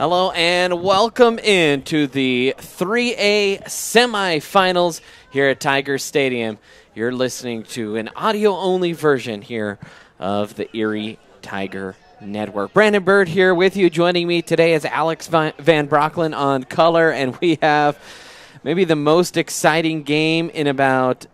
Hello and welcome into the 3A semifinals here at Tiger Stadium. You're listening to an audio-only version here of the Erie Tiger Network. Brandon Bird here with you. Joining me today is Alex Van Brocklin on color, and we have maybe the most exciting game in about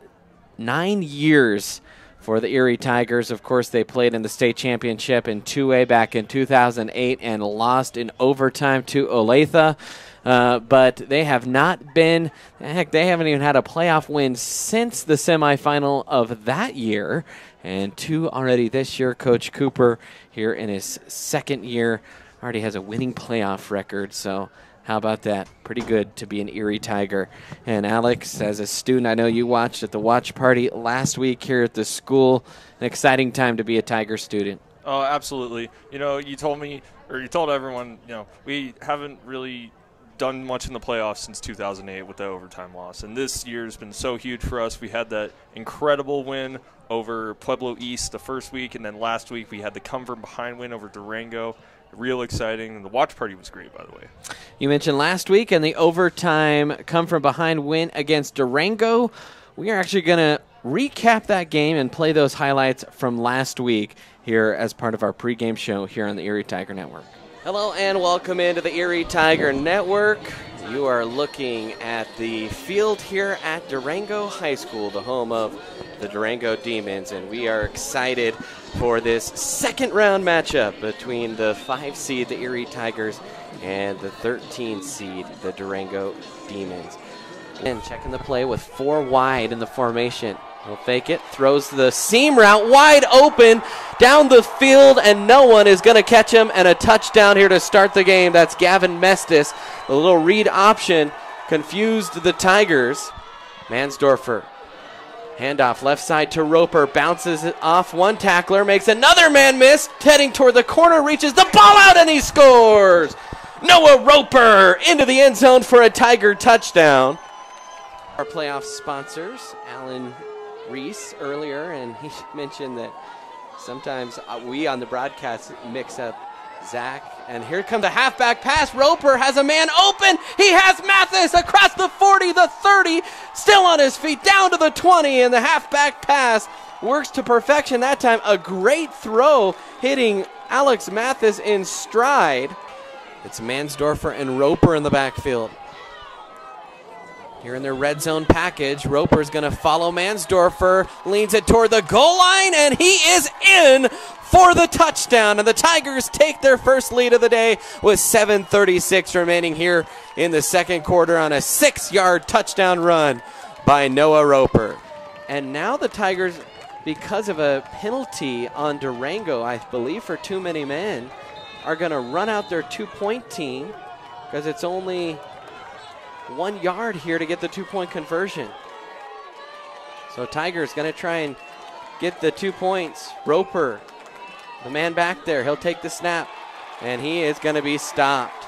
9 years for the Erie Tigers. Of course, they played in the state championship in 2A back in 2008 and lost in overtime to Olathe. But they have not been, heck, they haven't even had a playoff win since the semifinal of that year. And 2 already this year. Coach Cooper here in his second year already has a winning playoff record. So how about that? Pretty good to be an Erie Tiger. And Alex, as a student, I know you watched at the watch party last week here at the school. An exciting time to be a Tiger student. Oh, absolutely. You know, you told me, or you told everyone, you know, we haven't really done much in the playoffs since 2008 with the overtime loss. And this year has been so huge for us. We had that incredible win over Pueblo East the first week, and then last week we had the come-from-behind win over Durango. Real exciting, and the watch party was great, by the way. You mentioned last week and the overtime come-from-behind win against Durango. We are actually going to recap that game and play those highlights from last week here as part of our pregame show here on the Erie Tiger Network. Hello and welcome into the Erie Tiger Network. You are looking at the field here at Durango High School, the home of the Durango Demons, and we are excited for this second round matchup between the 5 seed, the Erie Tigers, and the 13 seed, the Durango Demons. And checking the play with 4 wide in the formation. He'll fake it, throws the seam route wide open down the field, and no one is going to catch him, and a touchdown here to start the game. That's Gavin Mestis. The little read option confused the Tigers. Mansdorfer, handoff left side to Roper, bounces it off one tackler, makes another man miss, heading toward the corner, reaches the ball out, and he scores! Noah Roper into the end zone for a Tiger touchdown. Our playoff sponsors, Alan Reese earlier, and he mentioned that sometimes we on the broadcast mix up Zach. And here comes the halfback pass. Roper has a man open. He has Mathis across the 40, the 30, still on his feet, down to the 20, and the halfback pass works to perfection that time. A great throw hitting Alex Mathis in stride. It's Mansdorfer and Roper in the backfield. Here in their red zone package, Roper's going to follow Mansdorfer, leans it toward the goal line, and he is in for the touchdown. And the Tigers take their first lead of the day with 7:36 remaining here in the second quarter on a 6-yard touchdown run by Noah Roper. And now the Tigers, because of a penalty on Durango, I believe for too many men, are going to run out their 2-point team because it's only 1 yard here to get the 2-point conversion. So Tigers going to try and get the 2 points. Roper, the man back there, he'll take the snap, and he is going to be stopped.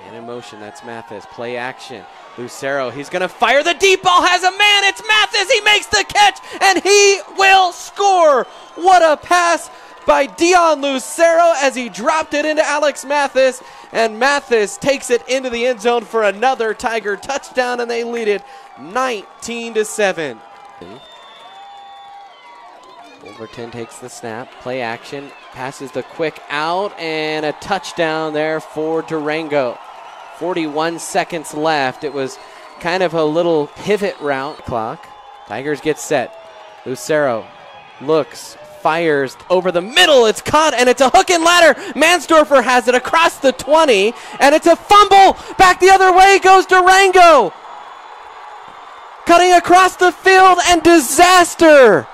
And in motion, that's Mathis. Play action. Lucero, he's going to fire the deep ball, has a man, it's Mathis, he makes the catch, and he will score. What a pass by Dion Lucero as he dropped it into Alex Mathis, and Mathis takes it into the end zone for another Tiger touchdown, and they lead it 19-7. Overton takes the snap, play action, passes the quick out, and a touchdown there for Durango. 41 seconds left. It was kind of a little pivot route clock. Tigers get set. Lucero looks, fires over the middle. It's caught, and it's a hook and ladder. Mansdorfer has it across the 20, and it's a fumble. Back the other way goes Durango. Cutting across the field, and disaster.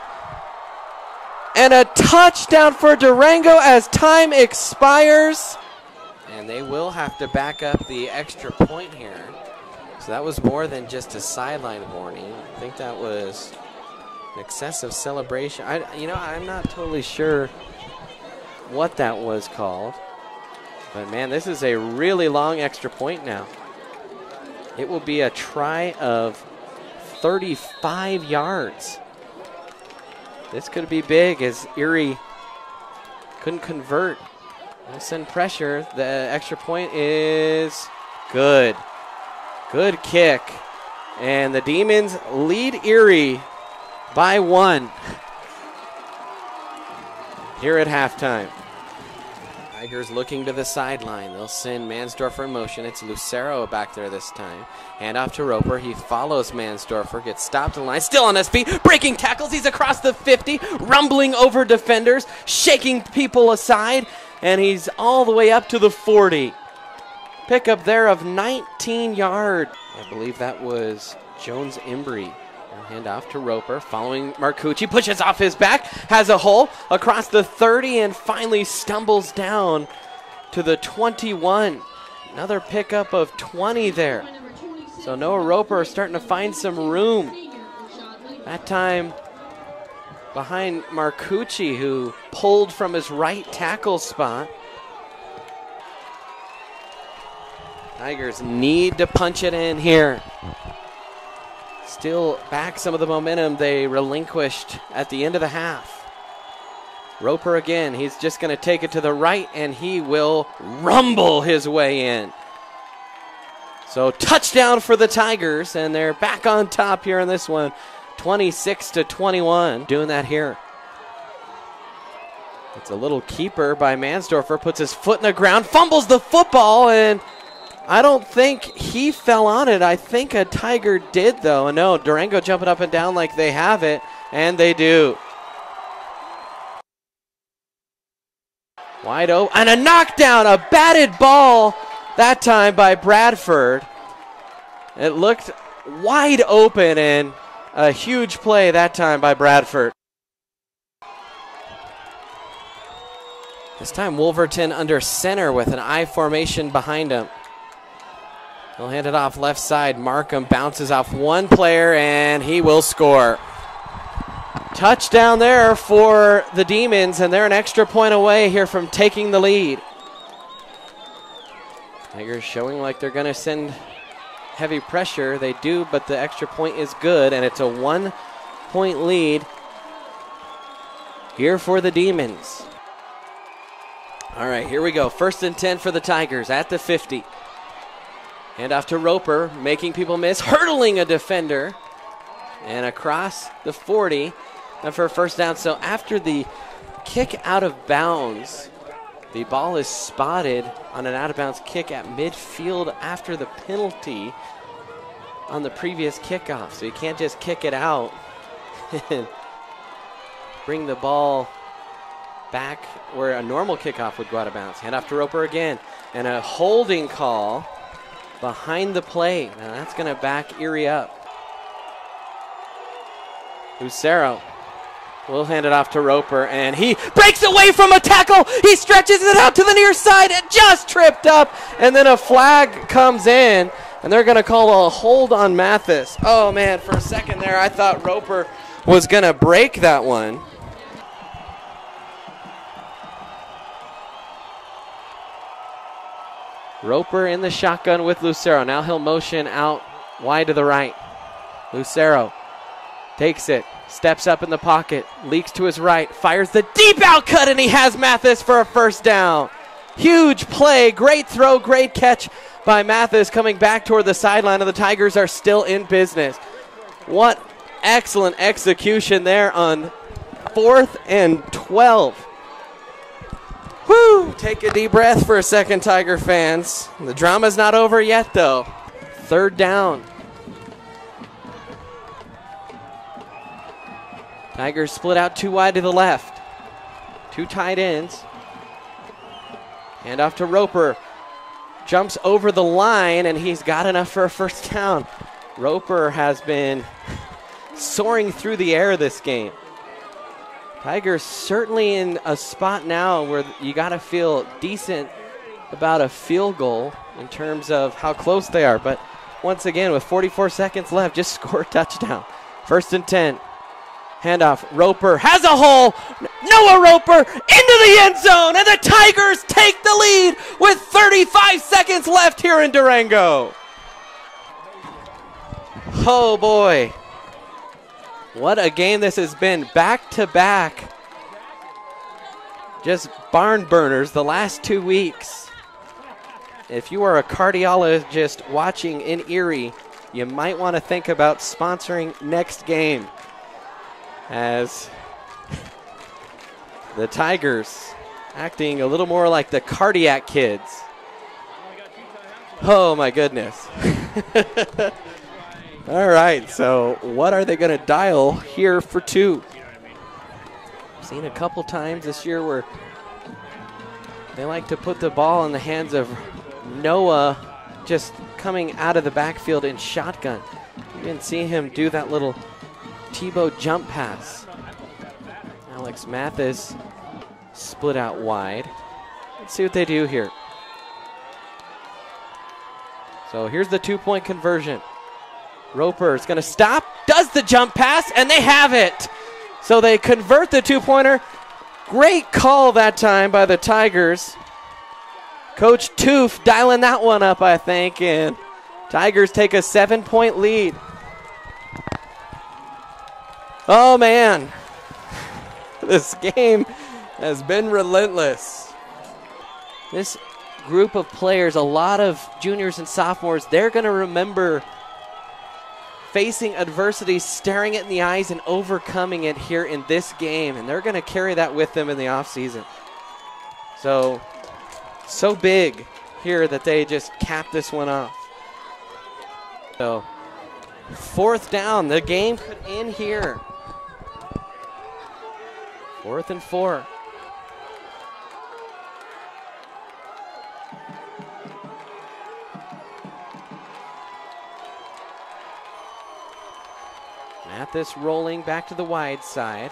And a touchdown for Durango as time expires. And they will have to back up the extra point here. So that was more than just a sideline warning. I think that was an excessive celebration. I'm not totally sure what that was called. But, man, this is a really long extra point now. It will be a try of 35 yards. This could be big as Erie couldn't convert. They'll send pressure. The extra point is good. Good kick. And the Demons lead Erie by 1 here at halftime. Tigers looking to the sideline. They'll send Mansdorfer in motion. It's Lucero back there this time. Hand off to Roper. He follows Mansdorfer. Gets stopped in line. Still on his feet. Breaking tackles. He's across the 50. Rumbling over defenders. Shaking people aside. And he's all the way up to the 40. Pickup there of 19 yards. I believe that was Jones Embry. Hand off to Roper, following Marcucci, pushes off his back, has a hole across the 30, and finally stumbles down to the 21. Another pickup of 20 there. So Noah Roper starting to find some room. That time behind Marcucci, who pulled from his right tackle spot. Tigers need to punch it in here. Still back some of the momentum they relinquished at the end of the half. Roper again, he's just going to take it to the right, and he will rumble his way in. So touchdown for the Tigers, and they're back on top here in this one, 26-21. Doing that here. It's a little keeper by Mansdorfer, puts his foot in the ground, fumbles the football, and I don't think he fell on it. I think a Tiger did, though. And no, Durango jumping up and down like they have it, and they do. Wide open, and a knockdown, a batted ball that time by Bradford. It looked wide open, and a huge play that time by Bradford. This time Wolverton under center with an I formation behind him. He'll hand it off left side. Markham bounces off one player, and he will score. Touchdown there for the Demons, and they're an extra point away here from taking the lead. Tigers showing like they're going to send heavy pressure. They do, but the extra point is good, and it's a 1-point lead here for the Demons. All right, here we go. 1st and 10 for the Tigers at the 50. Hand off to Roper, making people miss, hurdling a defender, and across the 40 for a first down. So after the kick out of bounds, the ball is spotted on an out-of-bounds kick at midfield after the penalty on the previous kickoff. So you can't just kick it out and bring the ball back where a normal kickoff would go out of bounds. Hand off to Roper again, and a holding call behind the play. Now that's going to back Erie up. Lucero will hand it off to Roper, and he breaks away from a tackle. He stretches it out to the near side and just tripped up, and then a flag comes in, and they're going to call a hold on Mathis. Oh, man, for a second there, I thought Roper was going to break that one. Roper in the shotgun with Lucero. Now he'll motion out wide to the right. Lucero takes it, steps up in the pocket, leaks to his right, fires the deep out cut, and he has Mathis for a first down. Huge play, great throw, great catch by Mathis coming back toward the sideline, and the Tigers are still in business. What excellent execution there on 4th and 12. Woo! Take a deep breath for a second, Tiger fans. The drama's not over yet, though. 3rd down. Tigers split out too wide to the left. 2 tight ends. Hand off to Roper. Jumps over the line, and he's got enough for a first down. Roper has been soaring through the air this game. Tigers certainly in a spot now where you got to feel decent about a field goal in terms of how close they are. But once again, with 44 seconds left, just score a touchdown. 1st and 10. Handoff. Roper has a hole. Noah Roper into the end zone, and the Tigers take the lead with 35 seconds left here in Durango. Oh, boy. What a game this has been. Back to back just barn burners the last 2 weeks. If you are a cardiologist watching in Erie, you might want to think about sponsoring next game, as the Tigers acting a little more like the cardiac kids. Oh my goodness. All right, so what are they going to dial here for 2? Seen a couple times this year where they like to put the ball in the hands of Noah, just coming out of the backfield in shotgun. You didn't see him do that little Tebow jump pass. Alex Mathis split out wide. Let's see what they do here. So here's the 2-point conversion. Roper is going to stop, does the jump pass, and they have it. So they convert the 2-pointer. Great call that time by the Tigers. Coach Toof dialing that one up, I think, and Tigers take a 7-point lead. Oh, man. This game has been relentless. This group of players, a lot of juniors and sophomores, they're going to remember facing adversity, staring it in the eyes, and overcoming it here in this game. And they're going to carry that with them in the offseason. So big here that they just cap this one off. So 4th down, the game could end here. 4th and 4. Mathis rolling back to the wide side.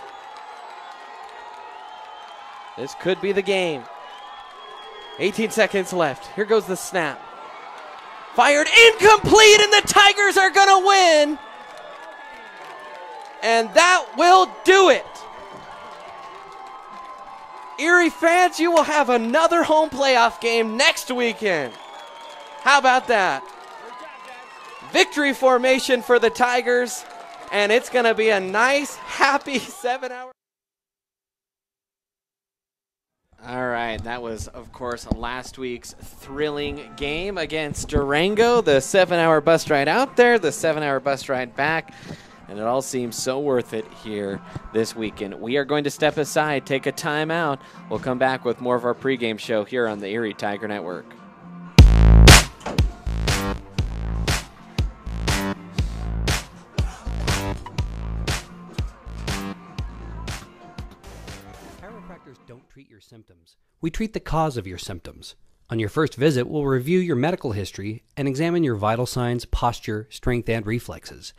This could be the game. 18 seconds left. Here goes the snap. Fired, incomplete, and the Tigers are going to win. And that will do it. Erie fans, you will have another home playoff game next weekend. How about that? Victory formation for the Tigers, and it's going to be a nice, happy 7-hour. All right, that was, of course, last week's thrilling game against Durango. The 7-hour bus ride out there, the 7-hour bus ride back, and it all seems so worth it here this weekend. We are going to step aside, take a timeout. We'll come back with more of our pregame show here on the Erie Tiger Network. Don't treat your symptoms. We treat the cause of your symptoms. On your first visit, we'll review your medical history and examine your vital signs, posture, strength, and reflexes.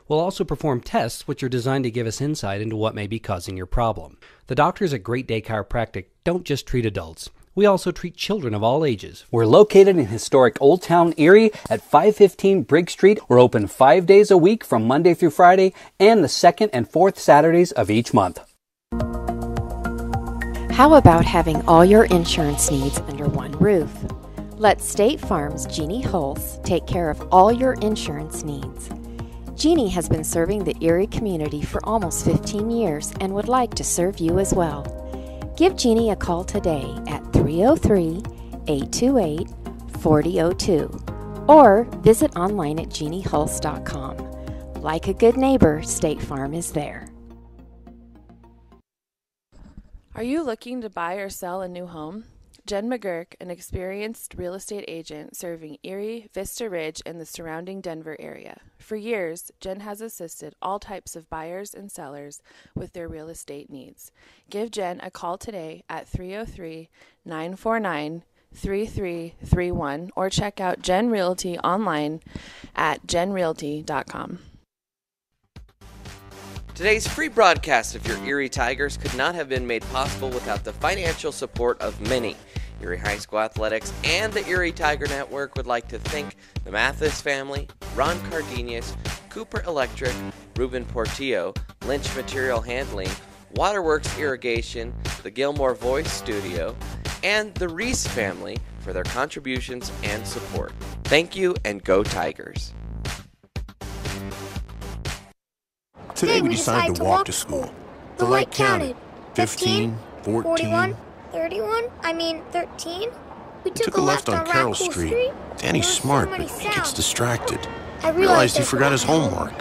We'll also perform tests which are designed to give us insight into what may be causing your problem. The doctors at Great Day Chiropractic don't just treat adults. We also treat children of all ages. We're located in historic Old Town Erie at 515 Briggs Street. We're open 5 days a week from Monday through Friday and the 2nd and 4th Saturdays of each month. How about having all your insurance needs under one roof? Let State Farm's Jeannie Hulse take care of all your insurance needs. Jeannie has been serving the Erie community for almost 15 years and would like to serve you as well. Give Jeannie a call today at 303-828-4002 or visit online at jeanniehulse.com. Like a good neighbor, State Farm is there. Are you looking to buy or sell a new home? Jen McGurk, an experienced real estate agent serving Erie, Vista Ridge, and the surrounding Denver area. For years, Jen has assisted all types of buyers and sellers with their real estate needs. Give Jen a call today at 303-949-3331 or check out Jen Realty online at jenrealty.com. Today's free broadcast of your Erie Tigers could not have been made possible without the financial support of many. Erie High School Athletics and the Erie Tiger Network would like to thank the Mathis family, Ron Cardenas, Cooper Electric, Ruben Portillo, Lynch Material Handling, Waterworks Irrigation, the Gilmore Voice Studio, and the Reese family for their contributions and support. Thank you, and go Tigers. Today we decided to walk to school. The light counted. 15, 14, 13? We took a left on Carroll Street. Danny's smart, but he gets distracted. I realized he forgot his homework.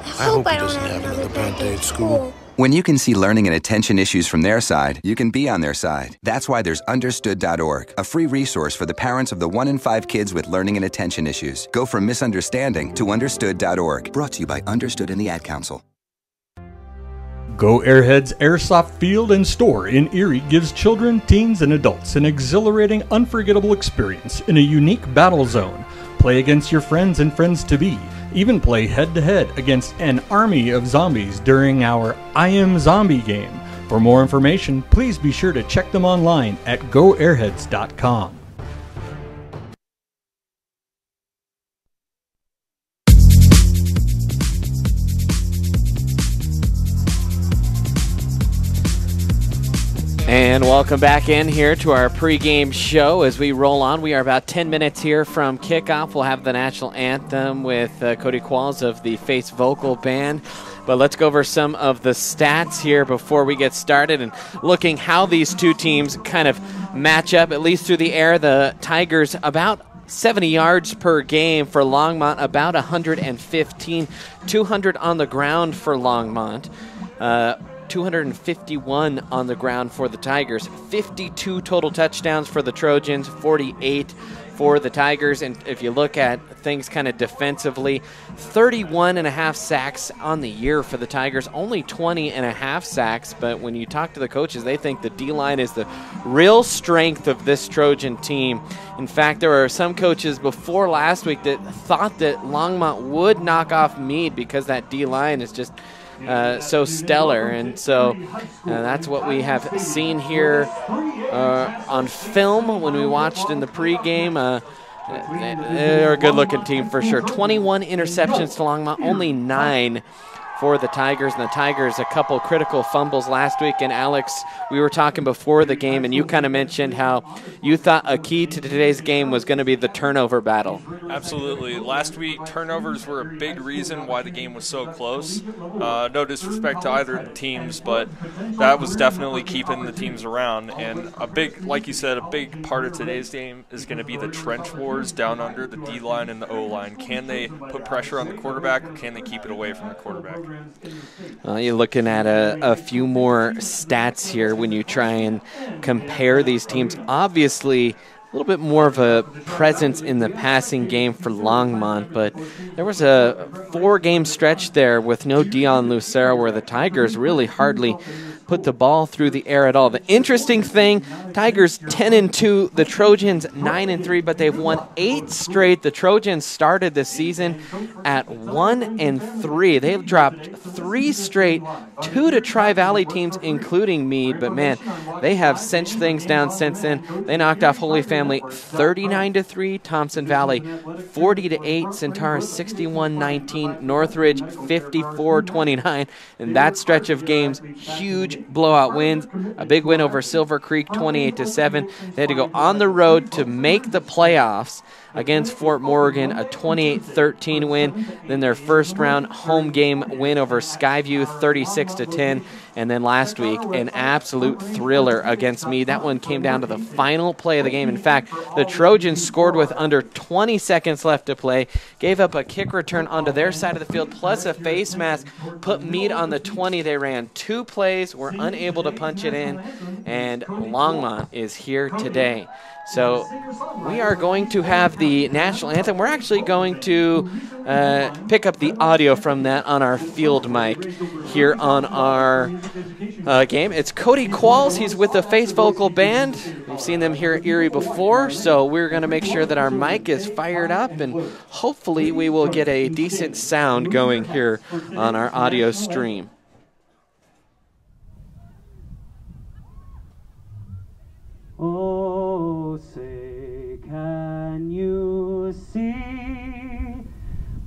I hope he doesn't have another bad day at school. When you can see learning and attention issues from their side, you can be on their side. That's why there's Understood.org, a free resource for the parents of the 1 in 5 kids with learning and attention issues. Go from misunderstanding to Understood.org. Brought to you by Understood and the Ad Council. Go Airheads Airsoft Field and Store in Erie gives children, teens, and adults an exhilarating, unforgettable experience in a unique battle zone. Play against your friends and friends-to-be. Even play head-to-head against an army of zombies during our I Am Zombie game. For more information, please be sure to check them online at goairheads.com. And welcome back in here to our pregame show as we roll on. We are about 10 minutes here from kickoff. We'll have the national anthem with Cody Qualls of the Face Vocal Band. But let's go over some of the stats here before we get started and looking how these two teams kind of match up, at least through the air. The Tigers about 70 yards per game for Longmont, about 115, 200 on the ground for Longmont. 251 on the ground for the Tigers, 52 total touchdowns for the Trojans, 48 for the Tigers. And if you look at things kind of defensively, 31 and a half sacks on the year for the Tigers, only 20 and a half sacks. But when you talk to the coaches, they think the D-line is the real strength of this Trojan team. In fact, there were some coaches before last week that thought that Longmont would knock off Meade because that D-line is just so stellar, and so that's what we have seen here on film when we watched in the pregame. They're a good-looking team for sure. 21 interceptions to Longmont, only 9 for the Tigers, and the Tigers a couple critical fumbles last week. And Alex, we were talking before the game, and you kind of mentioned how you thought a key to today's game was going to be the turnover battle. Absolutely. Last week, turnovers were a big reason why the game was so close. No disrespect to either of the teams, but that was definitely keeping the teams around. And a big, like you said, a big part of today's game is going to be the trench wars down under the D-line and the O-line. Can they put pressure on the quarterback, or can they keep it away from the quarterback? You're looking at a few more stats here when you try and compare these teams. Obviously, a little bit more of a presence in the passing game for Longmont, but there was a 4-game stretch there with no Dion Lucero where the Tigers really hardly put the ball through the air at all. The interesting thing, Tigers 10-2, the Trojans 9-3, but they've won 8 straight. The Trojans started the season at 1-3. They've dropped 3 straight, 2 to Tri-Valley teams, including Meade. But man, they have cinched things down since then. They knocked off Holy Family 39-3, Thompson Valley 40-8, Centaurus 61-19, Northridge 54-29. And that stretch of games, huge blowout wins. A big win over Silver Creek 28-7. They had to go on the road to make the playoffs against Fort Morgan, a 28-13 win. Then their first round home game win over Skyview 36-10. And then last week, an absolute thriller against me. That one came down to the final play of the game. In fact, the Trojans scored with under 20 seconds left to play, gave up a kick return onto their side of the field, plus a face mask, put Meade on the 20. They ran 2 plays, were unable to punch it in, and Longmont is here today. So we are going to have the national anthem. We're actually going to pick up the audio from that on our field mic here on our game. It's Cody Qualls. He's with the Face Vocal Band. We've seen them here at Erie before, so we're going to make sure that our mic is fired up, and hopefully we will get a decent sound going here on our audio stream. Oh, say, can you see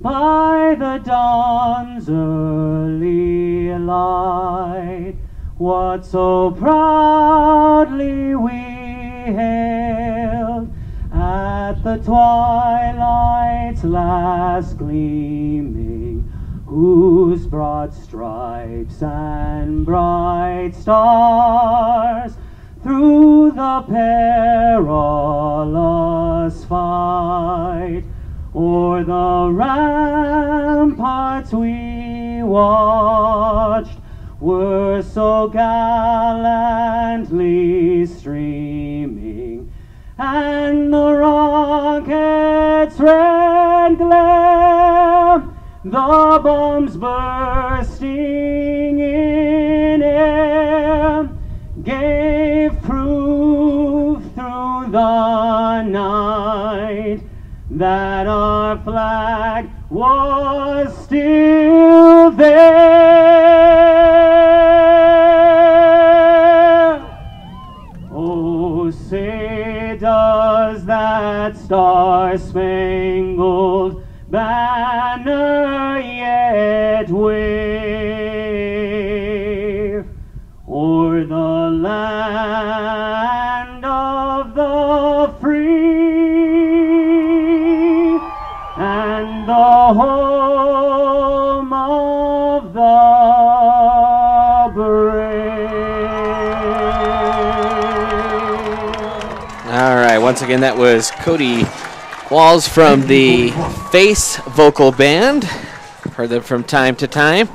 by the dawn's early light what so proudly we hailed at the twilight's last gleaming, whose broad stripes and bright stars through the perilous fight. O'er the ramparts we watched were so gallantly streaming, and the rocket's red glare, the bombs bursting in air, gave proof through the night that our flag was still there. Oh, say does that star-spangled banner yet wave o'er the land of the free and the home of the brave. All right, once again, that was Cody Walls from the Face Vocal Band. Heard them from time to time.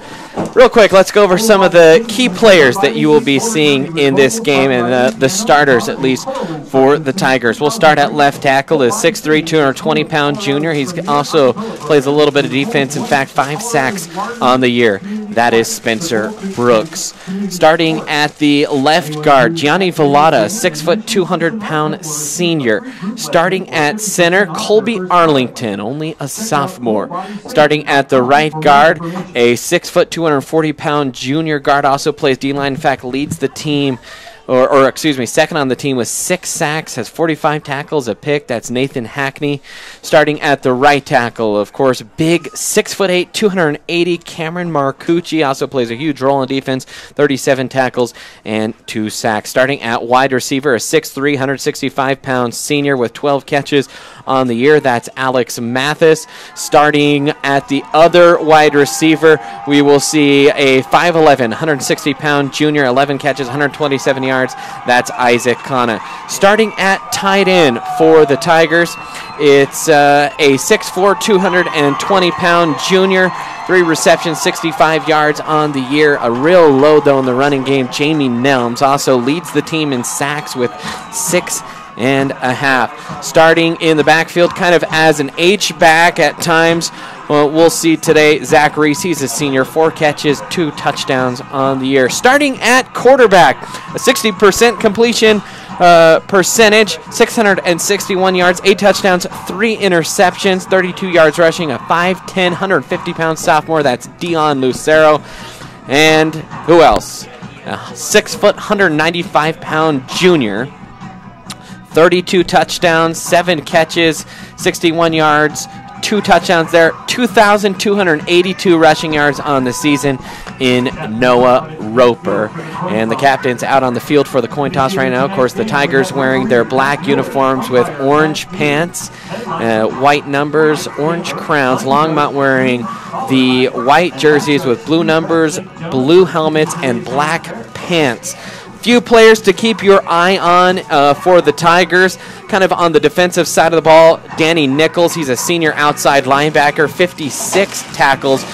Real quick, let's go over some of the key players that you will be seeing in this game, and the starters, at least, for the Tigers. We'll start at left tackle, is 6'3", 220-pound junior. He's also plays a little bit of defense. In fact, 5 sacks on the year. That is Spencer Brooks. Starting at the left guard, Gianni Vallada, 6', 200-pound senior. Starting at center, Colby Arlington, only a sophomore. Starting at the right guard, a 6', 240-pound junior guard, also plays D-line. In fact, leads the team, or excuse me, second on the team with 6 sacks, has 45 tackles, a pick. That's Nathan Hackney. Starting at the right tackle, of course, big 6'8", 280, Cameron Marcucci, also plays a huge role in defense, 37 tackles and 2 sacks. Starting at wide receiver, a 6'3", 165-pound senior with 12 catches on the year. That's Alex Mathis. Starting at the other wide receiver, we will see a 5'11", 160-pound junior, 11 catches, 127 yards. That's Isaac Kana. Starting at tight end for the Tigers, it's a 6'4", 220-pound junior, 3 receptions, 65 yards on the year. A real load, though, in the running game. Jamie Nelms also leads the team in sacks with 6.5. Starting in the backfield, kind of as an H-back at times, we'll see today Zach Reese. He's a senior, 4 catches, 2 touchdowns on the year. Starting at quarterback, a 60% completion percentage, 661 yards, 8 touchdowns, 3 interceptions, 32 yards rushing, a 5'10", 150-pound sophomore. That's Dion Lucero. And who else? A 6', 195-pound junior, 32 touchdowns, 7 catches, 61 yards, 2 touchdowns there, 2,282 rushing yards on the season in Noah Roper. And the captain's out on the field for the coin toss right now. Of course, the Tigers wearing their black uniforms with orange pants, white numbers, orange crowns. Longmont wearing the white jerseys with blue numbers, blue helmets, and black pants. Few players to keep your eye on for the Tigers. Kind of on the defensive side of the ball, Danny Nichols. He's a senior outside linebacker, 56 tackles.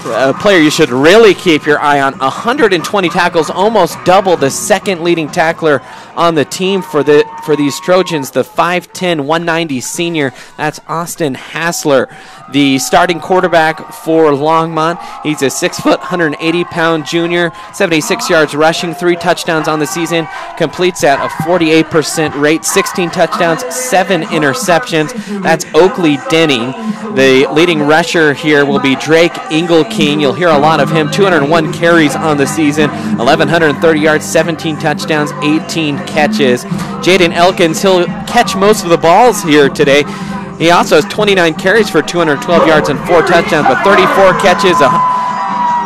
A player you should really keep your eye on. 120 tackles, almost double the second leading tackler on the team for these Trojans, the 5'10", 190 senior. That's Austin Hassler. The starting quarterback for Longmont, he's a 6', 180-pound junior, 76 yards rushing, 3 touchdowns on the season, completes at a 48% rate, 16 touchdowns, 7 interceptions. That's Oakley Denning. The leading rusher here will be Drake Engelking. You'll hear a lot of him. 201 carries on the season, 1,130 yards, 17 touchdowns, 18 catches. Jaden Elkins, he'll catch most of the balls here today. He also has 29 carries for 212 yards and 4 touchdowns, but 34 catches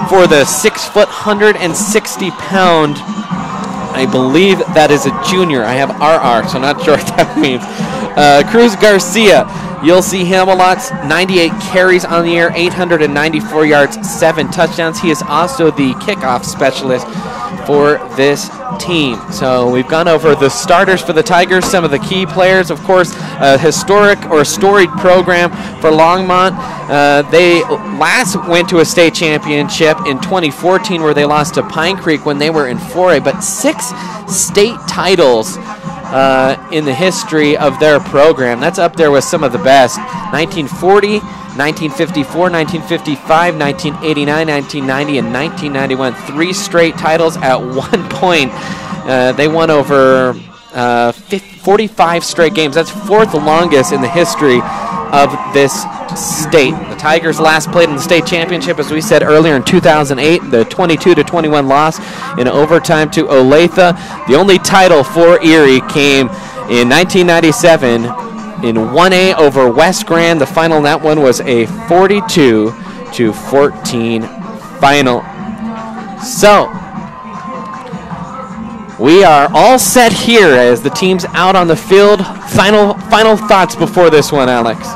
for the 6', 160-pound. I believe that is a junior. I have RR, so I'm not sure what that means. Cruz Garcia, you'll see him a lot. 98 carries on the year, 894 yards, 7 touchdowns. He is also the kickoff specialist for this team. So we've gone over the starters for the Tigers, some of the key players. Of course, a historic or storied program for Longmont. They last went to a state championship in 2014 where they lost to Pine Creek when they were in 4A, but 6 state titles in the history of their program. That's up there with some of the best. 1940, 1954, 1955, 1989, 1990, and 1991. 3 straight titles. At one point, they won over 45 straight games. That's 4th longest in the history of this state. The Tigers last played in the state championship, as we said earlier, in 2008. The 22-21 loss in overtime to Olathe. The only title for Erie came in 1997 in 1A over West Grand. The final in that one was a 42-14 final. So we are all set here as the team's out on the field. Final thoughts before this one, Alex.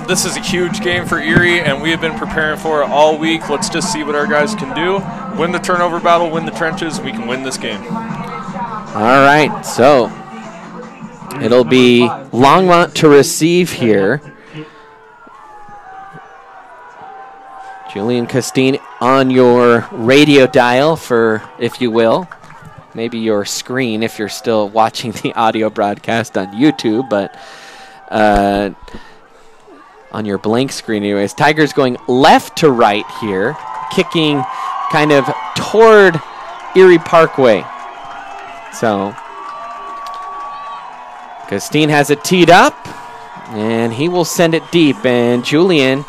This is a huge game for Erie, and we have been preparing for it all week. Let's just see what our guys can do. Win the turnover battle, win the trenches, and we can win this game. All right, so it'll be Longmont to receive here. Julian Costine on your radio dial for, if you will, maybe your screen if you're still watching the audio broadcast on YouTube, but on your blank screen anyways. Tigers going left to right here, kicking kind of toward Erie Parkway. So Costine has it teed up, and he will send it deep. And Julian,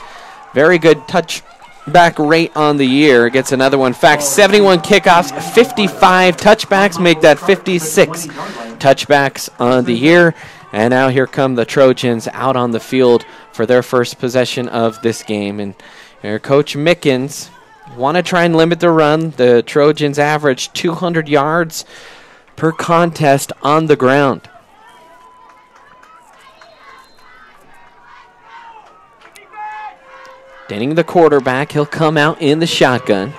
very good touch back rate on the year, gets another one. In fact, 71 kickoffs, 55 touchbacks, make that 56 touchbacks on the year. And now here come the Trojans out on the field for their first possession of this game. And here Coach Mickens want to try and limit the run. The Trojans average 200 yards per contest on the ground. Denning, the quarterback, he'll come out in the shotgun.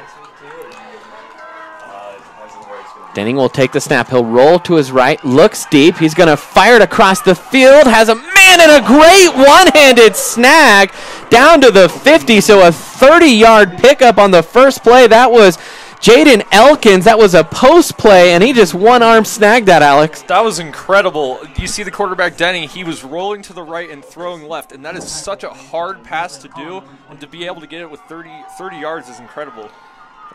Denning will take the snap. He'll roll to his right, looks deep. He's going to fire it across the field. Has a man and a great one-handed snag down to the 50. So a 30-yard pickup on the first play. That was Jaden Elkins. That was a post play, and he just one-arm snagged that, Alex. That was incredible. You see the quarterback, Denny, he was rolling to the right and throwing left, and that is such a hard pass to do, and to be able to get it with 30 yards is incredible.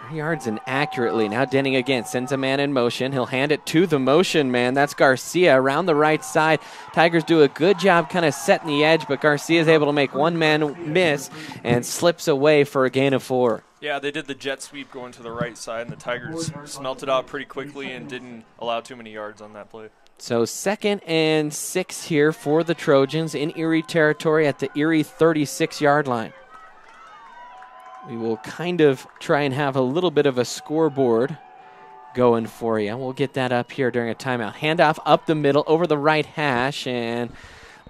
30 yards and accurately. Now Denning again sends a man in motion. He'll hand it to the motion man. That's Garcia around the right side. Tigers do a good job kind of setting the edge, but Garcia is able to make one man miss and slips away for a gain of 4. Yeah, they did the jet sweep going to the right side, and the Tigers smelt it out pretty quickly and didn't allow too many yards on that play. So 2nd and 6 here for the Trojans in Erie territory at the Erie 36-yard line. We will kind of try and have a little bit of a scoreboard going for you. We'll get that up here during a timeout. Handoff up the middle over the right hash, and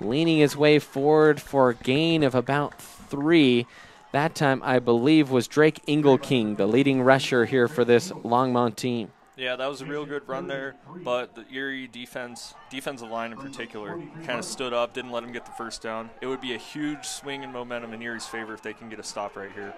leaning his way forward for a gain of about 3. That time, I believe, was Drake Ingleking, the leading rusher here for this Longmont team. Yeah, that was a real good run there, but the Erie defensive line in particular, kind of stood up, didn't let him get the first down. It would be a huge swing in momentum in Erie's favor if they can get a stop right here.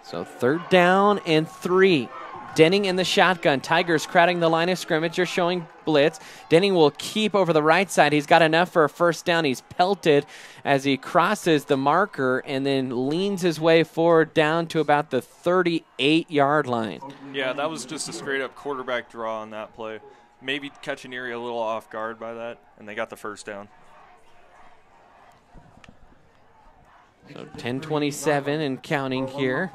So 3rd down and 3. Denning in the shotgun. Tigers crowding the line of scrimmage. They're showing blitz. Denning will keep over the right side. He's got enough for a first down. He's pelted as he crosses the marker and then leans his way forward down to about the 38-yard line. Yeah, that was just a straight-up quarterback draw on that play. Maybe catching Erie a little off guard by that, and they got the first down. So 10:27 and counting here.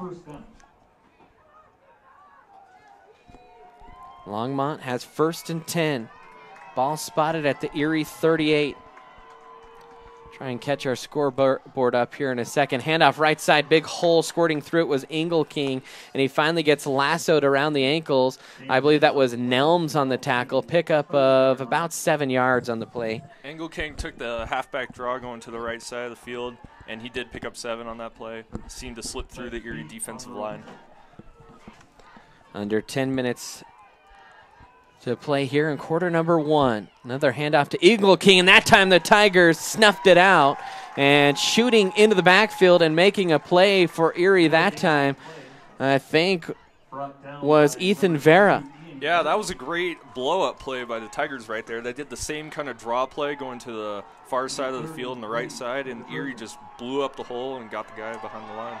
Longmont has 1st and 10. Ball spotted at the Erie 38. Try and catch our scoreboard up here in a second. Handoff right side, big hole squirting through it was Ingleking, and he finally gets lassoed around the ankles. I believe that was Nelms on the tackle. Pickup of about 7 yards on the play. Ingleking took the halfback draw going to the right side of the field, and he did pick up 7 on that play. Seemed to slip through the Erie defensive line. Under 10 minutes to play here in quarter number 1. Another handoff to Eagle King, and that time the Tigers snuffed it out. And shooting into the backfield and making a play for Erie that time, I think, was Ethan Vera. Yeah, that was a great blow-up play by the Tigers right there. They did the same kind of draw play going to the far side of the field and the right side, and Erie just blew up the hole and got the guy behind the line.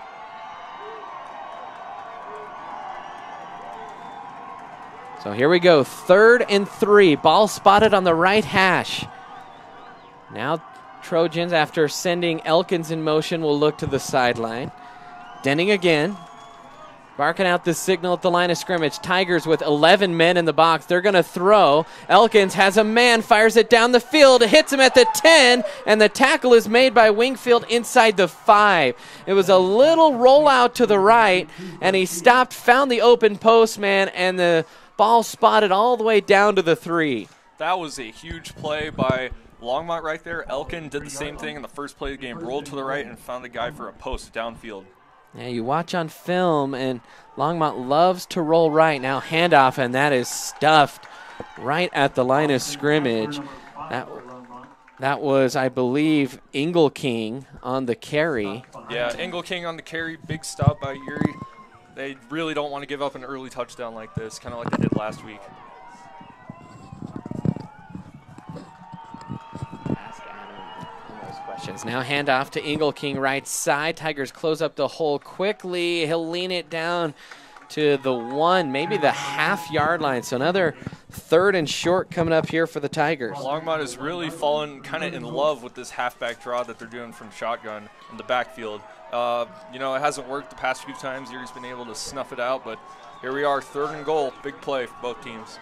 So here we go, 3rd and 3. Ball spotted on the right hash. Now Trojans, after sending Elkins in motion, will look to the sideline. Denning again. Barking out the signal at the line of scrimmage. Tigers with 11 men in the box. They're going to throw. Elkins has a man, fires it down the field, hits him at the 10, and the tackle is made by Wingfield inside the 5. It was a little rollout to the right, and he stopped, found the open post man, and the ball spotted all the way down to the 3. That was a huge play by Longmont right there. Elkin did the same thing in the first play of the game, rolled to the right and found the guy for a post downfield. Yeah, you watch on film, and Longmont loves to roll right. Now handoff, and that is stuffed right at the line of scrimmage. That was, I believe, Ingle King on the carry. Yeah, Ingle King on the carry. Big stop by Erie. They really don't want to give up an early touchdown like this, kind of like they did last week. Now handoff to Ingle King right side. Tigers close up the hole quickly. He'll lean it down to the 1, maybe the half-yard line. So another 3rd and short coming up here for the Tigers. Longmont has really fallen kind of in love with this halfback draw that they're doing from shotgun in the backfield. You know, it hasn't worked the past few times. Erie's been able to snuff it out, but here we are, 3rd and goal. Big play for both teams.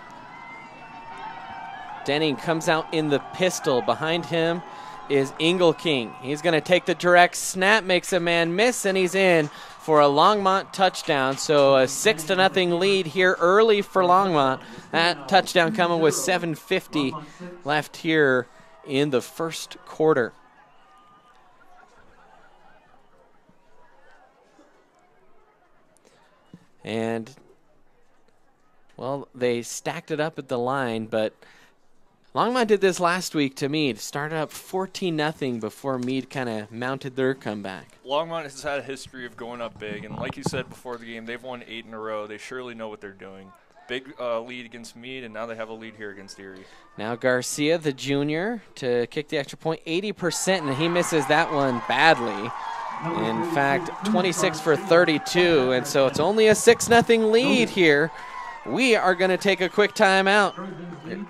Denning comes out in the pistol. Behind him is Ingle King. He's going to take the direct snap, makes a man miss, and he's in for a Longmont touchdown. So a 6-0 lead here early for Longmont. That touchdown coming with 7:50 left here in the first quarter. And, well, they stacked it up at the line, but Longmont did this last week to Meade. Started up 14-0 before Meade kind of mounted their comeback. Longmont has had a history of going up big, and like you said before the game, they've won 8 in a row. They surely know what they're doing. Big lead against Meade, and now they have a lead here against Erie. Now Garcia, the junior, to kick the extra point, 80%, and he misses that one badly. In fact, 26 for 32, and so it's only a 6-0 lead here. We are going to take a quick timeout.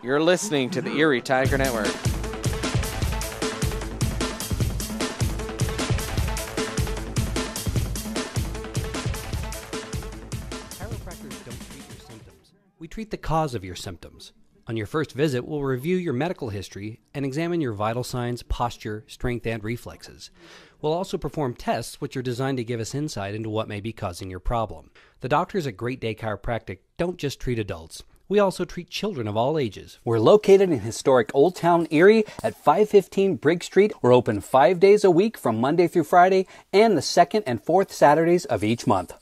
You're listening to the Erie Tiger Network. Chiropractors don't treat your symptoms. We treat the cause of your symptoms. On your first visit, we'll review your medical history and examine your vital signs, posture, strength, and reflexes. We'll also perform tests which are designed to give us insight into what may be causing your problem. The doctors at Great Day Chiropractic don't just treat adults. We also treat children of all ages. We're located in historic Old Town Erie at 515 Briggs Street. We're open 5 days a week from Monday through Friday and the 2nd and 4th Saturdays of each month.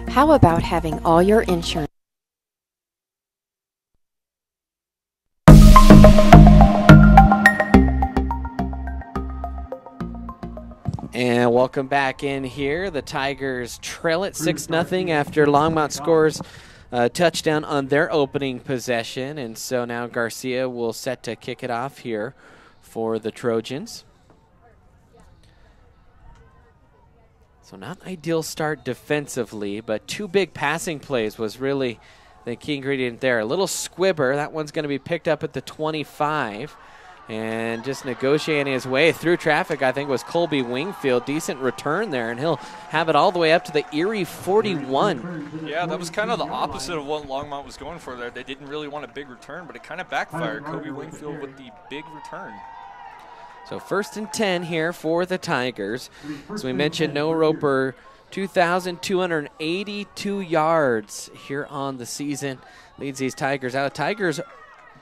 How about having all your insurance? And welcome back in here. The Tigers trail it 6-0 after Longmont scores a touchdown on their opening possession. And so now Garcia will set to kick it off here for the Trojans. So not an ideal start defensively, but 2 big passing plays was really the key ingredient there. A little squibber. That one's going to be picked up at the 25. And just negotiating his way through traffic, I think, was Colby Wingfield. Decent return there, and he'll have it all the way up to the Erie 41. Yeah, that was kind of the opposite of what Longmont was going for there. They didn't really want a big return, but it kind of backfired. Colby Wingfield with the big return. So 1st and 10 here for the Tigers. As we mentioned, Noah Roper, 2,282 yards here on the season. Leads these Tigers out. Tigers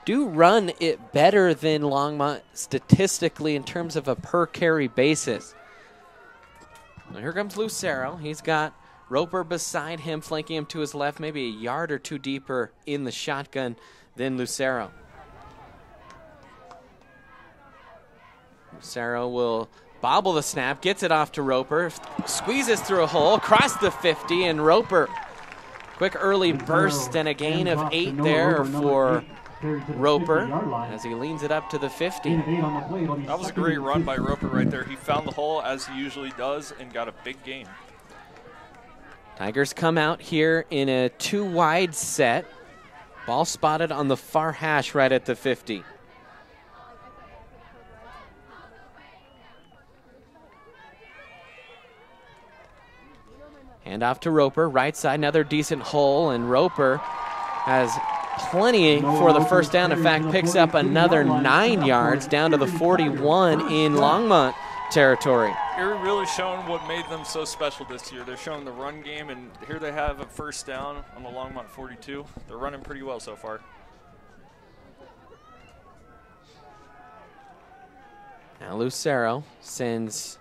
do run it better than Longmont statistically in terms of a per carry basis. Now here comes Lucero. He's got Roper beside him, flanking him to his left, maybe a yard or two deeper in the shotgun than Lucero. Lucero will bobble the snap, gets it off to Roper, squeezes through a hole, across the 50, and Roper, quick early burst and a gain of 8 there for Roper as he leans it up to the 50. That was a great run by Roper right there. He found the hole as he usually does and got a big gain. Tigers come out here in a 2-wide set. Ball spotted on the far hash right at the 50. Hand off to Roper, right side, another decent hole, and Roper has plenty for the first down. In fact, picks up another 9 yards down to the 41 in Longmont territory. Erie really showing what made them so special this year. They're showing the run game, and here they have a first down on the Longmont 42. They're running pretty well so far. Now Lucero sends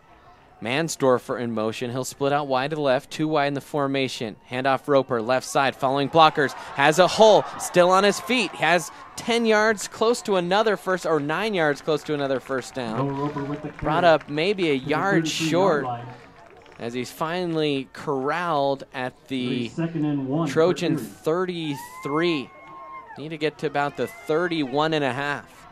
Mansdorfer in motion. He'll split out wide to the left, 2 wide in the formation. Handoff Roper, left side, following blockers. Has a hole, still on his feet. Has 10 yards close to another first, or 9 yards close to another first down. Brought up maybe a yard short as he's finally corralled at the Trojan 33. Need to get to about the 31 and a half.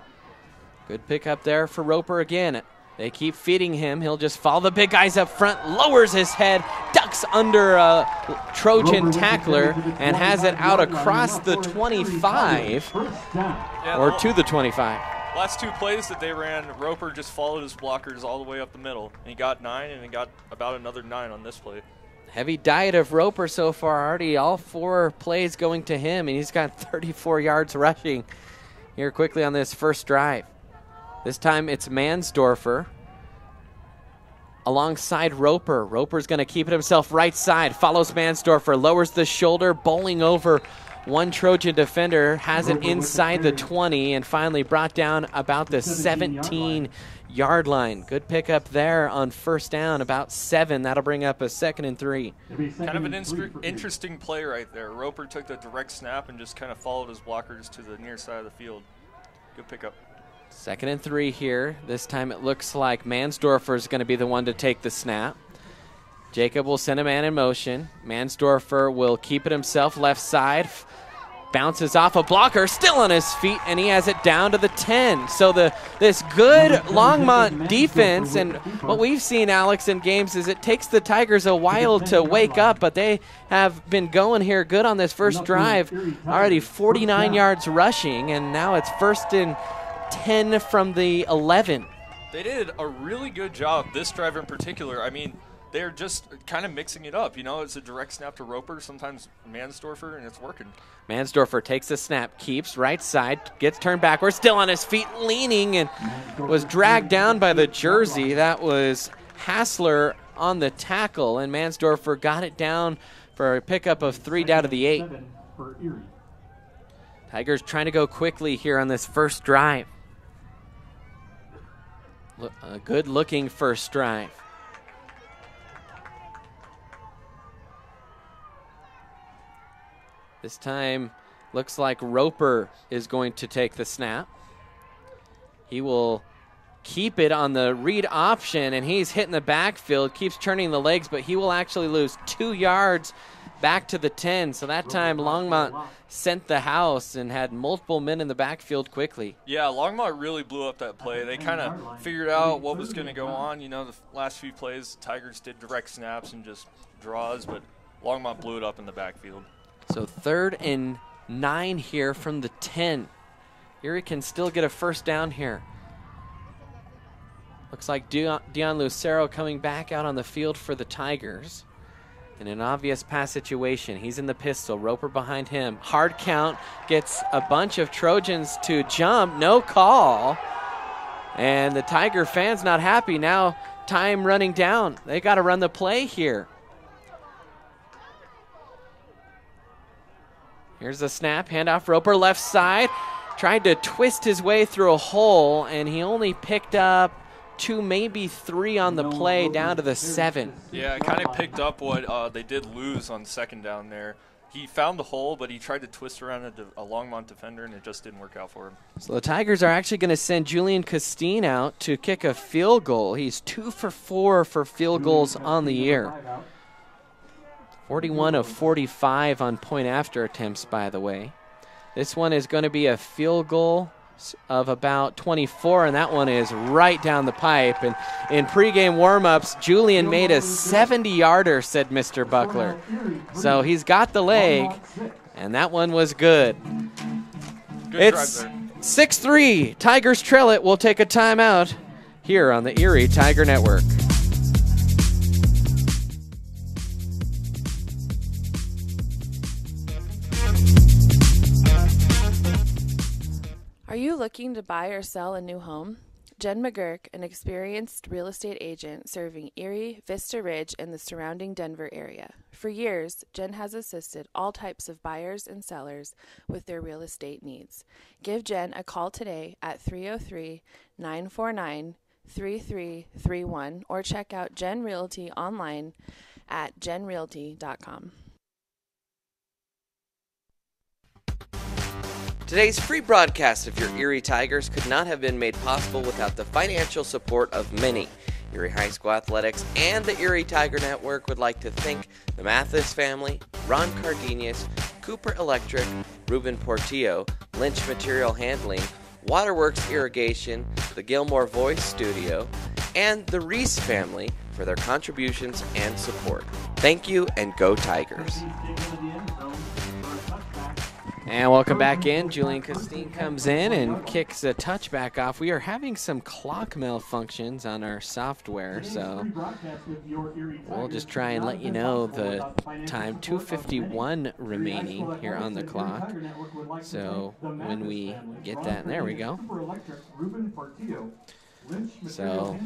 Good pickup there for Roper again. They keep feeding him. He'll just follow the big guys up front, lowers his head, ducks under a Trojan tackler, and has it out across the 25 or to the 25. Last 2 plays that they ran, Roper just followed his blockers all the way up the middle. And he got 9, and he got about another 9 on this play. Heavy diet of Roper so far. Already all 4 plays going to him, and he's got 34 yards rushing here quickly on this first drive. This time it's Mansdorfer alongside Roper. Roper's going to keep it himself right side, follows Mansdorfer, lowers the shoulder, bowling over one Trojan defender, has it inside the 20, and finally brought down about the 17-yard line. Good pickup there on first down, about 7. That'll bring up a 2nd and 3. Kind of an interesting play right there. Roper took the direct snap and just kind of followed his blockers to the near side of the field. Good pickup. 2nd and 3 here. This time it looks like Mansdorfer is going to be the one to take the snap. Jacob will send a man in motion. Mansdorfer will keep it himself left side. Bounces off a blocker, still on his feet, and he has it down to the 10. So this good Longmont defense, and what we've seen, Alex, in games is it takes the Tigers a while to wake up, but they have been going here good on this first drive. Already 49 yards rushing, and now it's 1st and 10 from the 11. They did a really good job this drive in particular. I mean, they're just kind of mixing it up. You know, it's a direct snap to Roper, sometimes Mansdorfer, and it's working. Mansdorfer takes the snap, keeps right side, gets turned backwards, still on his feet, leaning, and was dragged down by the jersey. That was Hassler on the tackle, and Mansdorfer got it down for a pickup of 3 down to the 8. Tigers trying to go quickly here on this first drive. A good-looking first drive. This time, looks like Roper is going to take the snap. He will keep it on the read option, and he's hitting the backfield, keeps turning the legs, but he will actually lose 2 yards back to the 10. So that time, Longmont sent the house and had multiple men in the backfield quickly. Yeah, Longmont really blew up that play. They kind of figured out what was going to go on. You know, the last few plays, the Tigers did direct snaps and just draws, but Longmont blew it up in the backfield. So 3rd and 9 here from the 10. Erie can still get a first down here. Looks like Dion Lucero coming back out on the field for the Tigers. In an obvious pass situation, he's in the pistol. Roper behind him. Hard count, gets a bunch of Trojans to jump. No call. And the Tiger fans not happy. Now time running down. They got to run the play here. Here's the snap, handoff, Roper left side. Tried to twist his way through a hole, and he only picked up 2, maybe 3 on the play, down to the 7. Yeah, I kind of picked up what they did lose on second down there. He found the hole, but he tried to twist around a Longmont defender, and it just didn't work out for him. So the Tigers are actually going to send Julian Castine out to kick a field goal. He's 2 for 4 for field goals on the year. 41 of 45 on point after attempts, by the way. This one is going to be a field goal of about 24, and that one is right down the pipe. And in pregame warm-ups, Julian made a 70-yarder, said Mr. Buckler. So he's got the leg, and that one was good. It's 6-3. Tigers trail it. We'll take a timeout here on the Erie Tiger Network. Are you looking to buy or sell a new home? Jen McGurk, an experienced real estate agent serving Erie, Vista Ridge, and the surrounding Denver area. For years, Jen has assisted all types of buyers and sellers with their real estate needs. Give Jen a call today at 303-949-3331 or check out Jen Realty online at jenrealty.com. Today's free broadcast of your Erie Tigers could not have been made possible without the financial support of many. Erie High School Athletics and the Erie Tiger Network would like to thank the Mathis family, Ron Cardenas, Cooper Electric, Ruben Portillo, Lynch Material Handling, Waterworks Irrigation, the Gilmore Voice Studio, and the Reese family for their contributions and support. Thank you, and go Tigers. And welcome back in. Julian Castine comes in and kicks a touchback off. We are having some clock malfunctions on our software, so we'll just try and let you know the time. 2:51 remaining here on the clock. So when we get that, and there we go. So,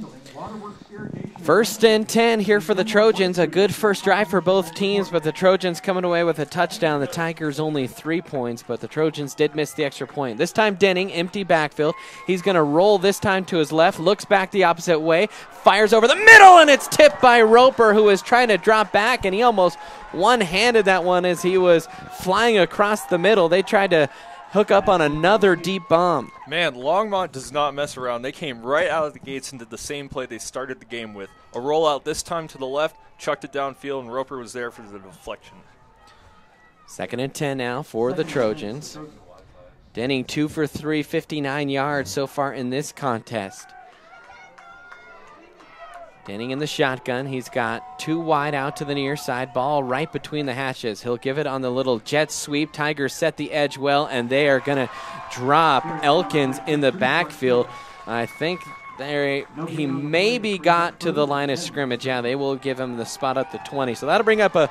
1st and 10 here for the Trojans. A good first drive for both teams, but the Trojans coming away with a touchdown. The Tigers only 3 points, but the Trojans did miss the extra point. This time Denning, empty backfield. He's going to roll this time to his left, looks back the opposite way, fires over the middle, and it's tipped by Roper, who is trying to drop back, and he almost one-handed that one as he was flying across the middle. They tried to hook up on another deep bomb. Man, Longmont does not mess around. They came right out of the gates and did the same play they started the game with. A rollout this time to the left, chucked it downfield, and Roper was there for the deflection. 2nd and 10 now for the Trojans. Denning 2 for 3, 59 yards so far in this contest. Denning in the shotgun. He's got 2 wide out to the near side. Ball right between the hashes. He'll give it on the little jet sweep. Tigers set the edge well, and they are going to drop Elkins in the backfield. I think he maybe got to the line of scrimmage. Yeah, they will give him the spot at the 20. So that'll bring up a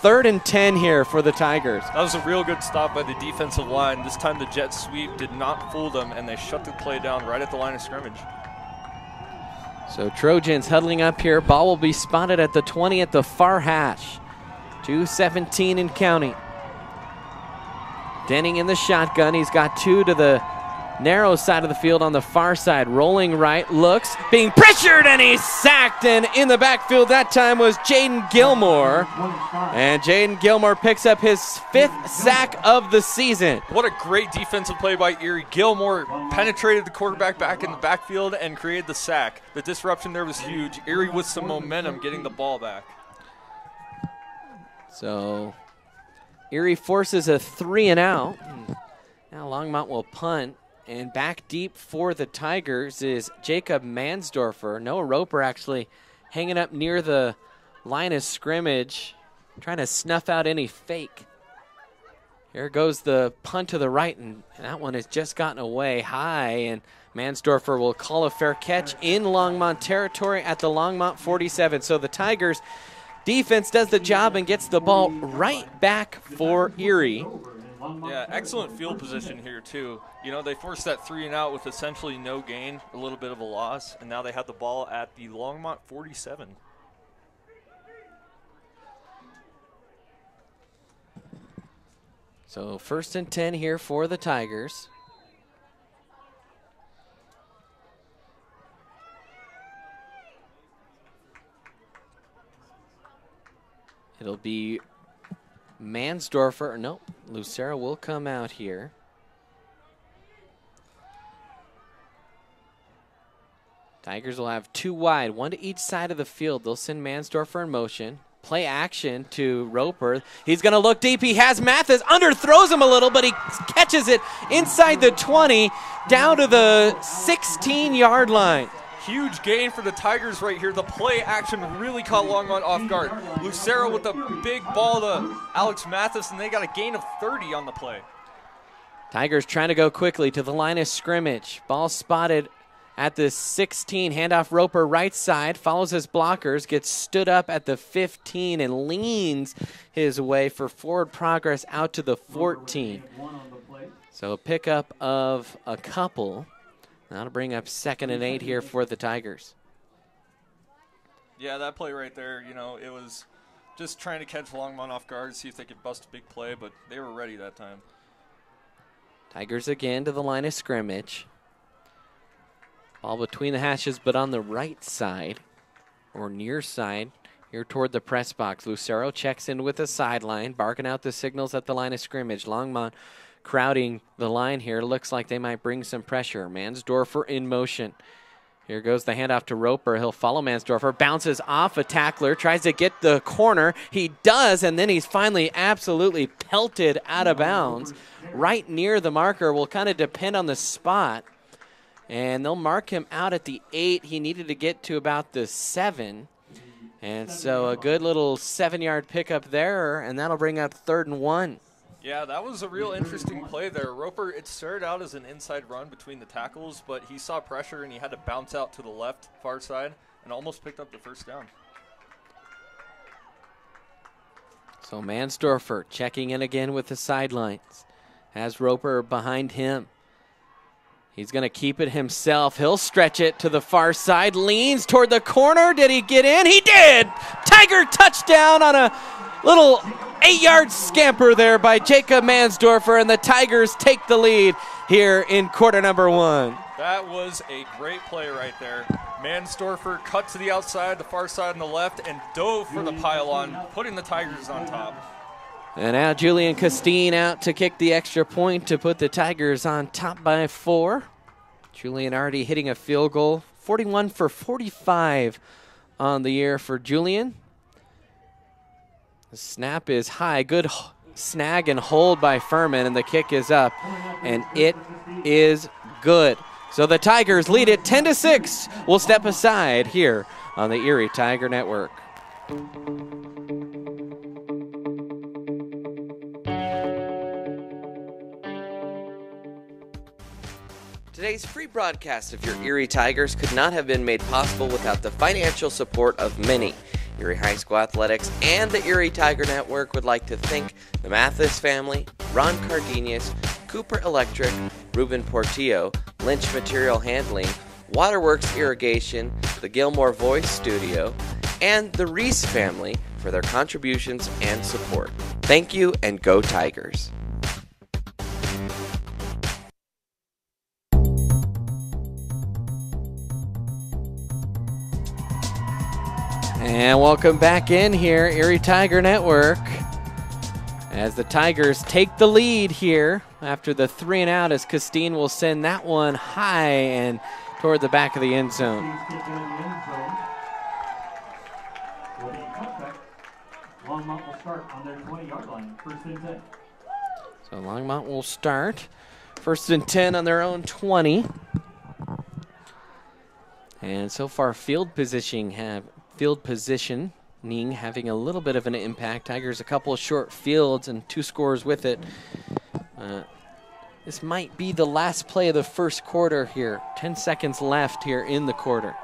3rd and 10 here for the Tigers. That was a real good stop by the defensive line. This time the jet sweep did not fool them, and they shut the play down right at the line of scrimmage. So Trojans huddling up here. Ball will be spotted at the 20 at the far hash. 2:17 and counting. Denning in the shotgun. He's got 2 to the narrow side of the field on the far side. Rolling right, looks, being pressured, and he's sacked. And in the backfield that time was Jaden Gilmore. And Jaden Gilmore picks up his 5th sack of the season. What a great defensive play by Erie. Gilmore penetrated the quarterback back in the backfield and created the sack. The disruption there was huge. Erie with some momentum getting the ball back. So Erie forces a 3 and out. Now Longmont will punt. And back deep for the Tigers is Jacob Mansdorfer. Noah Roper actually hanging up near the line of scrimmage, trying to snuff out any fake. Here goes the punt to the right, and that one has just gotten away high, and Mansdorfer will call a fair catch in Longmont territory at the Longmont 47. So the Tigers defense does the job and gets the ball right back for Erie. Yeah, excellent field position here, too. You know, they forced that 3 and out with essentially no gain, a little bit of a loss, and now they have the ball at the Longmont 47. So 1st and 10 here for the Tigers. It'll be Mansdorfer. No, Lucero will come out here. Tigers will have 2 wide, 1 to each side of the field. They'll send Mansdorfer in motion. Play action to Roper. He's going to look deep. He has Mathis. Underthrows him a little, but he catches it inside the 20, down to the 16-yard line. Huge gain for the Tigers right here. The play action really caught Longmont off guard. Lucero with a big ball to Alex Mathis, and they got a gain of 30 on the play. Tigers trying to go quickly to the line of scrimmage. Ball spotted at the 16, handoff Roper right side, follows his blockers, gets stood up at the 15 and leans his way for forward progress out to the 14. So a pickup of a couple. That'll bring up 2nd and 8 here for the Tigers. Yeah, that play right there, it was just trying to catch Longmont off guard, see if they could bust a big play, but they were ready that time. Tigers again to the line of scrimmage. All between the hashes, but on the right side, or near side, here toward the press box. Lucero checks in with the sideline, barking out the signals at the line of scrimmage. Longmont crowding the line here. Looks like they might bring some pressure. Mansdorfer in motion. Here goes the handoff to Roper. He'll follow Mansdorfer, bounces off a tackler, tries to get the corner. He does, and then he's finally absolutely pelted out of bounds. Right near the marker. Will kind of depend on the spot. And they'll mark him out at the 8. He needed to get to about the 7. And so a good little 7-yard pickup there, and that'll bring up 3rd and 1. Yeah, that was a real interesting play there. Roper, it started out as an inside run between the tackles, but he saw pressure and he had to bounce out to the left, far side, and almost picked up the first down. So Mansdorfer checking in again with the sidelines. Has Roper behind him. He's going to keep it himself. He'll stretch it to the far side, leans toward the corner. Did he get in? He did! Tiger touchdown on a little 8-yard scamper there by Jacob Mansdorfer, and the Tigers take the lead here in quarter number 1. That was a great play right there. Mansdorfer cut to the outside, the far side on the left, and dove for the pylon, putting the Tigers on top. And now Julian Castine out to kick the extra point to put the Tigers on top by 4. Julian already hitting a field goal. 41 for 45 on the year for Julian. The snap is high. Good snag and hold by Furman, and the kick is up. And it is good. So the Tigers lead it 10-6. We'll step aside here on the Erie Tiger Network. Today's free broadcast of your Erie Tigers could not have been made possible without the financial support of many. Erie High School Athletics and the Erie Tiger Network would like to thank the Mathis family, Ron Cardenas, Cooper Electric, Ruben Portillo, Lynch Material Handling, Waterworks Irrigation, the Gilmore Voice Studio, and the Reese family for their contributions and support. Thank you, and go Tigers! And welcome back in here, Erie Tiger Network, as the Tigers take the lead here after the 3-and-out, as Castine will send that one high and toward the back of the end zone. Longmont will start on their 20-yard line, 1st and 10. So Longmont will start 1st and 10 on their own 20. And so far, field positioning having a little bit of an impact. Tigers a couple of short fields and 2 scores with it. This might be the last play of the first quarter here. 10 seconds left here in the quarter.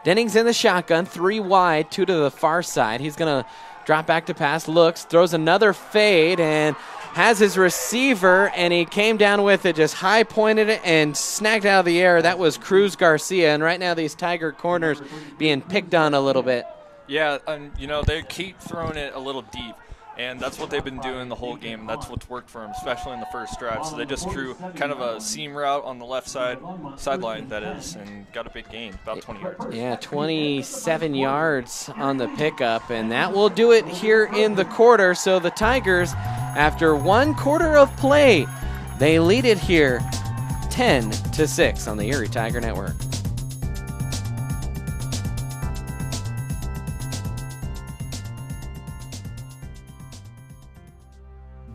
Dennings in the shotgun, 3 wide, 2 to the far side. He's going to drop back to pass, looks, throws another fade, and has his receiver, and he came down with it, just high-pointed it and snagged out of the air. That was Cruz Garcia, and right now these Tiger corners being picked on a little bit. Yeah, and they keep throwing it a little deep. And that's what they've been doing the whole game. That's what's worked for them, especially in the first drive. So they just drew kind of a seam route on the left sideline, that is, and got a big gain, about 20 yards. Yeah, 27 yards on the pickup, and that will do it here in the quarter. So the Tigers, after 1 quarter of play, they lead it here 10-6 on the Erie Tiger Network.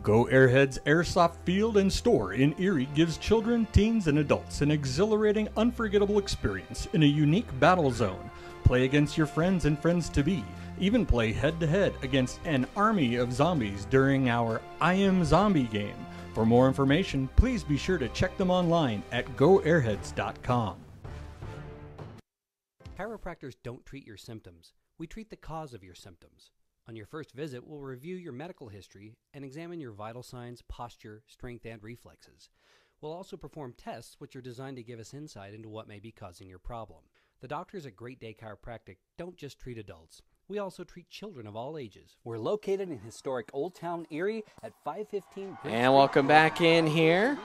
Go Airheads Airsoft Field and Store in Erie gives children, teens, and adults an exhilarating, unforgettable experience in a unique battle zone. Play against your friends and friends-to-be. Even play head-to-head against an army of zombies during our I Am Zombie game. For more information, please be sure to check them online at goairheads.com. Chiropractors don't treat your symptoms. We treat the cause of your symptoms. On your first visit, we'll review your medical history and examine your vital signs, posture, strength, and reflexes. We'll also perform tests which are designed to give us insight into what may be causing your problem. The doctors at Great Day Chiropractic don't just treat adults. We also treat children of all ages. We're located in historic Old Town Erie at 515 Bridge And welcome back in here.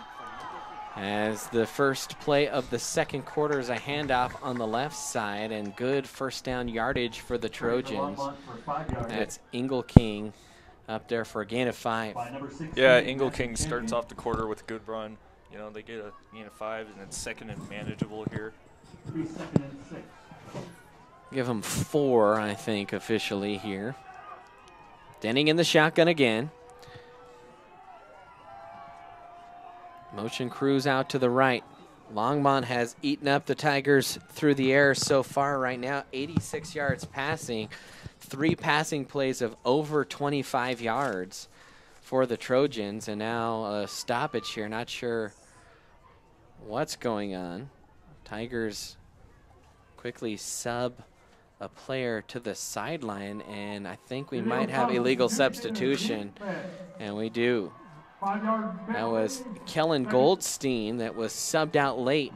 As the first play of the second quarter is a handoff on the left side, and good first down yardage for the Trojans. That's Ingle King up there for a gain of 5. Yeah, Ingle King starts off the quarter with a good run. You know, they get a gain of 5, and it's second and manageable here. Give them 4, I think, officially here. Denning in the shotgun again. Motion crews out to the right. Longmont has eaten up the Tigers through the air so far right now. 86 yards passing. 3 passing plays of over 25 yards for the Trojans. And now a stoppage here. Not sure what's going on. Tigers quickly sub a player to the sideline, and I think we might have illegal substitution. And we do. That was Kellen Goldstein that was subbed out late.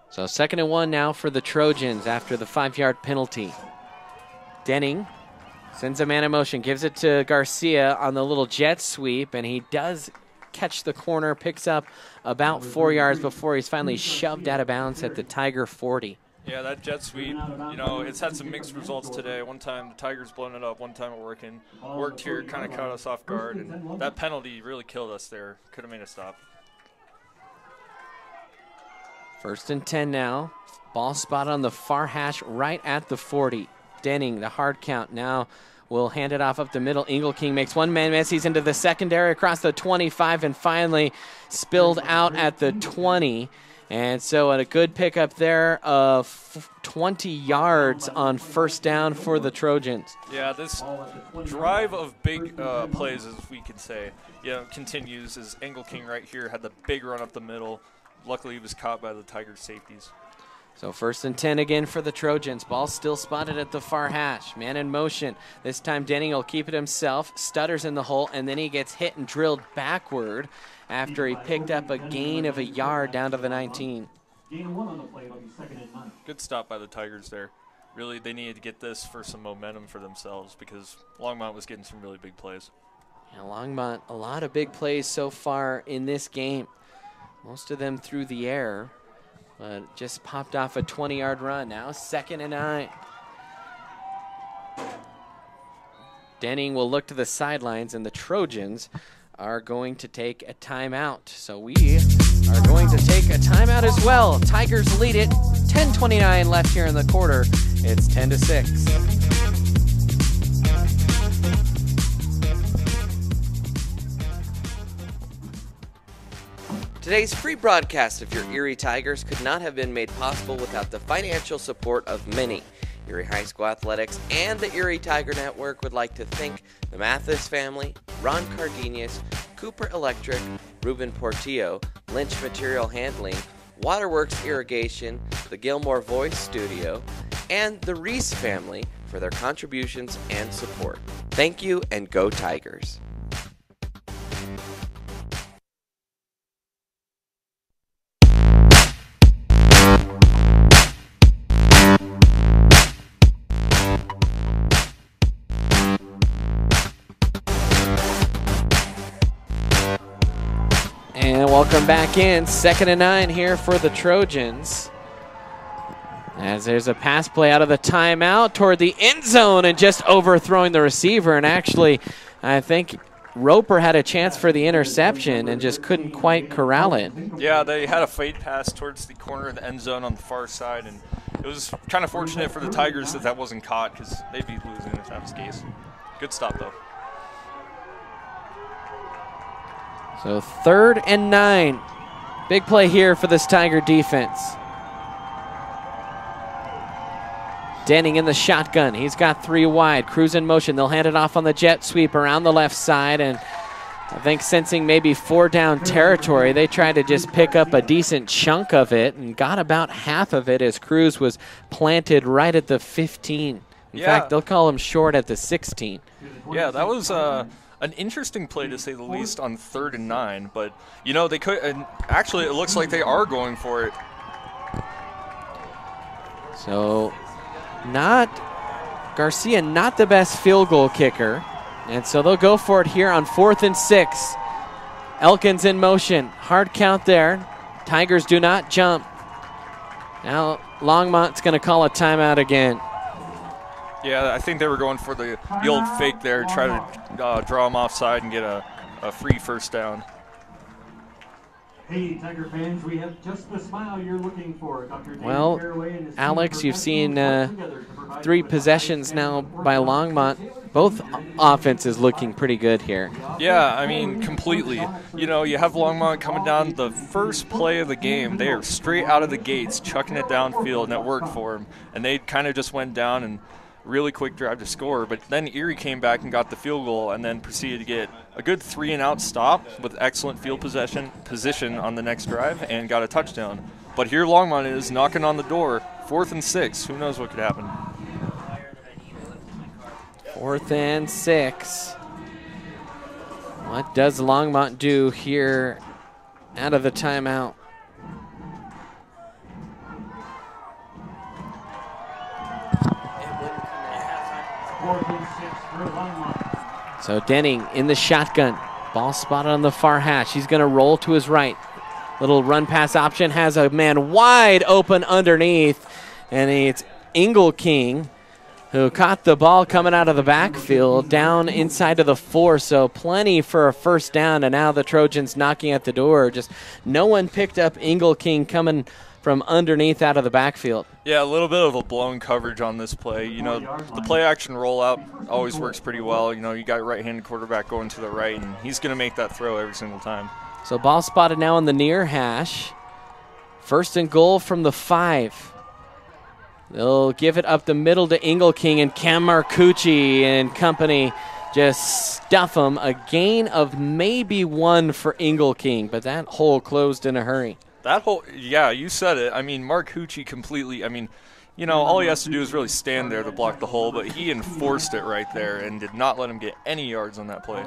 So 2nd and 1 now for the Trojans after the 5-yard penalty. Denning sends a man in motion, gives it to Garcia on the little jet sweep, and he does catch the corner, picks up about 4 yards before he's finally shoved out of bounds at the Tiger 40. Yeah, that jet sweep, you know, it's had some mixed results today. One time the Tigers blown it up, one time it worked here, kind of caught us off guard, and that penalty really killed us there. Could have made a stop. 1st and 10 now. Ball spot on the far hash right at the 40. Denning, the hard count now. Will hand it off up the middle. Ingle King makes one man miss. He's into the secondary across the 25 and finally spilled out at the 20. And so a good pickup there of 20 yards on 1st down for the Trojans. Yeah, this drive of big plays, as we could say, continues as Ingle King right here had the big run up the middle. Luckily, he was caught by the Tigers' safeties. So 1st and 10 again for the Trojans. Ball still spotted at the far hash. Man in motion. This time Denning will keep it himself. Stutters in the hole, and then he gets hit and drilled backward after he picked up a gain of a yard down to the 19. Good stop by the Tigers there. Really, they needed to get this for some momentum for themselves because Longmont was getting some really big plays. Yeah, Longmont, a lot of big plays so far in this game. Most of them through the air. But just popped off a 20-yard run. Now 2nd and 9. Denning will look to the sidelines, and the Trojans are going to take a timeout. So we are going to take a timeout as well. Tigers lead it. 10:29 left here in the quarter. It's 10-6. Today's free broadcast of your Erie Tigers could not have been made possible without the financial support of many. Erie High School Athletics and the Erie Tiger Network would like to thank the Mathis family, Ron Cardenas, Cooper Electric, Ruben Portillo, Lynch Material Handling, Waterworks Irrigation, the Gilmore Voice Studio, and the Reese family for their contributions and support. Thank you, and go Tigers! welcome back in. 2nd and 9 here for the Trojans. As there's a pass play out of the timeout toward the end zone and just overthrowing the receiver. And actually, I think Roper had a chance for the interception and just couldn't quite corral it. Yeah, they had a fade pass towards the corner of the end zone on the far side, and it was kind of fortunate for the Tigers that wasn't caught because they'd be losing if that was the case. Good stop, though. So 3rd and 9. Big play here for this Tiger defense. Denning in the shotgun. He's got 3 wide. Cruz in motion. They'll hand it off on the jet sweep around the left side. And I think sensing maybe 4 down territory, they tried to just pick up a decent chunk of it and got about half of it as Cruz was planted right at the 15. In fact, they'll call him short at the 16. Yeah, that was an interesting play to say the least on 3rd and 9. But, you know, they could, and actually it looks like they are going for it. So Garcia, not the best field goal kicker. And so they'll go for it here on 4th and 6. Elkins in motion. Hard count there. Tigers do not jump. Now Longmont's going to call a timeout again. Yeah, I think they were going for the old fake there, try to draw them offside and get a free first down. Hey, Tiger fans, we have just the smile you're looking for. Dr. Well, Alex, you've seen 3 possessions now by Longmont. Both offenses looking pretty good here. Yeah, I mean, completely. You know, you have Longmont coming down the first play of the game. They are straight out of the gates, chucking it downfield, and it worked for them. And they kind of just went down and really quick drive to score, but then Erie came back and got the field goal and then proceeded to get a good 3-and-out stop with excellent field position on the next drive and got a touchdown. But here Longmont is knocking on the door, 4th and 6. Who knows what could happen? 4th and 6. What does Longmont do here out of the timeout? So Denning in the shotgun. Ball spotted on the far hash. He's going to roll to his right. Little run pass option. Has a man wide open underneath. And it's King who caught the ball coming out of the backfield down inside of the 4. So plenty for a first down. And now the Trojans knocking at the door. Just no one picked up King coming from underneath out of the backfield. Yeah, a little bit of a blown coverage on this play. You know, the play action rollout always works pretty well. You know, you got a right-handed quarterback going to the right, and he's going to make that throw every single time. So ball spotted now on the near hash. 1st and goal from the 5. They'll give it up the middle to King, and Cam Marcucci and company just stuff him. A gain of maybe 1 for King, but that hole closed in a hurry. That whole, yeah, you said it. I mean, Mark Hucci completely, I mean, you know, all he has to do is really stand there to block the hole, but he enforced it right there and did not let him get any yards on that play.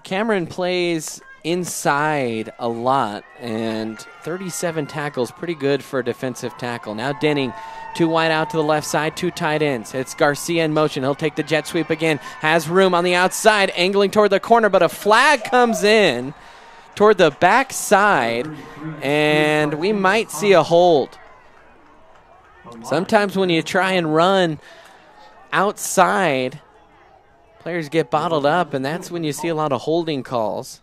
Cameron plays inside a lot, and 37 tackles, pretty good for a defensive tackle. Now Denning, 2 wide out to the left side, 2 tight ends. It's Garcia in motion. He'll take the jet sweep again. Has room on the outside, angling toward the corner, but a flag comes in toward the back side, and we might see a hold. Sometimes when you try and run outside, players get bottled up, and that's when you see a lot of holding calls.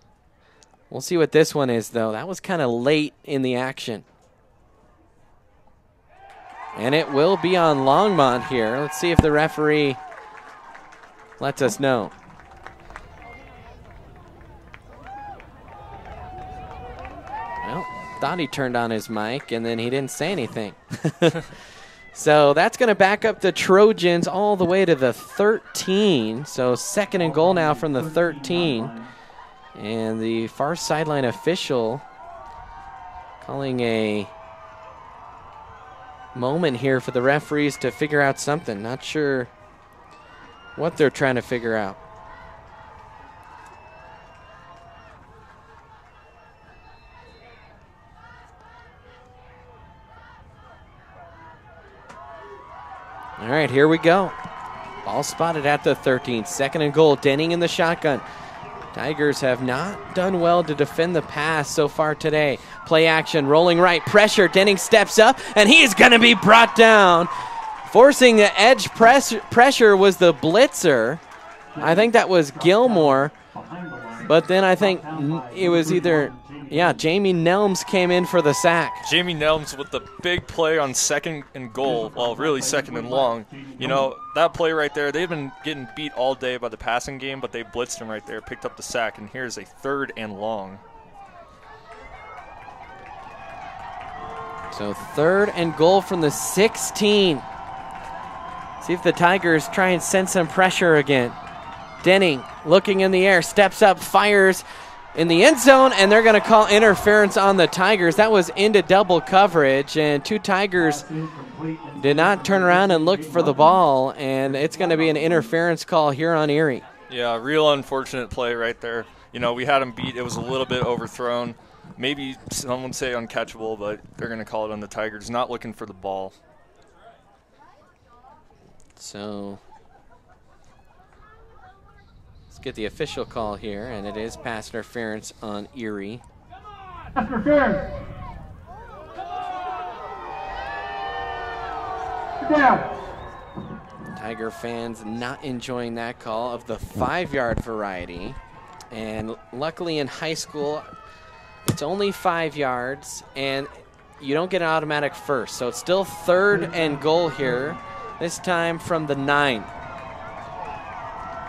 We'll see what this one is, though. That was kind of late in the action. And it will be on Longmont here. Let's see if the referee lets us know. Well, thought he turned on his mic, and then he didn't say anything. So that's going to back up the Trojans all the way to the 13. So 2nd and goal now from the 13. And the far sideline official calling a moment here for the referees to figure out something. Not sure what they're trying to figure out. All right, here we go. Ball spotted at the 13. 2nd and goal. Denning in the shotgun. Tigers have not done well to defend the pass so far today. Play action, rolling right, pressure. Denning steps up, and he's going to be brought down. Forcing the edge pressure was the blitzer. I think that was Gilmore. But then I think it was either, Jamie Nelms came in for the sack. Jamie Nelms with the big play on 2nd and goal, well, really 2nd and long. You know, that play right there, they've been getting beat all day by the passing game, but they blitzed him right there, picked up the sack, and here's a 3rd and long. So 3rd and goal from the 16. See if the Tigers try and send some pressure again. Denning looking in the air, steps up, fires in the end zone, and they're going to call interference on the Tigers. That was into double coverage, and 2 Tigers did not turn around and look for the ball, and it's going to be an interference call here on Erie. Yeah, real unfortunate play right there. You know, we had him beat. It was a little bit overthrown. Maybe some would say uncatchable, but they're going to call it on the Tigers, not looking for the ball. So let's get the official call here, and it is pass interference on Erie. Interference. Down. Tiger fans not enjoying that call of the 5-yard variety. And luckily in high school, it's only 5 yards, and you don't get an automatic first. So it's still 3rd and goal here, this time from the 9.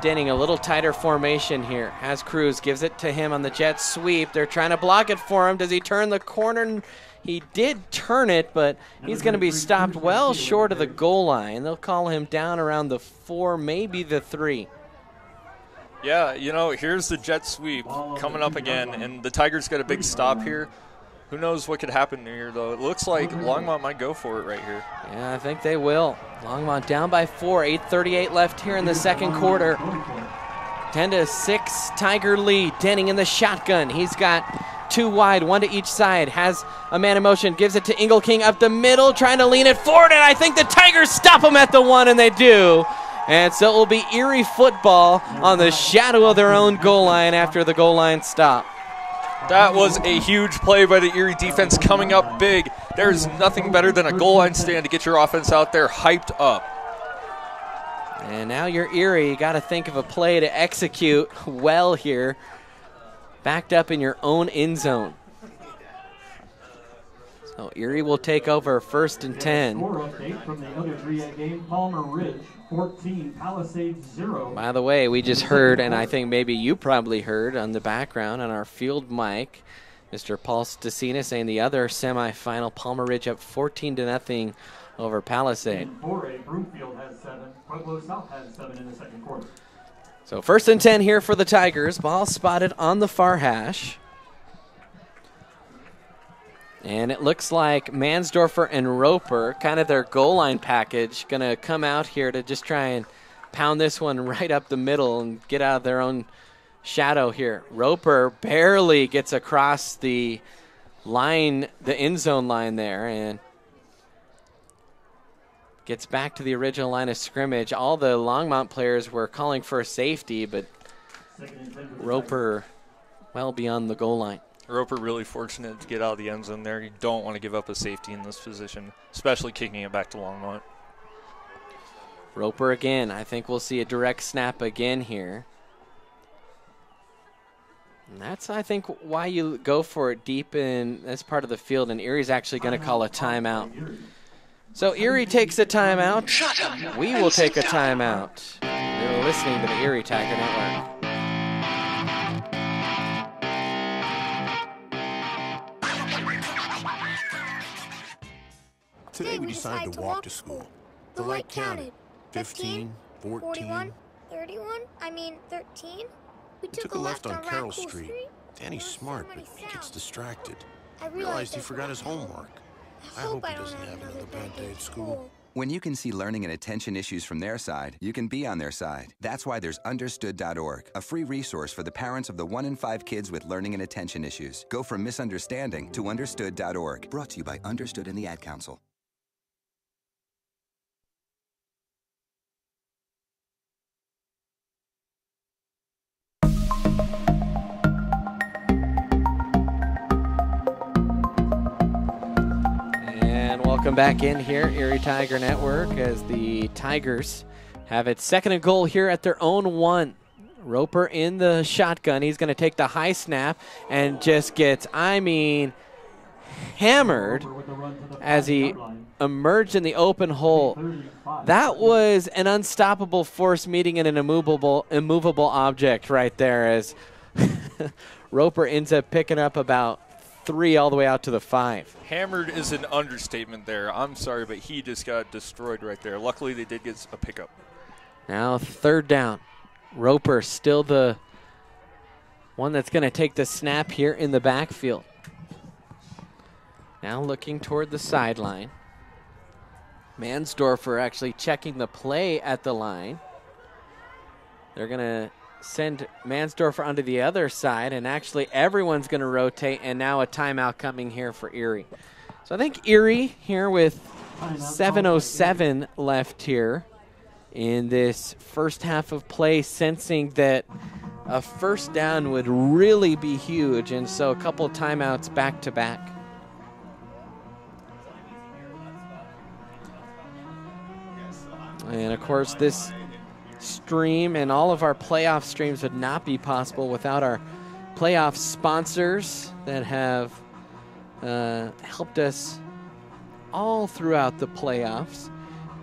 Denning, a little tighter formation here. Has Cruz, gives it to him on the jet sweep. They're trying to block it for him. Does he turn the corner? He did turn it, but he's going to be stopped well short of the goal line. They'll call him down around the 4, maybe the 3. Yeah, you know, here's the jet sweep coming up again, and the Tigers got a big stop here. Who knows what could happen here, though. It looks like Longmont might go for it right here. Yeah, I think they will. Longmont down by 4, 8:38 left here in the second quarter. 10-6 Tiger lead. Denning in the shotgun. He's got 2 wide, 1 to each side. Has a man in motion, gives it to King up the middle, trying to lean it forward, and I think the Tigers stop him at the 1, and they do. And so it will be Erie football on the shadow of their own goal line after the goal line stop. That was a huge play by the Erie defense coming up big. There's nothing better than a goal line stand to get your offense out there hyped up. And now you're Erie. You got to think of a play to execute well here. Backed up in your own end zone. So Erie will take over 1st and 10. Score update from the other 3A game. Palmer Ridge 14, Palisades 0. By the way, we just heard, and I think maybe you probably heard on the background on our field mic, Mr. Paul Stacina saying the other semifinal, Palmer Ridge up 14-0 over Palisade. In 4A, Broomfield has 7. Pueblo South has 7 in the second quarter. So 1st and 10 here for the Tigers. Ball spotted on the far hash. And it looks like Mansdorfer and Roper, kind of their goal line package, going to come out here to just try and pound this one right up the middle and get out of their own shadow here. Roper barely gets across the line, the end zone line there, and gets back to the original line of scrimmage. All the Longmont players were calling for a safety, but Roper well beyond the goal line. Roper really fortunate to get out of the end zone there. You don't want to give up a safety in this position, especially kicking it back to Longmont. Roper again. I think we'll see a direct snap again here. And that's, I think, why you go for it deep in this part of the field, and Erie's actually going to call a timeout. So Erie takes a timeout. Shut up. We will take a timeout. You're listening to the Erie Tiger Network. Today we decided to walk to school. The light counted. 15, 14. 31? I mean, 13? We took a left on Carroll Street. Danny's smart, but he gets distracted. I realized he forgot his homework. I hope he doesn't have another bad day at school. When you can see learning and attention issues from their side, you can be on their side. That's why there's Understood.org, a free resource for the parents of the 1 in 5 kids with learning and attention issues. Go from misunderstanding to Understood.org. Brought to you by Understood and the Ad Council. Welcome back in here, Erie Tiger Network, as the Tigers have it 2nd and goal here at their own 1. Roper in the shotgun. He's going to take the high snap and just gets, hammered as he emerged in the open hole. That was an unstoppable force meeting in an immovable object right there, as Roper ends up picking up about 3 all the way out to the 5. Hammered is an understatement there. I'm sorry, but he just got destroyed right there. Luckily, they did get a pickup. Now 3rd down. Roper still the one that's going to take the snap here in the backfield. Now looking toward the sideline. Mansdorfer actually checking the play at the line. They're going to send Mansdorfer onto the other side, and actually everyone's going to rotate, and now a timeout coming here for Erie. So I think Erie here with 7:07 left here in this first half of play, sensing that a first down would really be huge, and so a couple of timeouts back to back. And of course this stream and all of our playoff streams would not be possible without our playoff sponsors that have helped us all throughout the playoffs.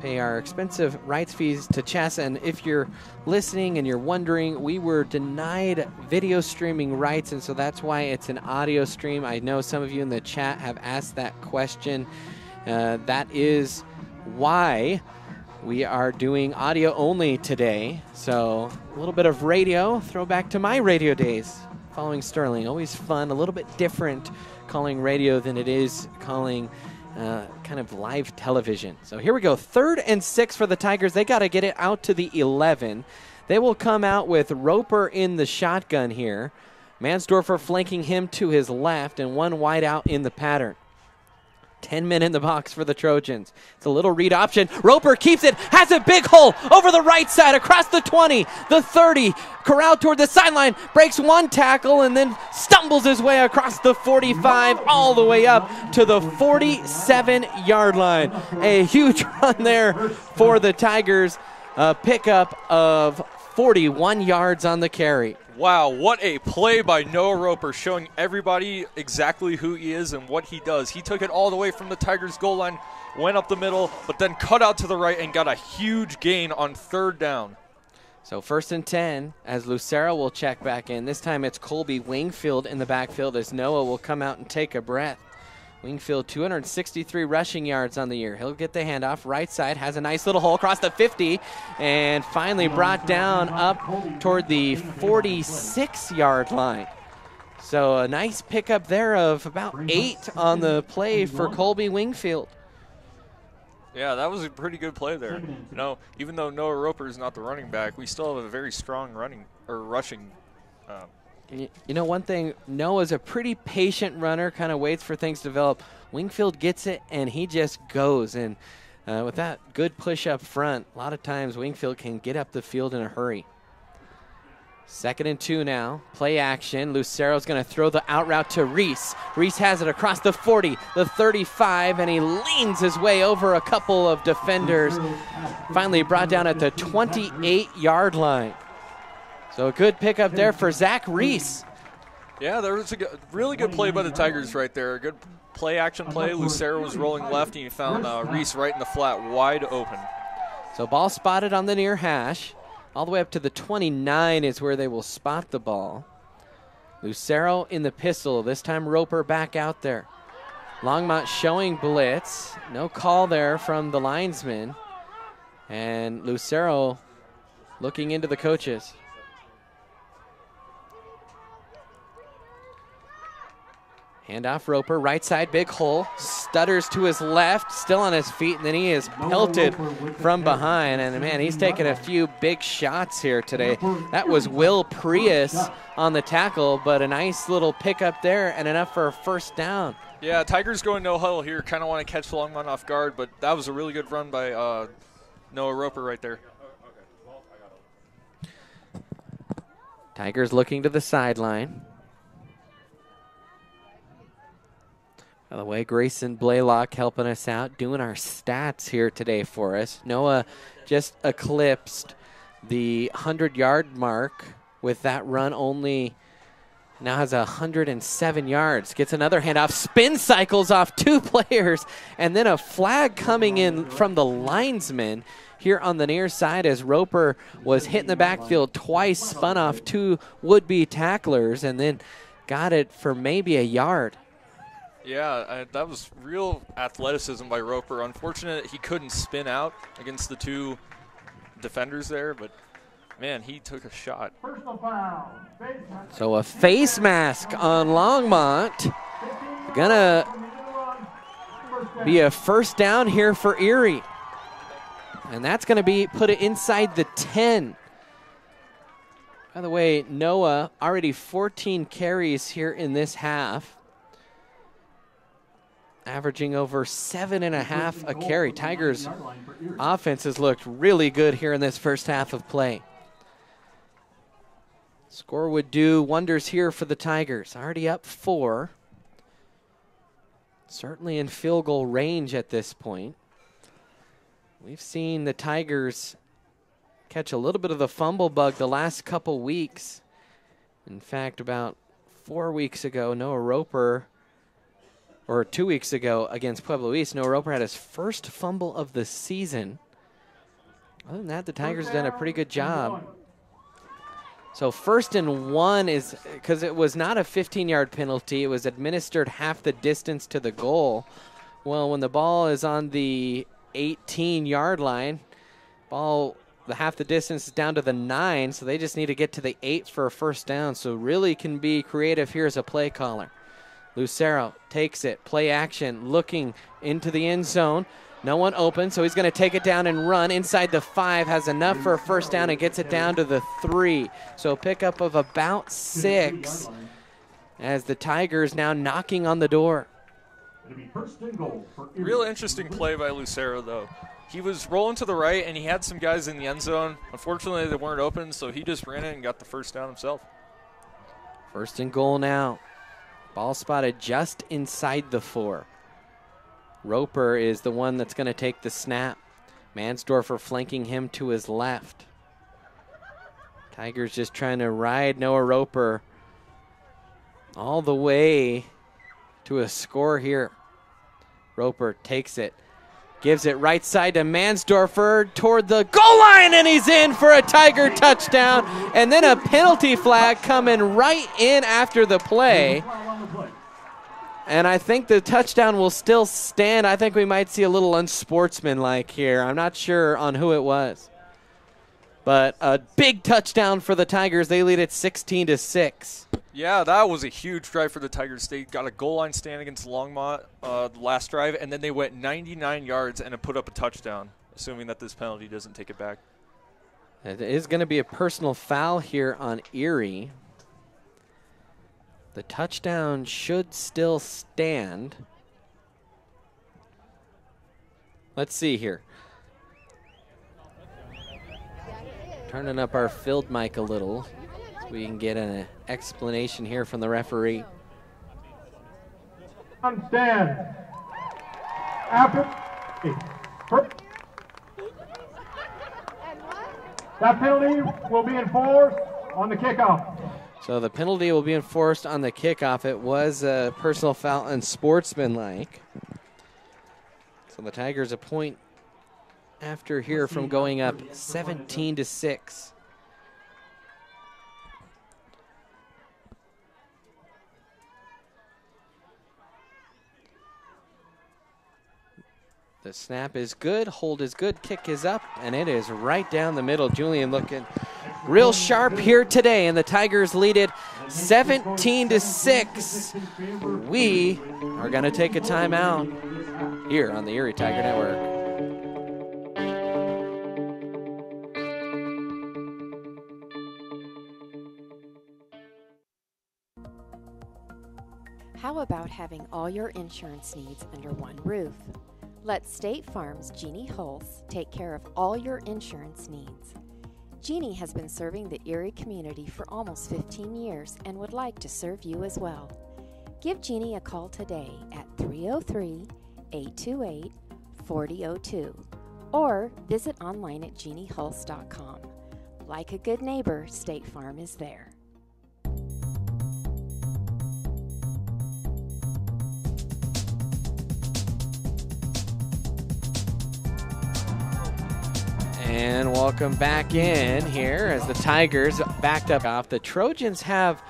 Pay our expensive rights fees to Chassa. And if you're listening and you're wondering, we were denied video streaming rights, and so that's why it's an audio stream. I know some of you in the chat have asked that question. That is why we are doing audio only today. So a little bit of radio, throwback to my radio days following Sterling. Always fun, a little bit different calling radio than it is calling kind of live television. So here we go, 3rd and 6 for the Tigers. They got to get it out to the 11. They will come out with Roper in the shotgun here. Mansdorfer flanking him to his left, and 1 wide out in the pattern. 10 men in the box for the Trojans. It's a little read option. Roper keeps it, has a big hole over the right side, across the 20, the 30, corralled toward the sideline, breaks 1 tackle, and then stumbles his way across the 45, all the way up to the 47-yard line. A huge run there for the Tigers. A pickup of 41 yards on the carry. Wow, what a play by Noah Roper, showing everybody exactly who he is and what he does. He took it all the way from the Tigers' goal line, went up the middle, but then cut out to the right and got a huge gain on 3rd down. So 1st and 10 as Lucero will check back in. This time it's Colby Wingfield in the backfield as Noah will come out and take a breath. Wingfield, 263 rushing yards on the year. He'll get the handoff. Right side has a nice little hole across the 50 and finally brought down up toward the 46-yard line. So a nice pickup there of about 8 on the play for Colby Wingfield. Yeah, that was a pretty good play there. You know, even though Noah Roper is not the running back, we still have a very strong rushing. You know, one thing, Noah's a pretty patient runner, kind of waits for things to develop. Wingfield gets it, and he just goes. And with that good push up front, a lot of times Wingfield can get up the field in a hurry. 2nd and 2 now. Play action. Lucero's going to throw the out route to Reese. Reese has it across the 40, the 35, and he leans his way over a couple of defenders. Finally brought down at the 28-yard line. So a good pickup there for Zach Reese. Yeah, there was a really good play by the Tigers right there. A good play-action play. Lucero was rolling left, and he found Reese right in the flat, wide open. So ball spotted on the near hash. All the way up to the 29 is where they will spot the ball. Lucero in the pistol. This time Roper back out there. Longmont showing blitz. No call there from the linesman. And Lucero looking into the coaches. Handoff Roper, right side, big hole, stutters to his left, still on his feet, and then he is pelted from behind. And man, he's taken a few big shots here today. That was Will Prius on the tackle, but a nice little pickup there and enough for a first down. Yeah, Tigers going no huddle here. Kind of want to catch Longmont off guard, but that was a really good run by Noah Roper right there. Tigers looking to the sideline. By the way, Grayson Blaylock helping us out, doing our stats here today for us. Noah just eclipsed the 100-yard mark with that run only. Now has 107 yards. Gets another handoff. Spin cycles off 2 players. And then a flag coming in from the linesman here on the near side as Roper was hit in the backfield twice, spun off 2 would-be tacklers, and then got it for maybe a yard. Yeah, that was real athleticism by Roper. Unfortunate he couldn't spin out against the 2 defenders there, but man, he took a shot. So a face mask on Longmont. Gonna be a first down here for Erie. And that's gonna be put it inside the 10. By the way, Noah already 14 carries here in this half, averaging over 7.5 a carry. Tigers offense has looked really good here in this first half of play. Score would do wonders here for the Tigers. Already up 4. Certainly in field goal range at this point. We've seen the Tigers catch a little bit of the fumble bug the last couple weeks. In fact, about 4 weeks ago, Noah Roper, or 2 weeks ago against Pueblo East, Noah Roper had his first fumble of the season. Other than that, the Tigers done a pretty good job. So 1st and 1 is, because it was not a 15-yard penalty, it was administered half the distance to the goal. Well, when the ball is on the 18-yard line, the half the distance is down to the 9, so they just need to get to the 8 for a first down. So really can be creative here as a play caller. Lucero takes it, play action, looking into the end zone. No one open, so he's going to take it down and run inside the 5, has enough for a first down and gets it down to the 3. So a pickup of about 6 as the Tigers now knocking on the door. Real interesting play by Lucero, though. He was rolling to the right, and he had some guys in the end zone. Unfortunately, they weren't open, so he just ran it and got the first down himself. 1st and goal now. Ball spotted just inside the 4. Roper is the one that's going to take the snap. Mansdorfer flanking him to his left. Tigers just trying to ride Noah Roper all the way to a score here. Roper takes it, gives it right side to Mansdorfer toward the goal line, and he's in for a Tiger touchdown. And then a penalty flag coming right in after the play. And I think the touchdown will still stand. I think we might see a little unsportsmanlike here. I'm not sure on who it was. But a big touchdown for the Tigers. They lead it 16-6. Yeah, that was a huge drive for the Tigers. They got a goal line stand against Longmont the last drive, and then they went 99 yards and put up a touchdown, assuming that this penalty doesn't take it back. It is going to be a personal foul here on Erie. The touchdown should still stand. Let's see here. Turning up our field mic a little so we can get an explanation here from the referee. Stand. After. That penalty will be enforced on the kickoff. So the penalty will be enforced on the kickoff. It was a personal foul and sportsmanlike. So the Tigers a point after here from going up 17-6. The snap is good, hold is good, kick is up, and it is right down the middle. Julian looking real sharp here today, and the Tigers lead it 17-6. We are going to take a timeout here on the Erie Tiger Network. How about having all your insurance needs under one roof? Let State Farm's Jeannie Hulse take care of all your insurance needs. Jeannie has been serving the Erie community for almost 15 years and would like to serve you as well. Give Jeannie a call today at 303-828-4002 or visit online at jeanniehulse.com. Like a good neighbor, State Farm is there. And welcome back in here as the Tigers backed up off. The Trojans have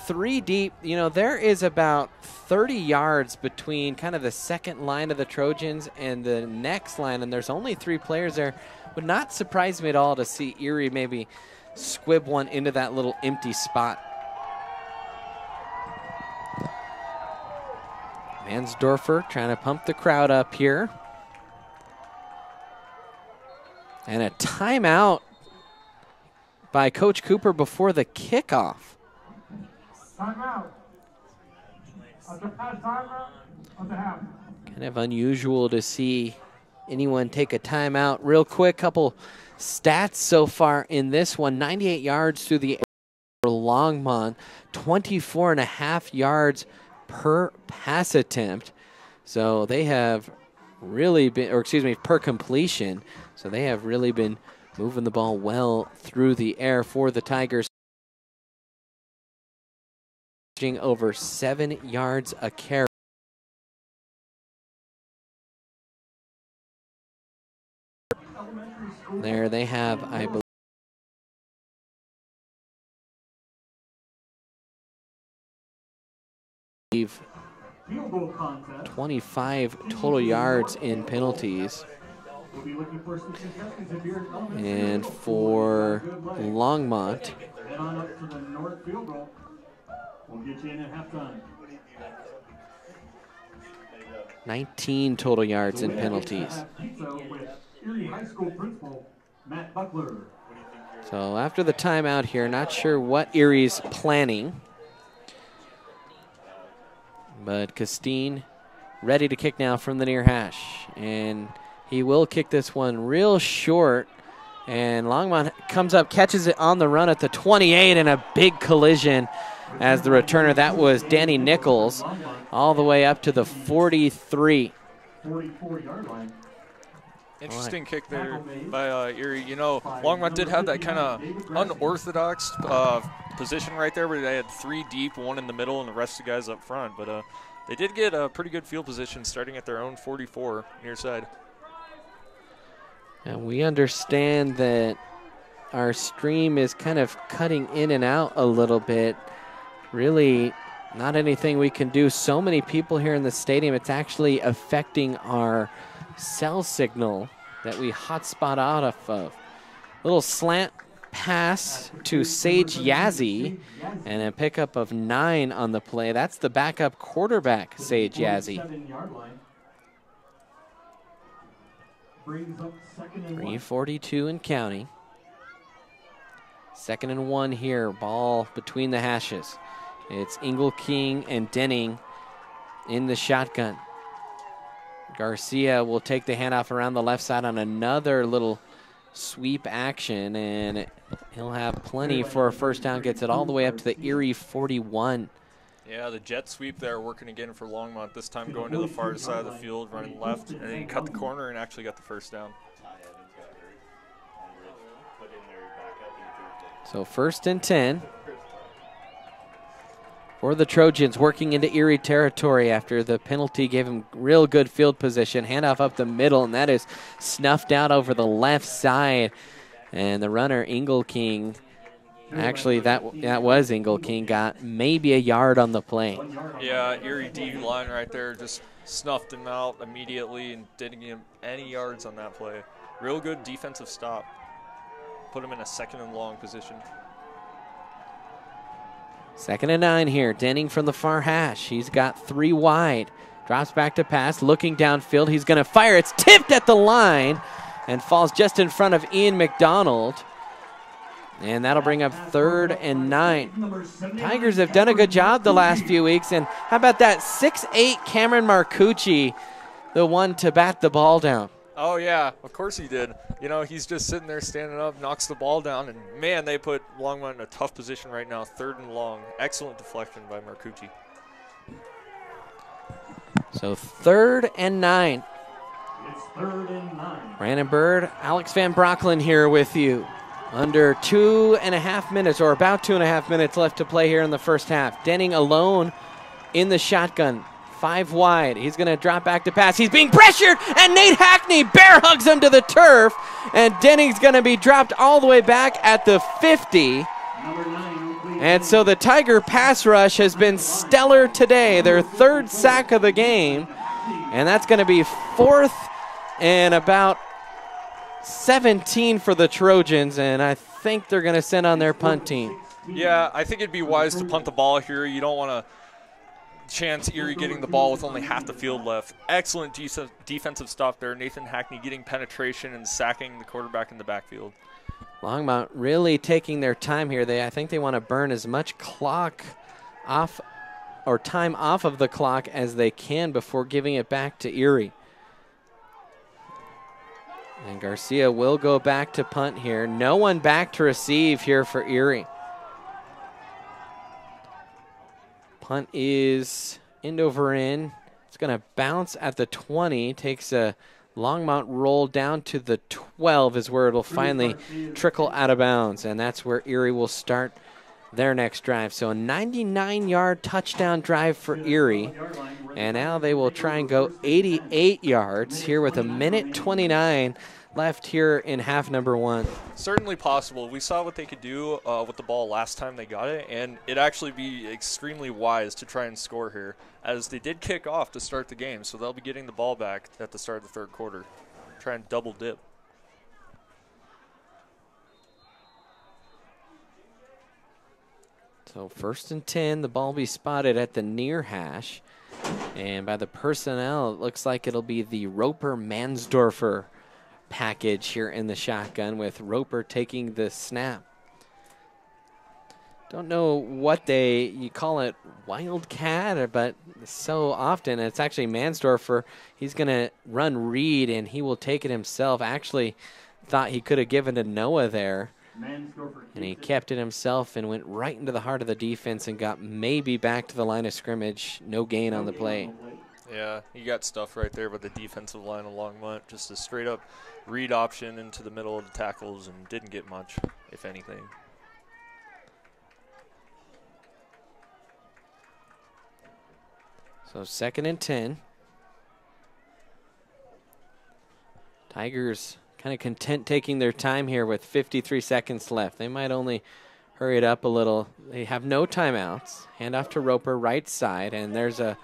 3 deep. You know, there is about 30 yards between kind of the second line of the Trojans and the next line, and there's only 3 players there. Would not surprise me at all to see Erie maybe squib one into that little empty spot. Mansdorfer trying to pump the crowd up here. And a timeout by Coach Cooper before the kickoff. Timeout. Timeout of the half. Kind of unusual to see anyone take a timeout. Real quick, couple stats so far in this one. 98 yards through the air for Longmont, 24.5 yards per pass attempt. So they have really been, or excuse me, per completion. So they have really been moving the ball well through the air for the Tigers. Over 7 yards a carry. There they have, I believe, 25 total yards in penalties. And for Longmont, We'll get you in at halftime. 19 total yards in penalties. Erie High School principal Matt Buckler. So after the timeout here, not sure what Erie's planning. But Castine ready to kick now from the near hash. And he will kick this one real short. And Longmont comes up, catches it on the run at the 28, and a big collision as the returner. That was Danny Nichols, all the way up to the 43. 44-yard line. Interesting kick there by Erie. You know, Longmont did have that kind of unorthodox position right there where they had 3 deep, 1 in the middle, and the rest of the guys up front. But they did get a pretty good field position starting at their own 44 near side. And we understand that our stream is kind of cutting in and out a little bit. Really not anything we can do. So many people here in the stadium, it's actually affecting our cell signal that we hotspot out of. Little slant pass to Sage Yazzie and a pickup of 9 on the play. That's the backup quarterback, Sage Yazzie. 3:42 and counting. 2nd and 1 here. Ball between the hashes. It's Ingle King and Denning in the shotgun. Garcia will take the handoff around the left side on another little sweep action, and he'll have plenty for a first down. Gets it all the way up to the Erie 41. Yeah, the jet sweep there working again for Longmont, this time going to the far side of the field, running left, and then he cut the corner and actually got the first down. So 1st and 10 for the Trojans, working into Erie territory after the penalty gave him real good field position. Handoff up the middle, and that is snuffed out over the left side. And the runner, Ingle King, actually that was Ingle King, got maybe a yard on the play. Yeah, Erie D line right there just snuffed him out immediately and didn't give him any yards on that play. Real good defensive stop. Put him in a 2nd and long position. 2nd and 9 here. Denning from the far hash. He's got 3 wide. Drops back to pass, looking downfield. He's going to fire. It's tipped at the line and falls just in front of Ian McDonald. And that'll bring up 3rd and 9. Tigers have done a good job the last few weeks. And how about that 6'8" Cameron Marcucci, the one to bat the ball down? Oh, yeah, of course he did. You know, he's just sitting there standing up, knocks the ball down, and, man, they put Longmont in a tough position right now, 3rd and long. Excellent deflection by Marcucci. So 3rd and 9. It's 3rd and 9. Brandon Bird, Alex Van Brocklin here with you. Under 2.5 minutes, or about 2.5 minutes left to play here in the first half. Denning alone in the shotgun. 5 wide. He's going to drop back to pass. He's being pressured, and Nate Hackney bear hugs him to the turf. And Denning's going to be dropped all the way back at the 50. And so the Tiger pass rush has been stellar today. Their 3rd sack of the game. And that's going to be 4th and about 17 for the Trojans. And I think they're going to send on their punt team. Yeah, I think it'd be wise to punt the ball here. You don't want to chance Erie getting the ball with only half the field left. Excellent defensive stop there. Nathan Hackney getting penetration and sacking the quarterback in the backfield. Longmont really taking their time here. I think they want to burn as much clock off or time off of the clock as they can before giving it back to Erie. And Garcia will go back to punt here. No one back to receive here for Erie. Punt is end over end. It's going to bounce at the 20. Takes a Longmont roll down to the 12 is where it'll finally trickle out of bounds. And that's where Erie will start their next drive. So a 99-yard touchdown drive for Erie. And now they will try and go 88 yards here with 1:29 left here in half number 1. Certainly possible. We saw what they could do with the ball last time they got it, and it'd actually be extremely wise to try and score here, as they did kick off to start the game, so they'll be getting the ball back at the start of the 3rd quarter. Try and double dip. So 1st and 10, the ball will be spotted at the near hash. And by the personnel, it looks like it'll be the Roper-Mansdorfer package here in the shotgun, with Roper taking the snap. Don't know what you call it, wildcat, but so often it's actually Mansdorfer. He's going to run read, and he will take it himself. Actually thought he could have given to Noah there. And he kept it himself and went right into the heart of the defense and got maybe back to the line of scrimmage. No gain on the play. Yeah, you got stuff right there with the defensive line of Longmont. Just a straight-up read option into the middle of the tackles and didn't get much, if anything. So 2nd and 10. Tigers kind of content taking their time here with 53 seconds left. They might only hurry it up a little. They have no timeouts. Hand off to Roper, right side, and there's a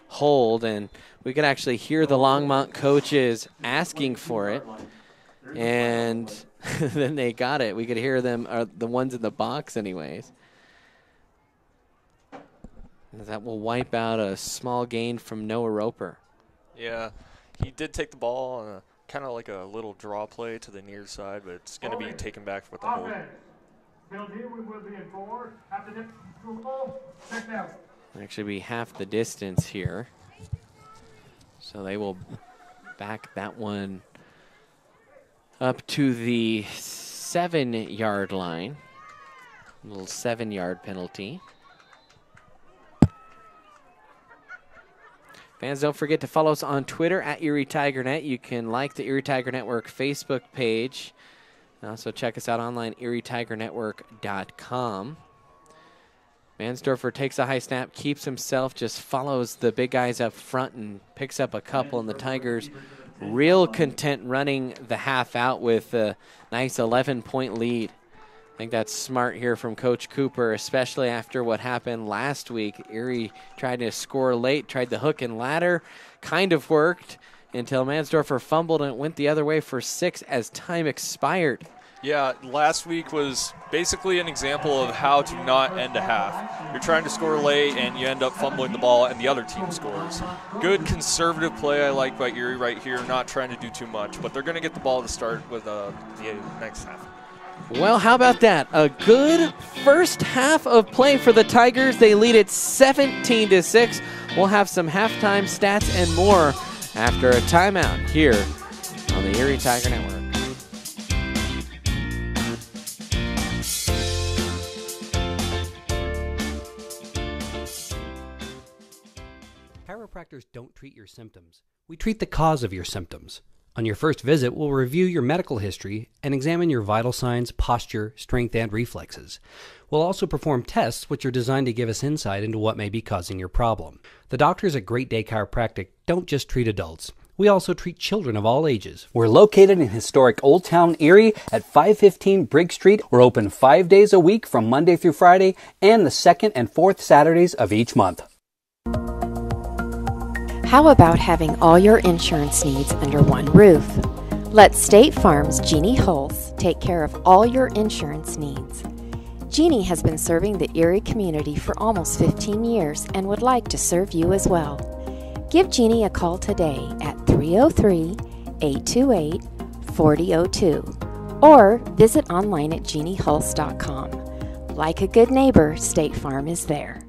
hold, and we could actually hear the Longmont coaches asking for it, and then they got it. We could hear them, the ones in the box anyways. That will wipe out a small gain from Noah Roper. Yeah, he did take the ball on kind of like a little draw play to the near side, but it's going to be taken back with the hold. Actually be half the distance here. So they will back that one up to the 7-yard line. A little 7-yard penalty. Fans, don't forget to follow us on Twitter at Erie TigerNet. You can like the Erie Tiger Network Facebook page. And also check us out online, erietiger.network.com. Mansdorfer takes a high snap, keeps himself, just follows the big guys up front and picks up a couple. And the Tigers real content running the half out with a nice 11-point lead. I think that's smart here from Coach Cooper, especially after what happened last week. Erie tried to score late, tried the hook and ladder, kind of worked until Mansdorfer fumbled and it went the other way for 6 as time expired. Yeah, last week was basically an example of how to not end a half. You're trying to score late and you end up fumbling the ball and the other team scores. Good conservative play I like by Erie right here, not trying to do too much, but they're going to get the ball to start with the next half. Well, how about that? A good first half of play for the Tigers. They lead it 17-6. We'll have some halftime stats and more after a timeout here on the Erie Tiger Network. Chiropractors don't treat your symptoms. We treat the cause of your symptoms. On your first visit, we'll review your medical history and examine your vital signs, posture, strength, and reflexes. We'll also perform tests which are designed to give us insight into what may be causing your problem. The doctors at Great Day Chiropractic don't just treat adults. We also treat children of all ages. We're located in historic Old Town Erie at 515 Briggs Street. We're open 5 days a week from Monday through Friday and the second and fourth Saturdays of each month. How about having all your insurance needs under one roof? Let State Farm's Jeannie Hulse take care of all your insurance needs. Jeannie has been serving the Erie community for almost 15 years and would like to serve you as well. Give Jeannie a call today at 303-828-4002 or visit online at jeanniehulse.com. Like a good neighbor, State Farm is there.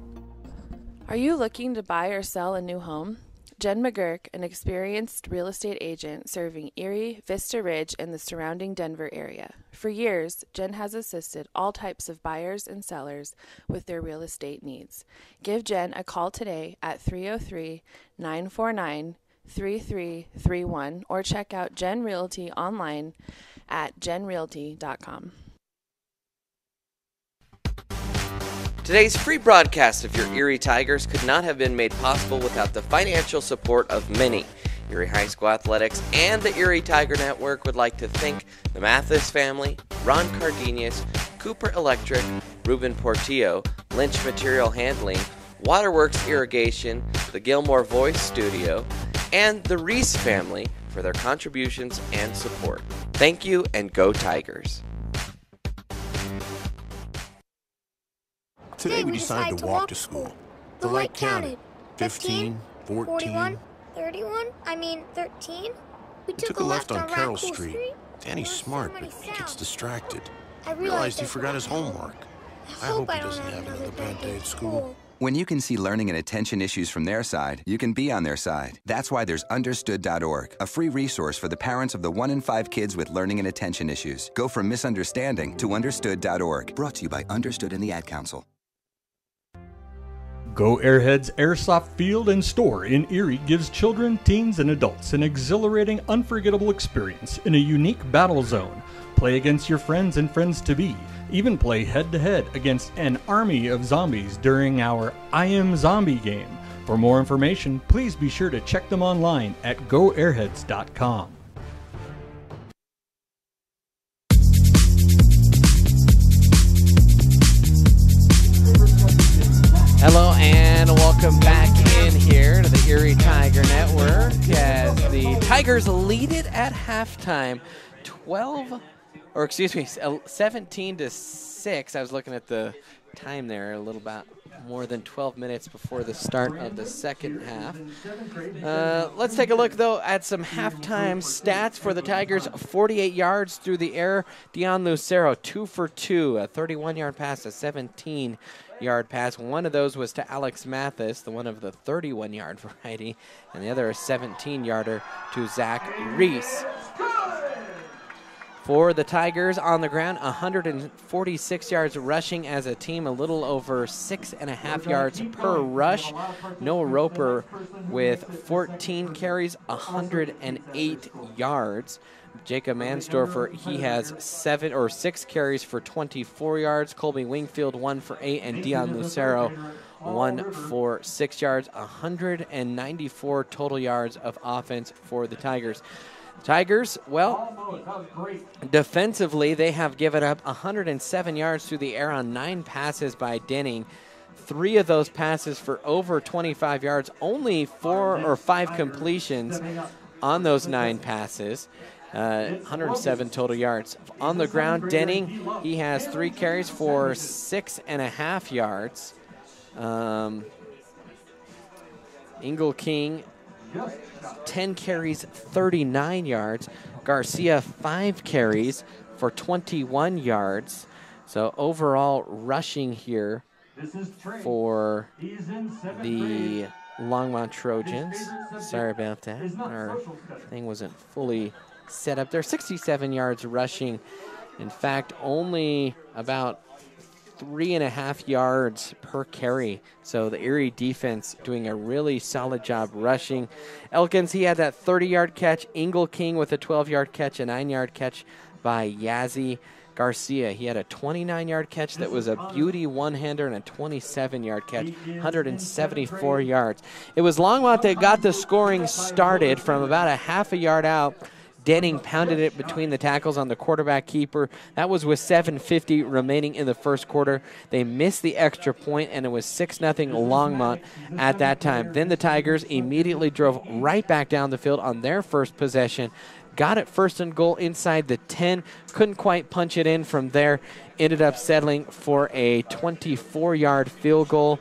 Are you looking to buy or sell a new home? Jen McGurk, an experienced real estate agent serving Erie, Vista Ridge, and the surrounding Denver area. For years, Jen has assisted all types of buyers and sellers with their real estate needs. Give Jen a call today at 303-949-3331 or check out Jen Realty online at jenrealty.com. Today's free broadcast of your Erie Tigers could not have been made possible without the financial support of many. Erie High School Athletics and the Erie Tiger Network would like to thank the Mathis family, Ron Cardenas, Cooper Electric, Ruben Portillo, Lynch Material Handling, Waterworks Irrigation, the Gilmore Voice Studio, and the Reese family for their contributions and support. Thank you, and go Tigers. Today we decided to walk to school. The light counted. 15, 14. 41, 31, 13. We took a left on Carroll Street. Danny's smart, but he gets distracted. I realized he forgot his homework. I hope he doesn't have another bad day at school. When you can see learning and attention issues from their side, you can be on their side. That's why there's Understood.org, a free resource for the parents of the 1 in 5 kids with learning and attention issues. Go from misunderstanding to Understood.org. Brought to you by Understood and the Ad Council. Go Airheads Airsoft Field and Store in Erie gives children, teens, and adults an exhilarating, unforgettable experience in a unique battle zone. Play against your friends and friends-to-be. Even play head-to-head against an army of zombies during our I Am Zombie game. For more information, please be sure to check them online at goairheads.com. Hello and welcome back in here to the Erie Tiger Network as the Tigers lead it at halftime 17-6. I was looking at the time there, a little about more than 12 minutes before the start of the second half. Let's take a look, though, at some halftime stats for the Tigers. 48 yards through the air. Dion Lucero, 2 for 2, a 31-yard pass, a 17-yard pass. One of those was to Alex Mathis, the one of the 31-yard variety, and the other a 17-yarder to Zach Reese. For the Tigers on the ground, 146 yards rushing as a team, a little over 6.5 yards per rush. Noah Roper with 14 carries, 108 yards. Jacob Mansdorfer, he has 6 carries for 24 yards. Colby Wingfield, 1 for 8, and Dion Lucero, 1 for 6 yards. 194 total yards of offense for the Tigers. Tigers, well, defensively, they have given up 107 yards through the air on 9 passes by Denning. 3 of those passes for over 25 yards, only 4 or 5 completions on those 9 passes. 107 total yards. On the ground, Denning, he has 3 carries for 6.5 yards. Ingle King, 10 carries, 39 yards. Garcia, 5 carries for 21 yards. So overall rushing here for the Longmont Trojans. Sorry about that. Our thing wasn't fully set up there. 67 yards rushing. In fact, only about 3.5 yards per carry. So the Erie defense doing a really solid job rushing. Elkins, he had that 30-yard catch. Ingle King with a 12-yard catch, a 9-yard catch by Yazzie Garcia. He had a 29-yard catch that was a beauty one-hander and a 27-yard catch, 174 yards. It was Longmont that got the scoring started from about a half a yard out. Denning pounded it between the tackles on the quarterback keeper. That was with 7:50 remaining in the first quarter. They missed the extra point, and it was 6-0 Longmont at that time. Then the Tigers immediately drove right back down the field on their first possession. Got it first and goal inside the 10. Couldn't quite punch it in from there. Ended up settling for a 24-yard field goal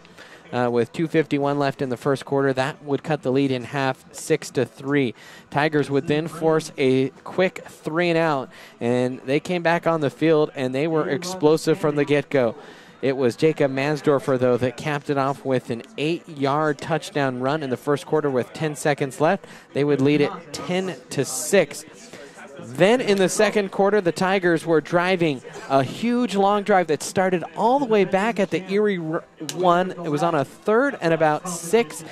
with 2:51 left in the first quarter. That would cut the lead in half, 6-3. Tigers would then force a quick 3-and-out, and they came back on the field, and they were explosive from the get-go. It was Jacob Mansdorfer, though, that capped it off with an 8-yard touchdown run in the first quarter with 10 seconds left. They would lead it 10-6. Then in the second quarter, the Tigers were driving a huge long drive that started all the way back at the Erie 1. It was on a 3rd and about 6.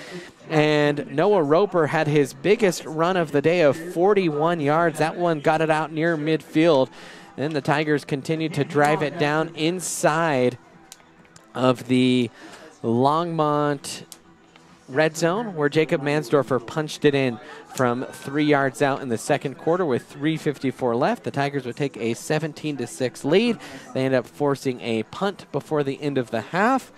And Noah Roper had his biggest run of the day of 41 yards. That one got it out near midfield. Then the Tigers continued to drive it down inside of the Longmont red zone, where Jacob Mansdorfer punched it in from 3 yards out in the second quarter with 3:54 left. The Tigers would take a 17-6 lead. They ended up forcing a punt before the end of the half,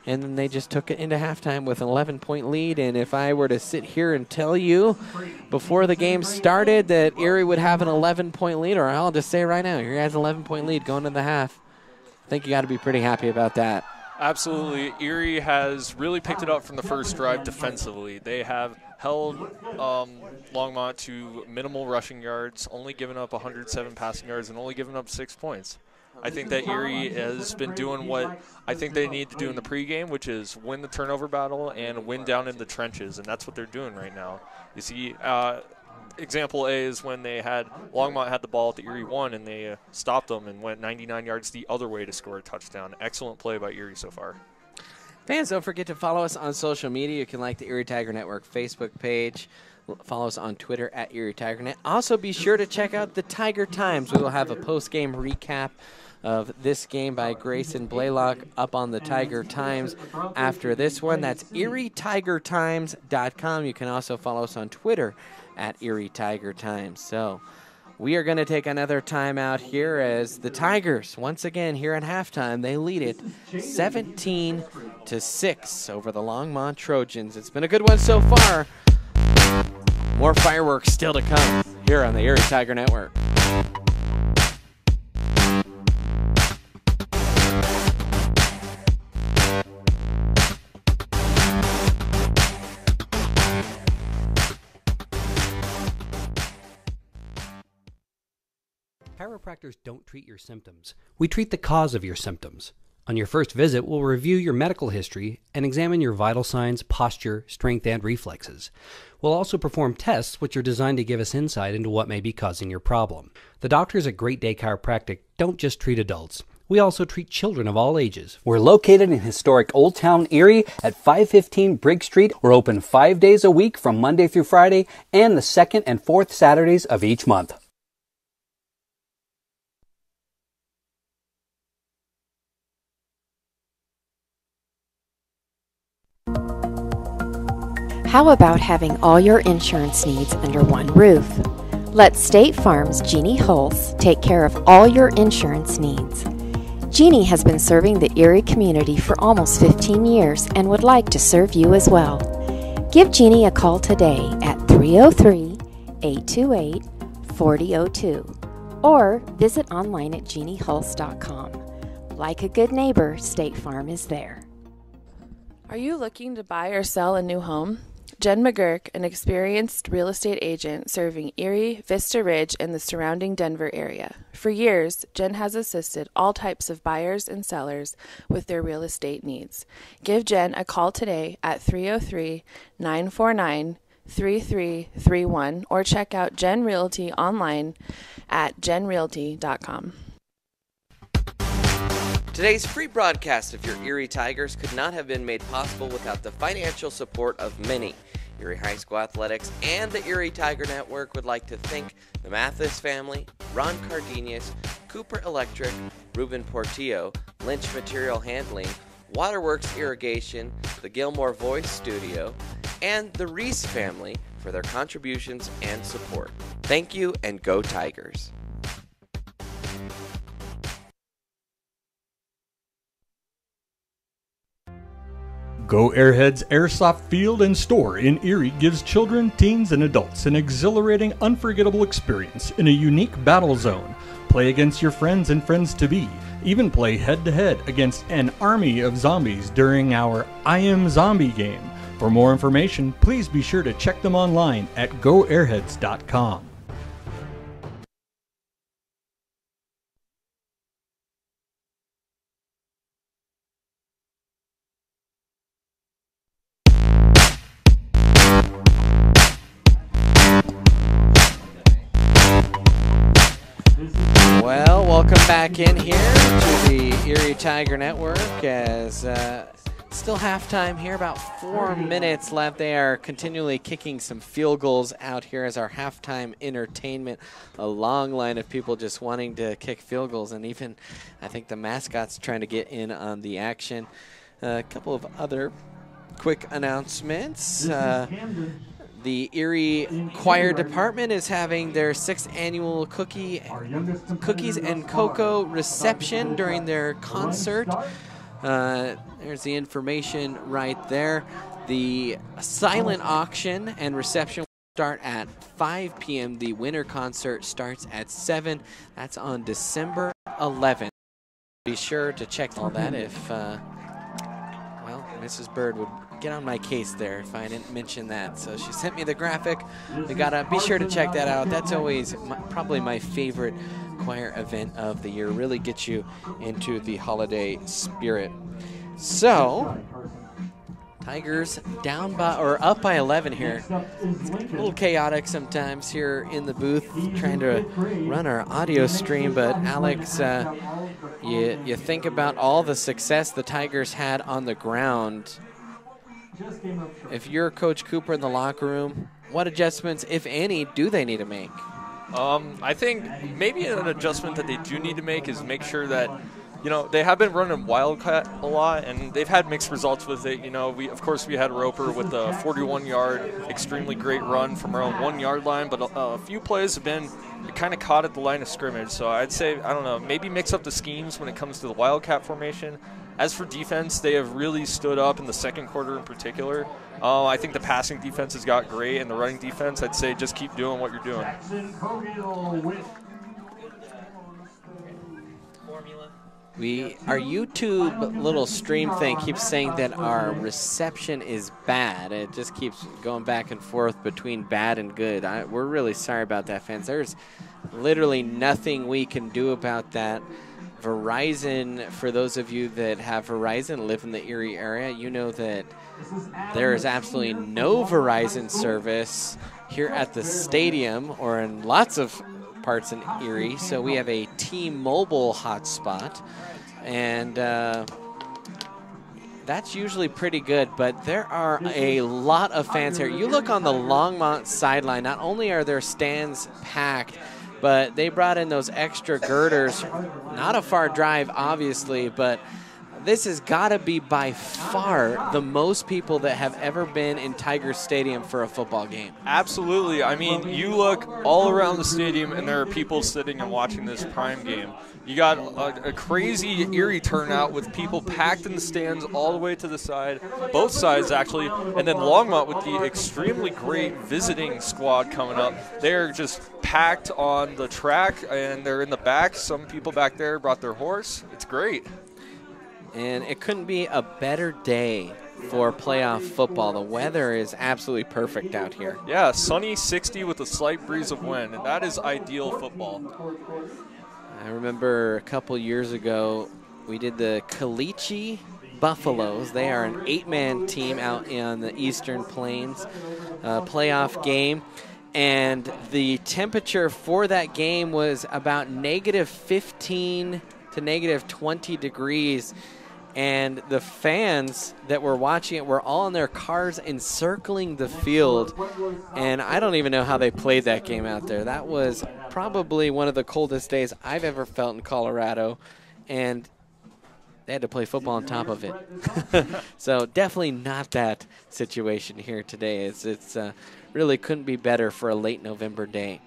and then they just took it into halftime with an 11-point lead. And if I were to sit here and tell you before the game started that Erie would have an 11-point lead, or I'll just say right now, Erie has an 11-point lead going into the half, I think you got to be pretty happy about that. Absolutely. Erie has really picked it up from the first drive defensively. They have held Longmont to minimal rushing yards, only given up 107 passing yards, and only given up 6 points. I think that Erie has been doing what I think they need to do in the pregame, which is win the turnover battle and win down in the trenches, and that's what they're doing right now. You see, example A is when Longmont had the ball at the Erie 1, and they stopped them and went 99 yards the other way to score a touchdown. Excellent play by Erie so far. Fans, don't forget to follow us on social media. You can like the Erie Tiger Network Facebook page. Follow us on Twitter at Erie TigerNet. Also, be sure to check out the Tiger Times. We will have a post-game recap of this game by Grayson Blaylock up on the Tiger Times after this one. That's ErieTigerTimes.com. You can also follow us on Twitter at Erie Tiger Times. So we are going to take another timeout here as the Tigers, once again here at halftime, they lead it 17-6 over the Longmont Trojans. It's been a good one so far. More fireworks still to come here on the Erie Tiger Network. Chiropractors don't treat your symptoms. We treat the cause of your symptoms. On your first visit, we'll review your medical history and examine your vital signs, posture, strength, and reflexes. We'll also perform tests which are designed to give us insight into what may be causing your problem. The doctors at Great Day Chiropractic don't just treat adults. We also treat children of all ages. We're located in historic Old Town Erie at 515 Briggs Street. We're open 5 days a week from Monday through Friday and the second and fourth Saturdays of each month. How about having all your insurance needs under one roof? Let State Farm's Jeannie Hulse take care of all your insurance needs. Jeannie has been serving the Erie community for almost 15 years and would like to serve you as well. Give Jeannie a call today at 303-828-4002 or visit online at jeanniehulse.com. Like a good neighbor, State Farm is there. Are you looking to buy or sell a new home? Jen McGurk, an experienced real estate agent serving Erie, Vista Ridge, and the surrounding Denver area. For years, Jen has assisted all types of buyers and sellers with their real estate needs. Give Jen a call today at 303-949-3331 or check out Jen Realty online at jenrealty.com. Today's free broadcast of your Erie Tigers could not have been made possible without the financial support of many. Erie High School Athletics and the Erie Tiger Network would like to thank the Mathis family, Ron Cardenas, Cooper Electric, Ruben Portillo, Lynch Material Handling, Waterworks Irrigation, the Gilmore Voice Studio, and the Reese family for their contributions and support. Thank you, and go Tigers! Go Airheads Airsoft Field and Store in Erie gives children, teens, and adults an exhilarating, unforgettable experience in a unique battle zone. Play against your friends and friends-to-be. Even play head-to-head against an army of zombies during our I Am Zombie game. For more information, please be sure to check them online at goairheads.com. Well, welcome back in here to the Erie Tiger Network as still halftime here, about 4 minutes left. They are continually kicking some field goals out here as our halftime entertainment. A long line of people just wanting to kick field goals, and even I think the mascot's trying to get in on the action. A couple of other quick announcements. The Erie Choir Department is having their 6th annual Cookies and Cocoa reception during their concert. There's the information right there. The silent auction and reception will start at 5 p.m. The winter concert starts at 7. That's on December 11th. Be sure to check all that if, well, Mrs. Bird would get on my case there if I didn't mention that. So she sent me the graphic. We gotta be sure to check that out. That's always probably my favorite choir event of the year. Really gets you into the holiday spirit. So Tigers down by or up by 11 here. It's a little chaotic sometimes here in the booth trying to run our audio stream, but Alex, you think about all the success the Tigers had on the ground. If you're Coach Cooper in the locker room, what adjustments, if any, do they need to make? I think maybe an adjustment that they do need to make is make sure that, you know, they have been running Wildcat a lot, and they've had mixed results with it. You know, we had Roper with a 41-yard, extremely great run from our own 1-yard line, but a few plays have been kind of caught at the line of scrimmage. So I'd say, I don't know, maybe mix up the schemes when it comes to the Wildcat formation. As for defense, they have really stood up in the second quarter in particular. I think the passing defense has got great, and the running defense, I'd say just keep doing what you're doing. Our YouTube little stream thing keeps saying that our reception is bad. It just keeps going back and forth between bad and good. We're really sorry about that, fans. There's literally nothing we can do about that. Verizon, for those of you that have Verizon, live in the Erie area, you know that there is absolutely no Verizon service here at the stadium or in lots of parts in Erie. So we have a T-Mobile hotspot, and that's usually pretty good, but there are a lot of fans here. You look on the Longmont sideline, not only are their stands packed, but they brought in those extra girders. Not a far drive, obviously, but this has got to be by far the most people that have ever been in Tiger Stadium for a football game. Absolutely. I mean, you look all around the stadium, and there are people sitting and watching this prime game. You got a crazy Erie turnout with people packed in the stands all the way to the side, both sides actually, and then Longmont with the extremely great visiting squad coming up. They're just packed on the track, and they're in the back. Some people back there brought their horse. It's great. And it couldn't be a better day for playoff football. The weather is absolutely perfect out here. Yeah, sunny 60 with a slight breeze of wind, and that is ideal football. I remember a couple years ago, we did the Caliche Buffaloes. They are an 8-man team out on the Eastern Plains, playoff game. And the temperature for that game was about -15 to negative 20 degrees. And the fans that were watching it were all in their cars encircling the field. And I don't even know how they played that game out there. That was probably one of the coldest days I've ever felt in Colorado. And they had to play football on top of it. So definitely not that situation here today. It's really couldn't be better for a late November day.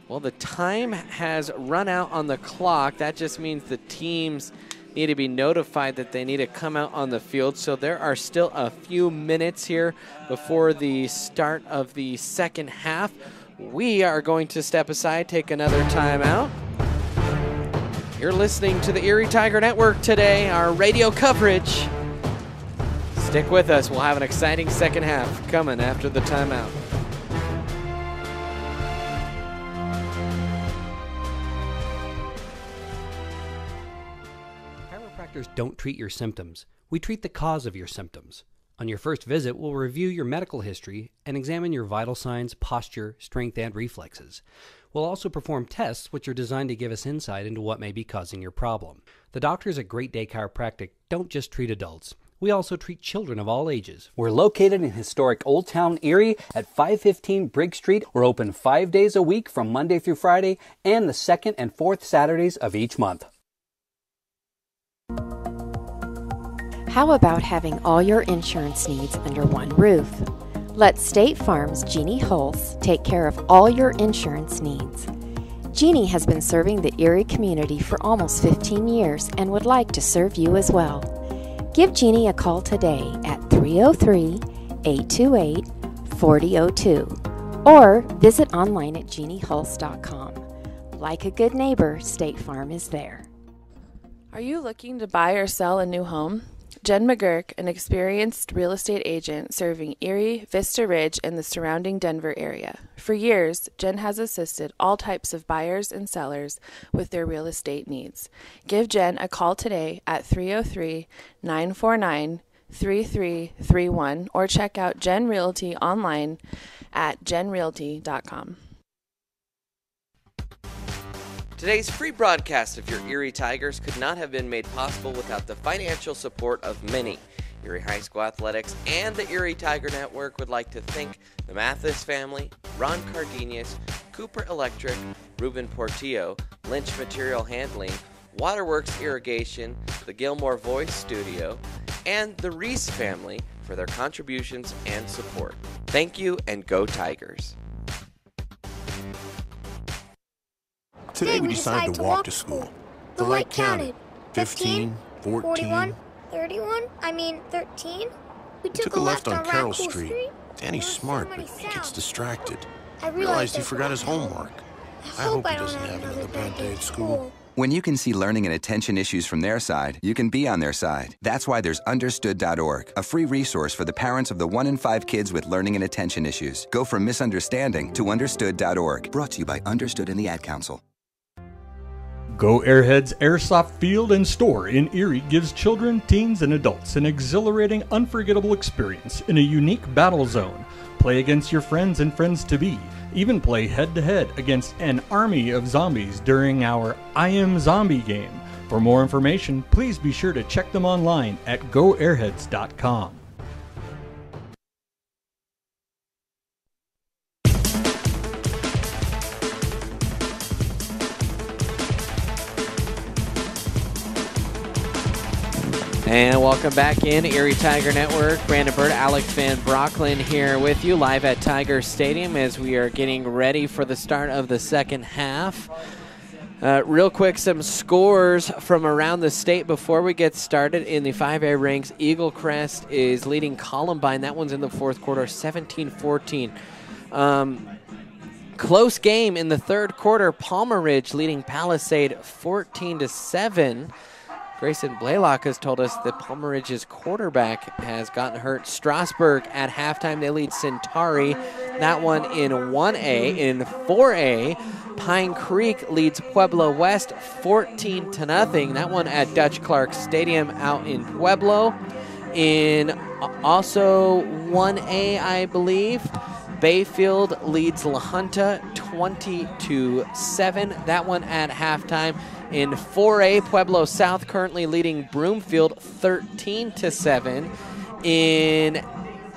Well, the time has run out on the clock. That just means the teams need to be notified that they need to come out on the field. So there are still a few minutes here before the start of the second half. We are going to step aside, take another timeout. You're listening to the Erie Tiger Network today, our radio coverage. Stick with us. We'll have an exciting second half coming after the timeout. Chiropractors don't treat your symptoms. We treat the cause of your symptoms. On your first visit, we'll review your medical history and examine your vital signs, posture, strength, and reflexes. We'll also perform tests which are designed to give us insight into what may be causing your problem. The doctors at Great Day Chiropractic don't just treat adults. We also treat children of all ages. We're located in historic Old Town Erie at 515 Briggs Street. We're open 5 days a week from Monday through Friday and the second and fourth Saturdays of each month. How about having all your insurance needs under one roof? Let State Farm's Jeannie Hulse take care of all your insurance needs. Jeannie has been serving the Erie community for almost 15 years and would like to serve you as well. Give Jeannie a call today at 303-828-4002 or visit online at jeanniehulse.com. Like a good neighbor, State Farm is there. Are you looking to buy or sell a new home? Jen McGurk, an experienced real estate agent serving Erie, Vista Ridge, and the surrounding Denver area. For years, Jen has assisted all types of buyers and sellers with their real estate needs. Give Jen a call today at 303-949-3331 or check out Jen Realty online at jenrealty.com. Today's free broadcast of your Erie Tigers could not have been made possible without the financial support of many. Erie High School Athletics and the Erie Tiger Network would like to thank the Mathis family, Ron Cardenas, Cooper Electric, Ruben Portillo, Lynch Material Handling, Waterworks Irrigation, the Gilmore Voice Studio, and the Reese family for their contributions and support. Thank you, and go Tigers. Today we decided to walk to school. The light counted. 15, 14, 31? 13? We took a left on Carroll Street. Danny's smart, but he gets distracted. I realized he forgot his homework. I hope he doesn't have another bad day at school. When you can see learning and attention issues from their side, you can be on their side. That's why there's Understood.org, a free resource for the parents of the 1 in 5 kids with learning and attention issues. Go from misunderstanding to Understood.org. Brought to you by Understood and the Ad Council. Go Airheads Airsoft Field and Store in Erie gives children, teens, and adults an exhilarating, unforgettable experience in a unique battle zone. Play against your friends and friends-to-be. Even play head-to-head against an army of zombies during our I Am Zombie game. For more information, please be sure to check them online at goairheads.com. And welcome back in Erie Tiger Network. Brandon Bird, Alex Van Brocklin here with you live at Tiger Stadium as we are getting ready for the start of the second half. Real quick, some scores from around the state before we get started. In the 5A ranks, Eagle Crest is leading Columbine. That one's in the fourth quarter, 17-14. Close game in the third quarter. Palmer Ridge leading Palisade 14-7. Grayson Blaylock has told us that Palmer Ridge's quarterback has gotten hurt. Strasburg at halftime, they lead Centauri. That one in 1A. In 4A, Pine Creek leads Pueblo West 14-0. That one at Dutch Clark Stadium out in Pueblo. In also 1A, I believe, Bayfield leads La Junta 20-7. That one at halftime. In 4A, Pueblo South currently leading Broomfield 13-7. In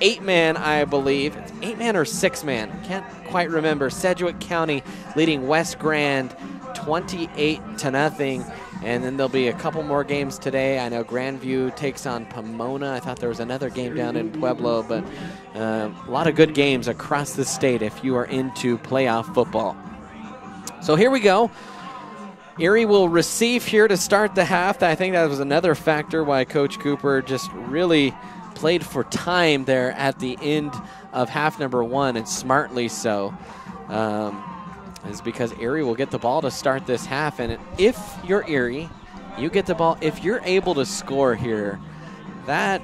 8-man, I believe. It's 8-man or 6-man. Can't quite remember. Sedgwick County leading West Grand 28-0. And then there'll be a couple more games today. I know Grandview takes on Pomona. I thought there was another game down in Pueblo, but a lot of good games across the state if you are into playoff football. So here we go. Erie will receive here to start the half. I think that was another factor why Coach Cooper just really played for time there at the end of half number 1, and smartly so. Is because Erie will get the ball to start this half. And if you're Erie, you get the ball. If you're able to score here, that,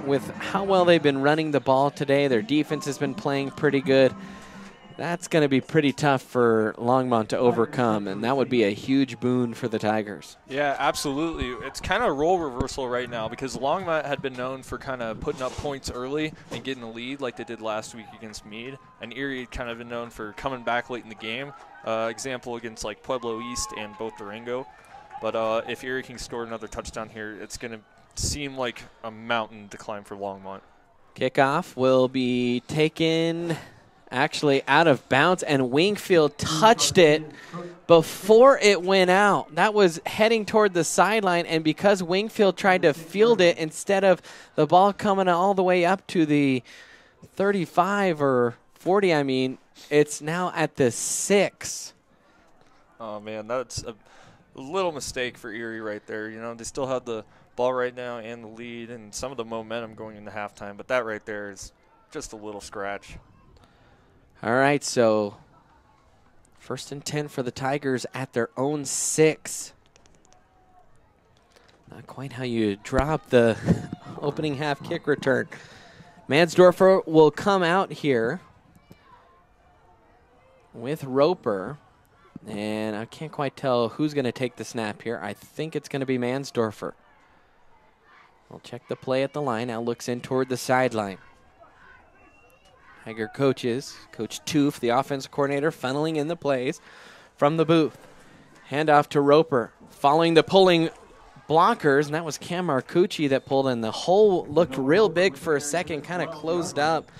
with how well they've been running the ball today, their defense has been playing pretty good, that's going to be pretty tough for Longmont to overcome, and that would be a huge boon for the Tigers. Yeah, absolutely. It's kind of a role reversal right now because Longmont had been known for kind of putting up points early and getting the lead like they did last week against Meade, and Erie had kind of been known for coming back late in the game. Example against like Pueblo East and both Durango. But if Erie can score another touchdown here, it's going to seem like a mountain to climb for Longmont. Kickoff will be taken actually out of bounds, and Wingfield touched it before it went out. That was heading toward the sideline, and because Wingfield tried to field it instead of the ball coming all the way up to the 35 or 40, I mean, it's now at the 6. Oh, man, that's a little mistake for Erie right there. You know, they still have the ball right now and the lead and some of the momentum going into halftime, but that right there is just a little scratch. All right, so 1st and 10 for the Tigers at their own 6. Not quite how you drop the opening half kick return. Mansdorfer will come out here with Roper, and I can't quite tell who's going to take the snap here. I think it's going to be Mansdorfer. We'll check the play at the line. Now looks in toward the sideline. Tiger coaches, Coach Toof, the offensive coordinator, funneling in the plays from the booth. Handoff to Roper, following the pulling blockers, and that was Cam Marcucci that pulled in. The hole looked real big for a second, kind of closed up,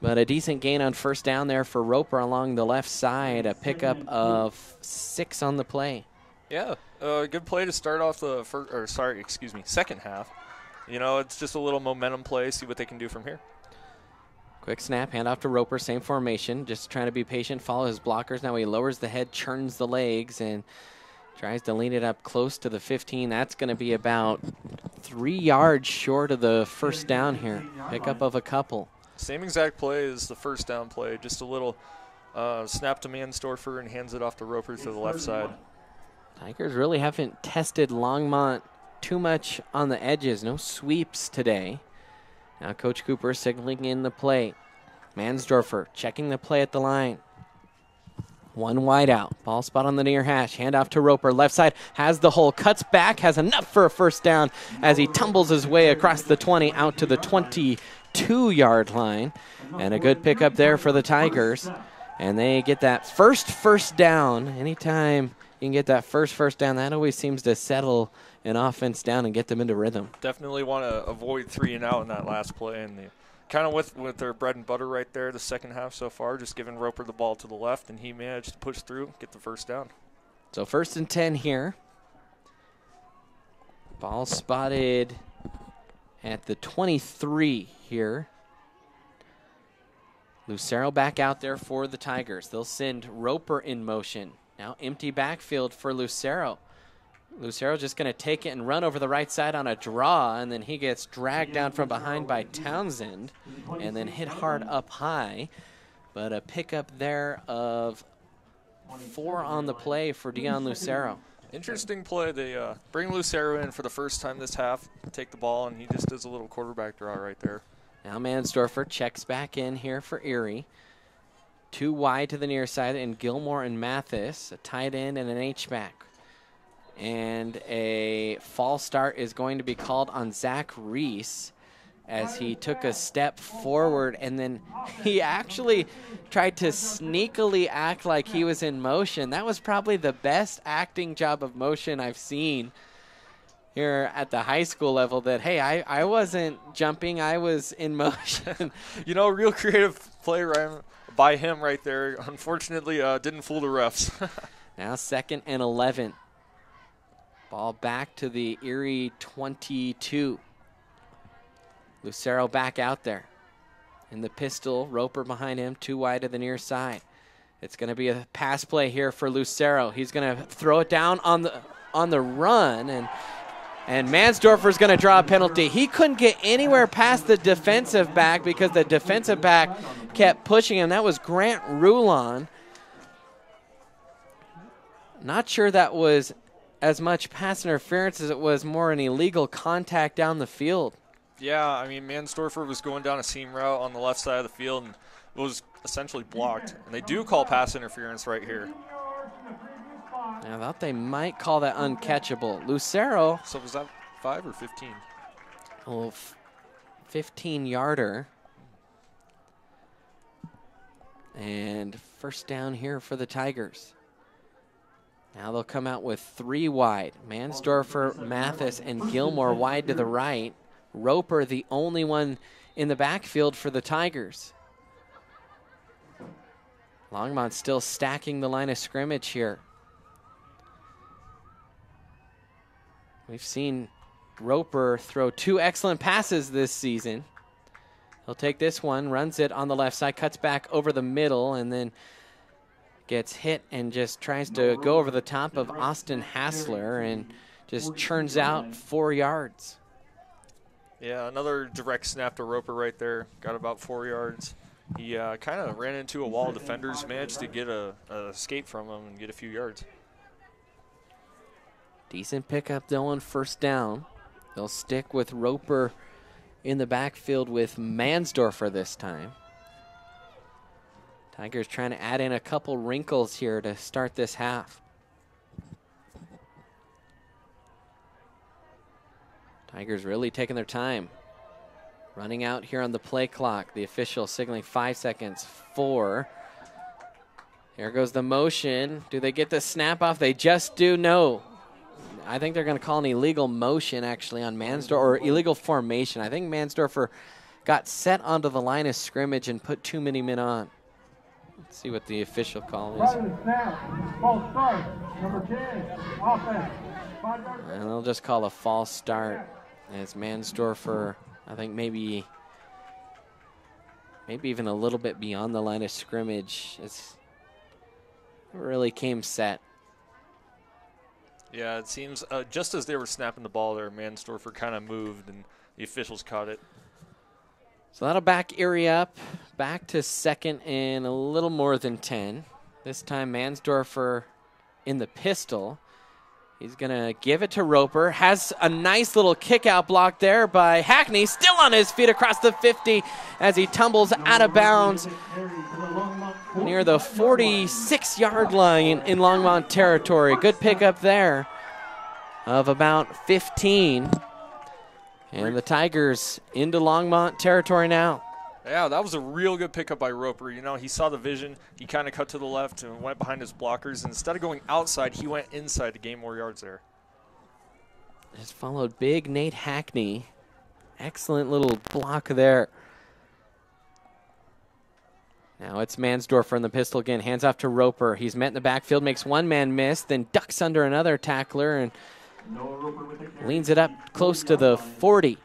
but a decent gain on 1st down there for Roper along the left side, a pickup of 6 on the play. Yeah, good play to start off the second half. You know, it's just a little momentum play, see what they can do from here. Quick snap, handoff to Roper, same formation, just trying to be patient, follow his blockers. Now he lowers the head, churns the legs, and tries to lean it up close to the 15. That's going to be about 3 yards short of the 1st down here. Pickup of a couple. Same exact play as the 1st down play, just a little snap to Mansdorfer and hands it off to Roper to the left side. Tigers really haven't tested Longmont too much on the edges. No sweeps today. Now Coach Cooper signaling in the play. Mansdorfer checking the play at the line. One wide out. Ball spot on the near hash. Handoff to Roper. Left side has the hole. Cuts back. Has enough for a 1st down as he tumbles his way across the 20 out to the 22-yard line. And a good pickup there for the Tigers. And they get that first down. Anytime you can get that first down, that always seems to settle an offense down and get them into rhythm. Definitely want to avoid 3 and out in that last play, and they kind of with their bread and butter right there the second half so far, just giving Roper the ball to the left, and he managed to push through, get the 1st down. So 1st and 10 here. Ball spotted at the 23 here. Lucero back out there for the Tigers. They'll send Roper in motion. Now empty backfield for Lucero. Lucero just going to take it and run over the right side on a draw, and then he gets dragged down from behind by Townsend and then hit hard up high. But a pickup there of 4 on the play for Dion Lucero. Interesting play. They bring Lucero in for the 1st time this half, take the ball, and he just does a little quarterback draw right there. Now Mansdorfer checks back in here for Erie. 2 wide to the near side, and Gilmore and Mathis, a tight end and an H-back. And a false start is going to be called on Zach Reese as he took a step forward, and then he actually tried to sneakily act like he was in motion. That was probably the best acting job of motion I've seen here at the high school level, that, hey, I wasn't jumping, I was in motion. You know, real creative play by him right there. Unfortunately, didn't fool the refs. Now 2nd and 11. Ball back to the Erie 22. Lucero back out there. In the pistol, Roper behind him, 2 wide to the near side. It's going to be a pass play here for Lucero. He's going to throw it down on the run, and Mansdorfer's going to draw a penalty. He couldn't get anywhere past the defensive back because the defensive back kept pushing him. That was Grant Rulon. Not sure that was as much pass interference as it was more an illegal contact down the field. Yeah, I mean, Mansdorfer was going down a seam route on the left side of the field and was essentially blocked. And they do call pass interference right here. I thought they might call that uncatchable. Lucero. So was that 5 or 15? Oh, 15-yarder. And first down here for the Tigers. Now they'll come out with 3 wide. Mansdorfer, Mathis, and Gilmore wide to the right. Roper, the only one in the backfield for the Tigers. Longmont still stacking the line of scrimmage here. We've seen Roper throw 2 excellent passes this season. He'll take this one, runs it on the left side, cuts back over the middle, and then gets hit and just tries to go over the top of Austin Hassler and just churns out 4 yards. Yeah, another direct snap to Roper right there. Got about 4 yards. He kind of ran into a wall of defenders, managed to get a escape from him and get a few yards. Decent pickup though on first down. They'll stick with Roper in the backfield with Mansdorfer this time. Tigers trying to add in a couple wrinkles here to start this half. Tigers really taking their time. Running out here on the play clock. The official signaling 5 seconds, 4. Here goes the motion. Do they get the snap off? They just do. No. I think they're going to call an illegal motion actually on Mansdorfer, or illegal formation. I think Mansdorfer got set onto the line of scrimmage and put too many men on. Let's see what the official call is. And they'll just call a false start as Mansdorfer, I think maybe even a little bit beyond the line of scrimmage. It really came set. Yeah, it seems just as they were snapping the ball there, Mansdorfer kind of moved and the officials caught it. So that'll back Erie up, back to 2nd and a little more than 10. This time Mansdorfer in the pistol. He's going to give it to Roper. Has a nice little kick-out block there by Hackney. Still on his feet across the 50 as he tumbles out of bounds near the 46-yard line in Longmont territory. Good pickup there of about 15. And the Tigers into Longmont territory now. Yeah, that was a real good pickup by Roper. You know, he saw the vision. He kind of cut to the left and went behind his blockers. And instead of going outside, he went inside to gain more yards there. Has followed big Nate Hackney. Excellent little block there. Now it's Mansdorfer in the pistol again. Hands off to Roper. He's met in the backfield, makes one man miss, then ducks under another tackler and leans it up close to the 40.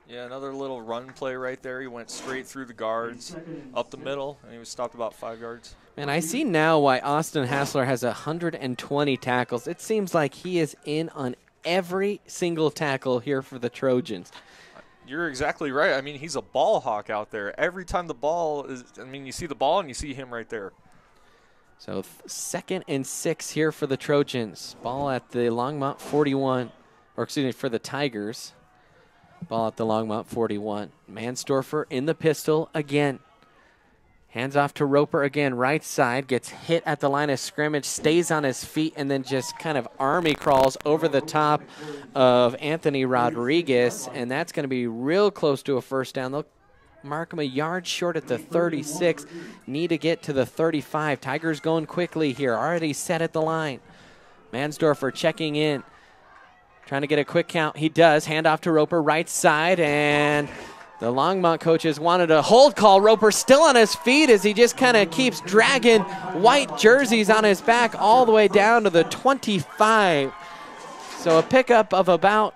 Yeah, another little run play right there. He went straight through the guards, up the middle, and he was stopped about 5 yards. And I see now why Austin Hassler has 120 tackles. It seems like he is in on every single tackle here for the Trojans. You're exactly right. I mean, he's a ball hawk out there. Every time the ball is, you see the ball and you see him right there. So 2nd and 6 here for the Trojans. Ball at the Longmont 41, or excuse me, for the Tigers. Ball at the Longmont 41. Mansdorfer in the pistol again. Hands off to Roper again, right side, gets hit at the line of scrimmage, stays on his feet, and then just kind of army crawls over the top of Anthony Rodriguez, and that's going to be real close to a first down. They'll mark him a yard short at the 36, need to get to the 35. Tigers going quickly here, already set at the line. Mansdorfer checking in, trying to get a quick count. He does, hand off to Roper, right side, and the Longmont coaches wanted a hold call. Roper still on his feet as he just kind of keeps dragging white jerseys on his back all the way down to the 25. So a pickup of about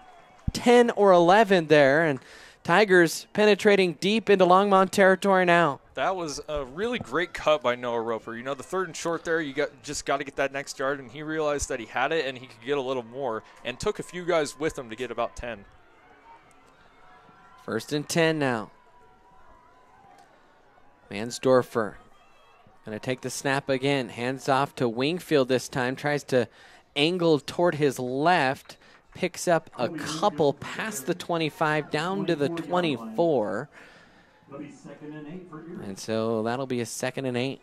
10 or 11 there, and Tigers penetrating deep into Longmont territory now. That was a really great cut by Noah Roper. You know, the 3rd and short there, you just got to get that next yard, and he realized that he had it and he could get a little more, and took a few guys with him to get about 10. 1st and 10 now. Mansdorfer going to take the snap again. Hands off to Wingfield this time. Tries to angle toward his left. Picks up a couple past the 25 down to the 24. And so that'll be a 2nd and 8.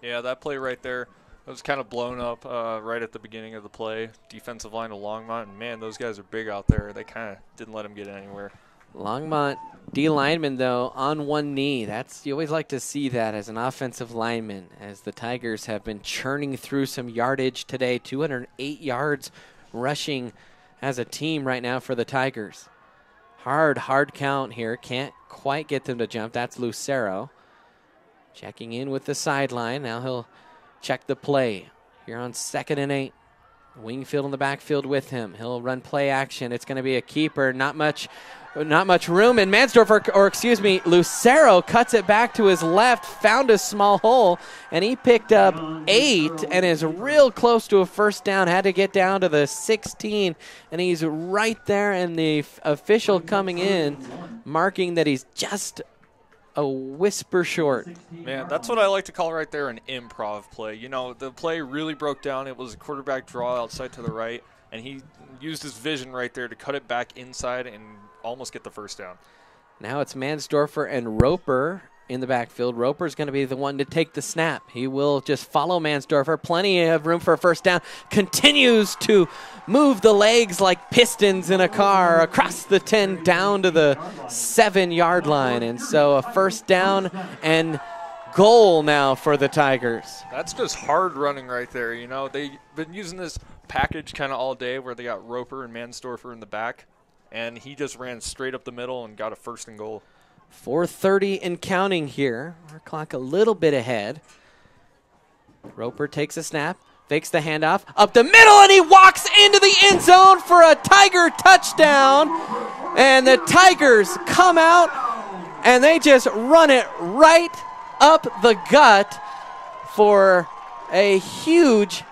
Yeah, that play right there was kind of blown up right at the beginning of the play. Defensive line of Longmont, and man, those guys are big out there. They kind of didn't let him get anywhere. Longmont D lineman, though, on one knee. You always like to see that as an offensive lineman, as the Tigers have been churning through some yardage today. 208 yards rushing as a team right now for the Tigers. Hard count here. Can't quite get them to jump. That's Lucero. Checking in with the sideline. Now he'll check the play here on 2nd and 8. Wingfield in the backfield with him. He'll run play action. It's going to be a keeper. Not much room. And Lucero cuts it back to his left, found a small hole, and he picked up 8 and is real close to a first down. Had to get down to the 16, and he's right there, and the official coming in marking that he's just a whisper short. Man, that's what I like to call right there an improv play. You know, the play really broke down. It was a quarterback draw outside to the right, and he used his vision right there to cut it back inside and almost get the first down. Now it's Mansdorfer and Roper in the backfield. Roper's going to be the one to take the snap. He will just follow Mansdorfer. Plenty of room for a first down. Continues to move the legs like pistons in a car across the 10 down to the 7-yard line. And so a first down and goal now for the Tigers. That's just hard running right there. You know, they've been using this package kind of all day where they got Roper and Mansdorfer in the back, and he just ran straight up the middle and got a 1st and goal. 4:30 and counting here. Our clock a little bit ahead. Roper takes a snap, fakes the handoff, up the middle, and he walks into the end zone for a Tiger touchdown. And the Tigers come out, and they just run it right up the gut for a huge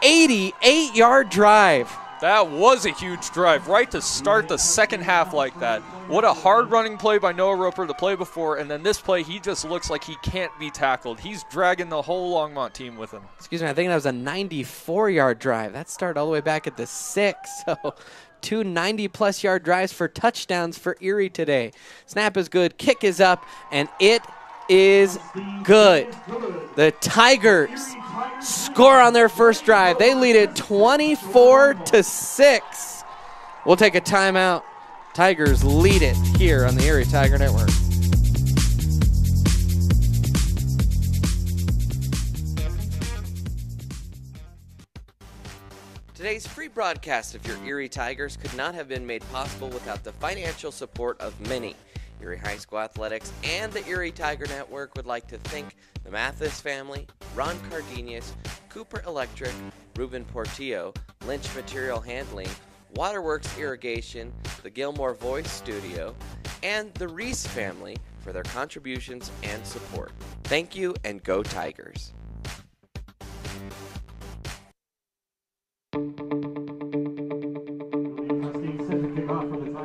88-yard drive. That was a huge drive, right to start the second half like that. What a hard-running play by Noah Roper the play before, and then this play, he just looks like he can't be tackled. He's dragging the whole Longmont team with him. Excuse me, I think that was a 94-yard drive. That started all the way back at the 6, so 2 90-plus yard drives for touchdowns for Erie today. Snap is good, kick is up, and it is good. The Tigers score on their first drive. They lead it 24-6. We'll take a timeout. Tigers lead it here on the Erie Tiger Network. Today's free broadcast of your Erie Tigers could not have been made possible without the financial support of many. Erie High School Athletics and the Erie Tiger Network would like to thank the Mathis family, Ron Cardenas, Cooper Electric, Ruben Portillo, Lynch Material Handling, Waterworks Irrigation, the Gilmore Voice Studio, and the Reese family for their contributions and support. Thank you, and go Tigers.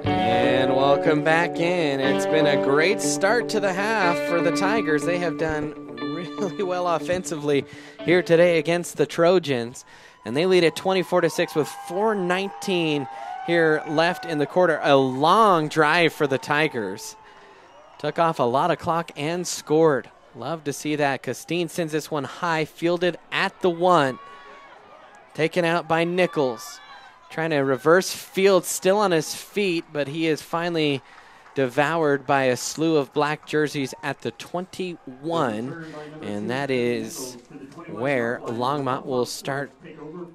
And welcome back in. It's been a great start to the half for the Tigers. They have done really well offensively here today against the Trojans. And they lead at 24-6 with 4:19 here left in the quarter. A long drive for the Tigers. Took off a lot of clock and scored. Love to see that. Costine sends this one high, fielded at the 1. Taken out by Nichols. Trying to reverse field, still on his feet, but he is finally devoured by a slew of black jerseys at the 21. And that is where Longmont will start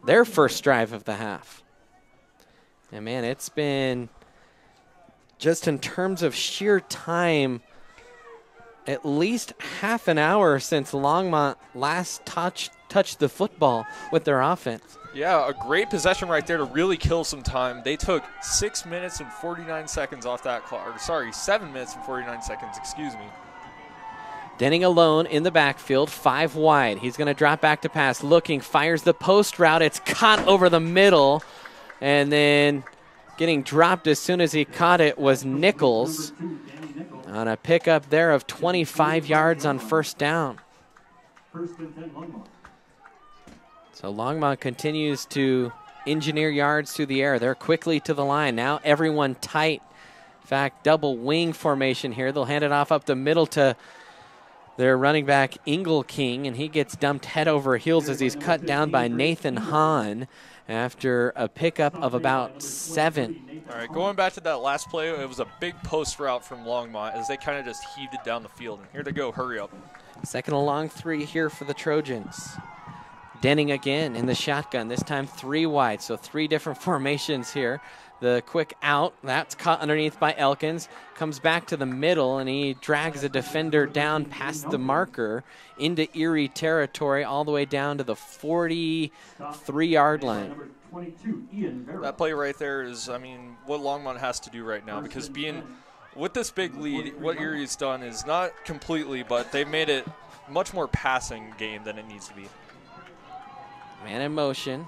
their first drive of the half. And man, it's been, just in terms of sheer time, at least half an hour since Longmont last touched the football with their offense. Yeah, a great possession right there to really kill some time. They took 6 minutes and 49 seconds off that clock. Or sorry, 7 minutes and 49 seconds, excuse me. Denning alone in the backfield, 5 wide. He's going to drop back to pass, looking, fires the post route. It's caught over the middle, and then getting dropped as soon as he caught it was Nichols on a pickup there of 25 yards on first down. So Longmont continues to engineer yards through the air. They're quickly to the line. Now everyone tight. In fact, double wing formation here. They'll hand it off up the middle to their running back, Ingle King, and he gets dumped head over heels as he's cut down by Nathan Hahn after a pickup of about 7. All right, going back to that last play, it was a big post route from Longmont as they kind of just heaved it down the field. And here they go, hurry up. Second and long 3 here for the Trojans. Denning again in the shotgun, this time 3 wide, so 3 different formations here. The quick out, that's caught underneath by Elkins, comes back to the middle, and he drags a defender down past the marker into Erie territory all the way down to the 43-yard line. That play right there is, I mean, what Longmont has to do right now, because being with this big lead, what Erie's done is not completely, but they've made it much more passing game than it needs to be. Man in motion.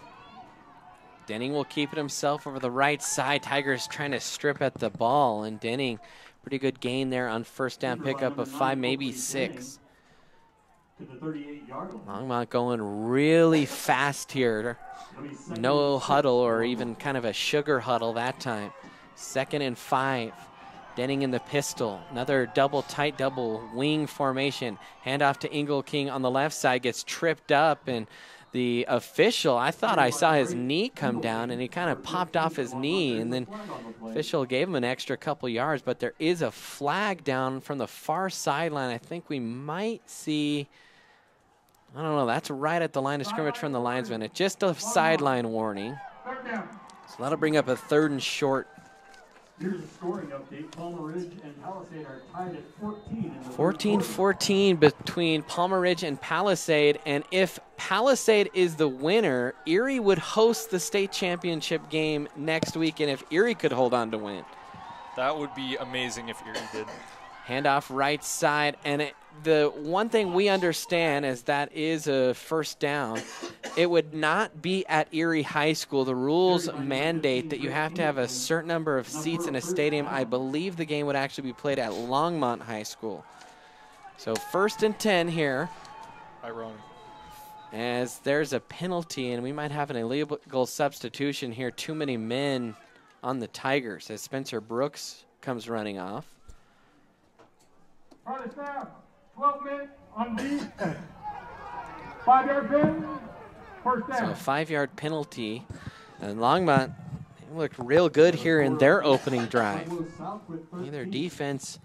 Denning will keep it himself over the right side. Tigers trying to strip at the ball, and Denning, pretty good gain there on first down pickup of 5, maybe 6. Longmont going really fast here. No huddle or even kind of a sugar huddle that time. 2nd and 5. Denning in the pistol. Another tight double wing formation. Handoff to Ingle King on the left side. Gets tripped up, and the official, I thought I saw his knee come down, and he kind of popped off his knee, and then official gave him an extra couple yards, but there is a flag down from the far sideline. I think we might see, I don't know, that's right at the line of scrimmage from the linesman. It's just a sideline warning. So that'll bring up a 3rd and short. Here's a scoring update. Palmer Ridge and Palisade are tied at 14. 14-14 between Palmer Ridge and Palisade, and if Palisade is the winner, Erie would host the state championship game next week, and if Erie could hold on to win. That would be amazing if Erie did. Handoff right side, and the one thing we understand is that is a first down. It would not be at Erie High School. The rules mandate that you have to have a certain number of seats in a stadium. I believe the game would actually be played at Longmont High School. So 1st and 10 here. Ironic. As there's a penalty, and we might have an illegal substitution here. Too many men on the Tigers as Spencer Brooks comes running off. All right, snap. 12 minutes on D. 5-yard pin. First down. So a 5-yard penalty. And Longmont looked real good here in their opening drive. Their defense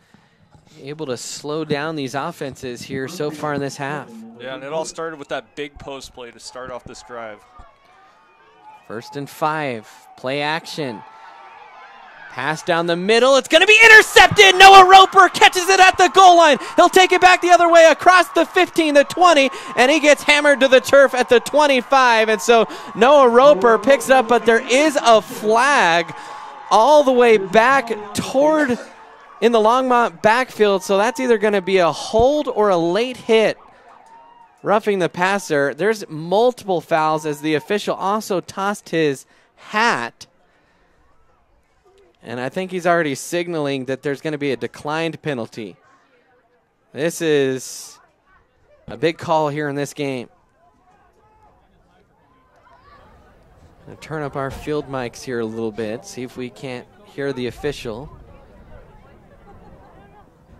able to slow down these offenses here so far in this half. Yeah, and it all started with that big post play to start off this drive. 1st and 5. Play action. Pass down the middle. It's going to be intercepted. Noah Roper catches it at the goal line. He'll take it back the other way across the 15, the 20, and he gets hammered to the turf at the 25. And so Noah Roper picks it up, but there is a flag all the way back toward in the Longmont backfield. So that's either going to be a hold or a late hit. Roughing the passer. There's multiple fouls as the official also tossed his hat. And I think he's already signaling that there's going to be a declined penalty. This is a big call here in this game. I'm going to turn up our field mics here a little bit, see if we can't hear the official.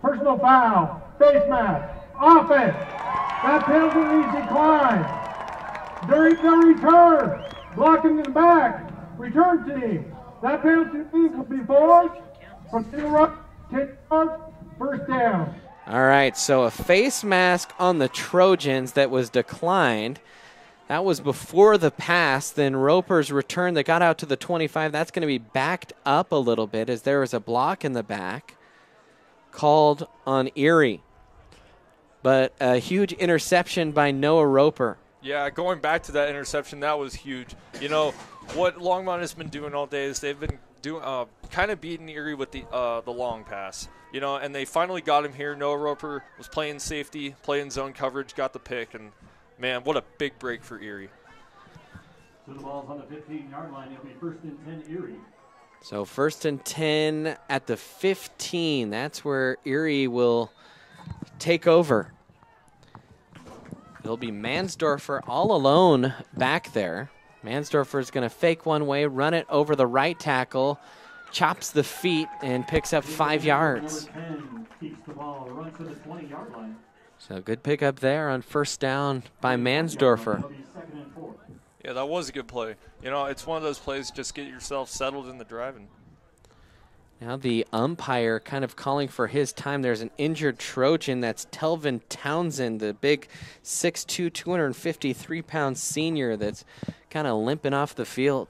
Personal foul, face mask offense. That penalty is declined. During the return, blocking in the back, return team. That penalty will be forced from the right 10 yards, first down. All right, so a face mask on the Trojans that was declined. That was before the pass. Then Roper's return that got out to the 25. That's going to be backed up a little bit as there was a block in the back called on Erie. But a huge interception by Noah Roper. Yeah, going back to that interception, that was huge. You know, what Longmont has been doing all day is they've been doing kind of beating Erie with the long pass. You know, and they finally got him here. Noah Roper was playing safety, playing zone coverage, got the pick, and, man, what a big break for Erie. So the ball's on the 15-yard line. It'll be first and 10 Erie. So first and 10 at the 15. That's where Erie will take over. It'll be Mansdorfer all alone back there. Mansdorfer is going to fake one way, run it over the right tackle, chops the feet, and picks up 5 yards. Number 10 keeps the ball, runs to the 20-yard line. So good pickup there on first down by Mansdorfer. Yeah, that was a good play. You know, it's one of those plays, just get yourself settled in the driving. Now the umpire kind of calling for his time. There's an injured Trojan. That's Telvin Townsend, the big 6'2", 253-pound senior that's kind of limping off the field.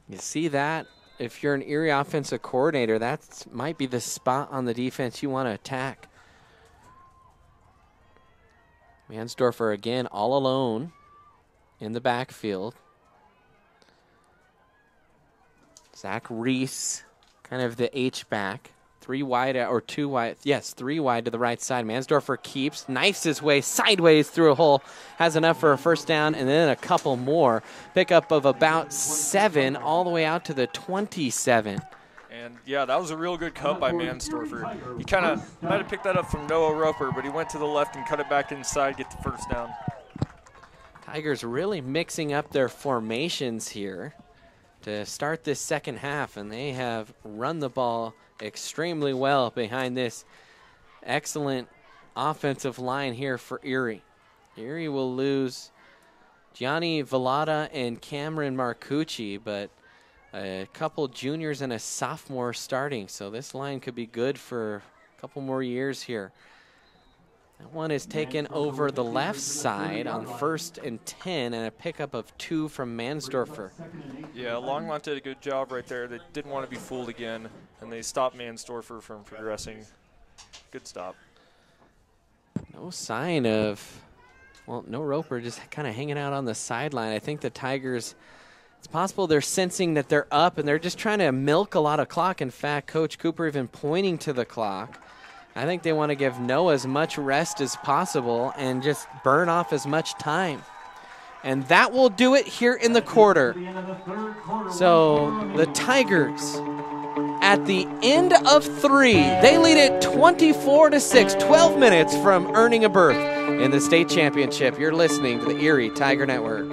You see that? If you're an Erie offensive coordinator, that might be the spot on the defense you want to attack. Mansdorfer again all alone in the backfield. Zach Reese, kind of the H-back. 3 wide or 2 wide. Yes, 3 wide to the right side. Mansdorfer keeps, knifes his way sideways through a hole. Has enough for a first down and then a couple more. Pickup of about 7 all the way out to the 27. And, yeah, that was a real good cut by Mansdorfer. He kind of might have picked that up from Noah Roper, but he went to the left and cut it back inside, get the first down. Tigers really mixing up their formations here to start this second half, and they have run the ball extremely well behind this excellent offensive line here for Erie. Erie will lose Gianni Vallada and Cameron Marcucci, but a couple juniors and a sophomore starting, so this line could be good for a couple more years here. That one is taken over the left side on first and 10 and a pickup of 2 from Mansdorfer. Yeah, Longmont did a good job right there. They didn't want to be fooled again, and they stopped Mansdorfer from progressing. Good stop. No sign of, well, no Roper, just kind of hanging out on the sideline. I think the Tigers, it's possible they're sensing that they're up and they're just trying to milk a lot of clock. In fact, Coach Cooper even pointing to the clock. I think they want to give Noah as much rest as possible and just burn off as much time. And that will do it here in the quarter. So the Tigers, at the end of 3, they lead it 24-6, 12 minutes from earning a berth in the state championship. You're listening to the Erie Tiger Network.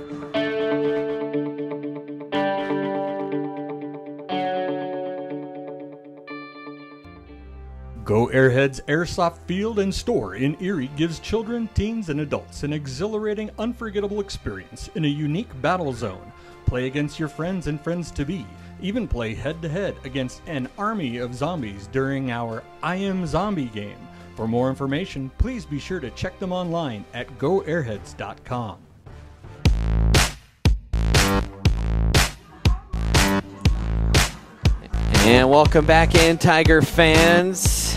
Go Airheads Airsoft Field and Store in Erie gives children, teens, and adults an exhilarating, unforgettable experience in a unique battle zone. Play against your friends and friends-to-be. Even play head-to-head against an army of zombies during our I Am Zombie game. For more information, please be sure to check them online at goairheads.com. And welcome back in, Tiger fans.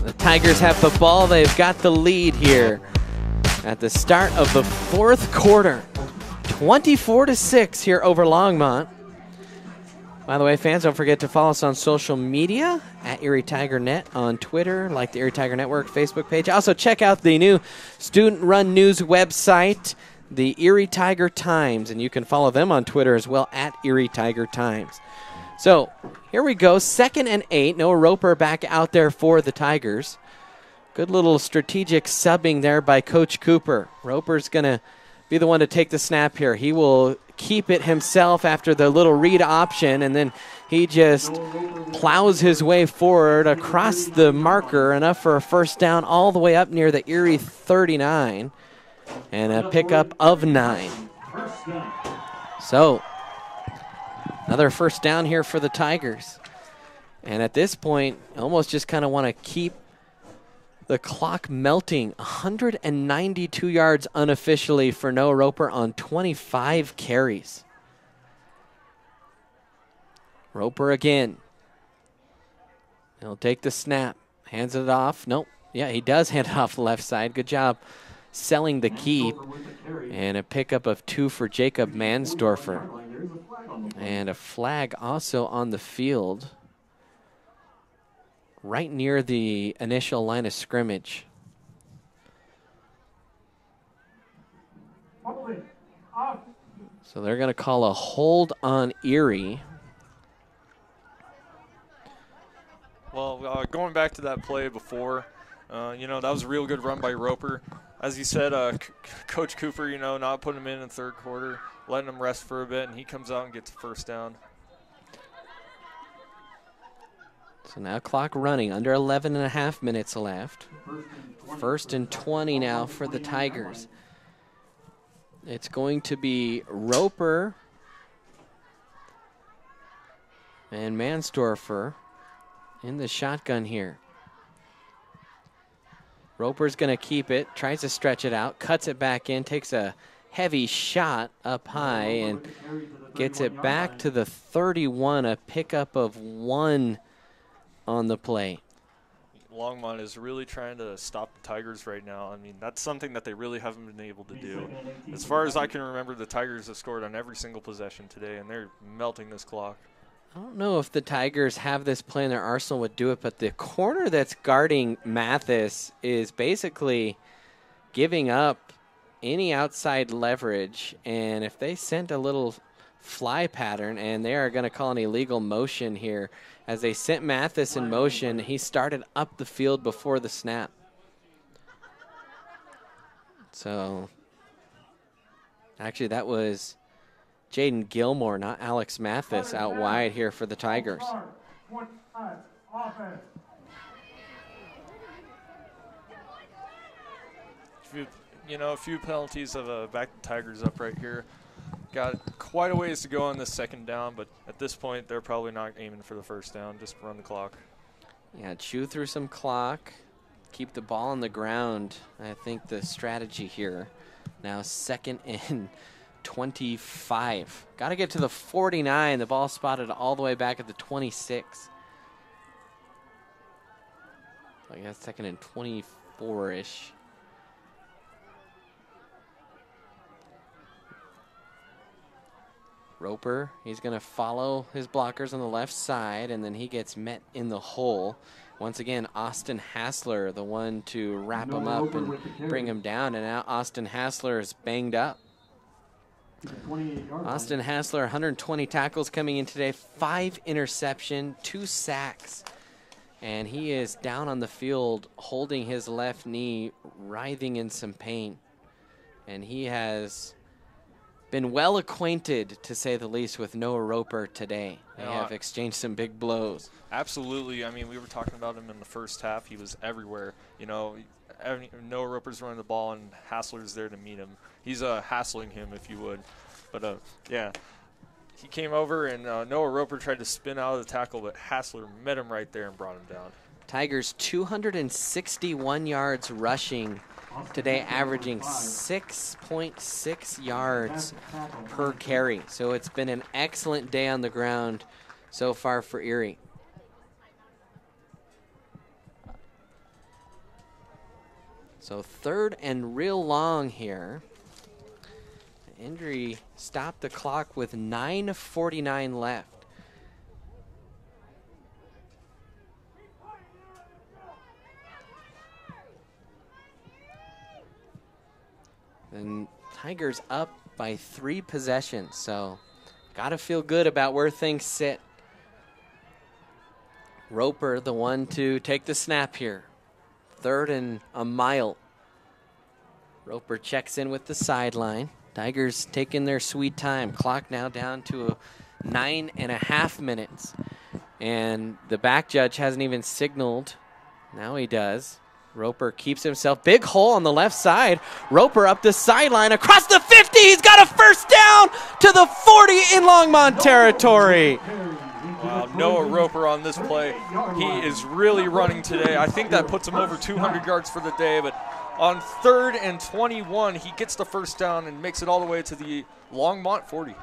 The Tigers have the ball. They've got the lead here at the start of the 4th quarter. 24-6 here over Longmont. By the way, fans, don't forget to follow us on social media at Erie Tiger Net on Twitter, like the Erie Tiger Network Facebook page. Also, check out the new student-run news website, the Erie Tiger Times, and you can follow them on Twitter as well at Erie Tiger Times. So here we go, 2nd and 8. Noah Roper back out there for the Tigers. Good little strategic subbing there by Coach Cooper. Roper's going to be the one to take the snap here. He will keep it himself after the little read option, and then he just plows his way forward across the marker, enough for a first down all the way up near the Erie 39, and a pickup of 9. So, another first down here for the Tigers. And at this point, almost just kind of want to keep the clock melting. 192 yards unofficially for Noah Roper on 25 carries. Roper again. He'll take the snap. Hands it off. Nope. Yeah, he does hand it off the left side. Good job selling the keep. And a pickup of 2 for Jacob Mansdorfer. And a flag also on the field, right near the initial line of scrimmage. So they're going to call a hold on Erie. Well, going back to that play before, that was a real good run by Roper. As you said, Coach Cooper, not putting him in the third quarter, letting him rest for a bit, and he comes out and gets a first down. So now clock running, under 11 and a half minutes left. 1st and 20 now for the Tigers. It's going to be Roper and Mansdorfer in the shotgun here. Roper's going to keep it, tries to stretch it out, cuts it back in, takes a heavy shot up high, and gets it back to the 31, a pickup of 1 on the play. Longmont is really trying to stop the Tigers right now. I mean, that's something that they really haven't been able to do. As far as I can remember, the Tigers have scored on every single possession today, and they're melting this clock. I don't know if the Tigers have this play in their arsenal would do it, but the corner that's guarding Mathis is basically giving up any outside leverage, and if they sent a little fly pattern, and they are going to call an illegal motion here. As they sent Mathis in motion, he started up the field before the snap. So, actually that was Jaden Gilmore, not Alex Mathis, out wide here for the Tigers. A few penalties of back the Tigers up right here. Got quite a ways to go on this second down, but at this point, they're probably not aiming for the first down. Just run the clock. Yeah, chew through some clock, keep the ball on the ground. I think the strategy here. Now 2nd and 25. Got to get to the 49. The ball spotted all the way back at the 26. I guess 2nd and 24-ish. Roper, he's going to follow his blockers on the left side, and then he gets met in the hole. Once again, Austin Hassler, the one to wrap him up and bring him down, and now Austin Hassler is banged up. Austin Hassler, 120 tackles coming in today, 5 interception, 2 sacks, and he is down on the field holding his left knee, writhing in some pain. And he has been well acquainted, to say the least, with Noah Roper today. They have exchanged some big blows. Absolutely. I mean, we were talking about him in the first half. He was everywhere. Noah Roper's running the ball, and Hassler's there to meet him. He's hassling him, if you would. But, he came over, and Noah Roper tried to spin out of the tackle, but Hassler met him right there and brought him down. Tigers 261 yards rushing today, averaging 6.6 yards per carry. So it's been an excellent day on the ground so far for Erie. So 3rd and real long here. Injury stopped the clock with 9:49 left. And Tigers up by 3 possessions, so got to feel good about where things sit. Roper, the one to take the snap here. 3rd and a mile. Roper checks in with the sideline. Tigers taking their sweet time. Clock now down to 9.5 minutes. And the back judge hasn't even signaled. Now he does. Roper keeps himself. Big hole on the left side. Roper up the sideline across the 50. He's got a first down to the 40 in Longmont territory. Wow, Noah Roper on this play. He is really running today. I think that puts him over 200 yards for the day, but on 3rd and 21, he gets the first down and makes it all the way to the Longmont 40.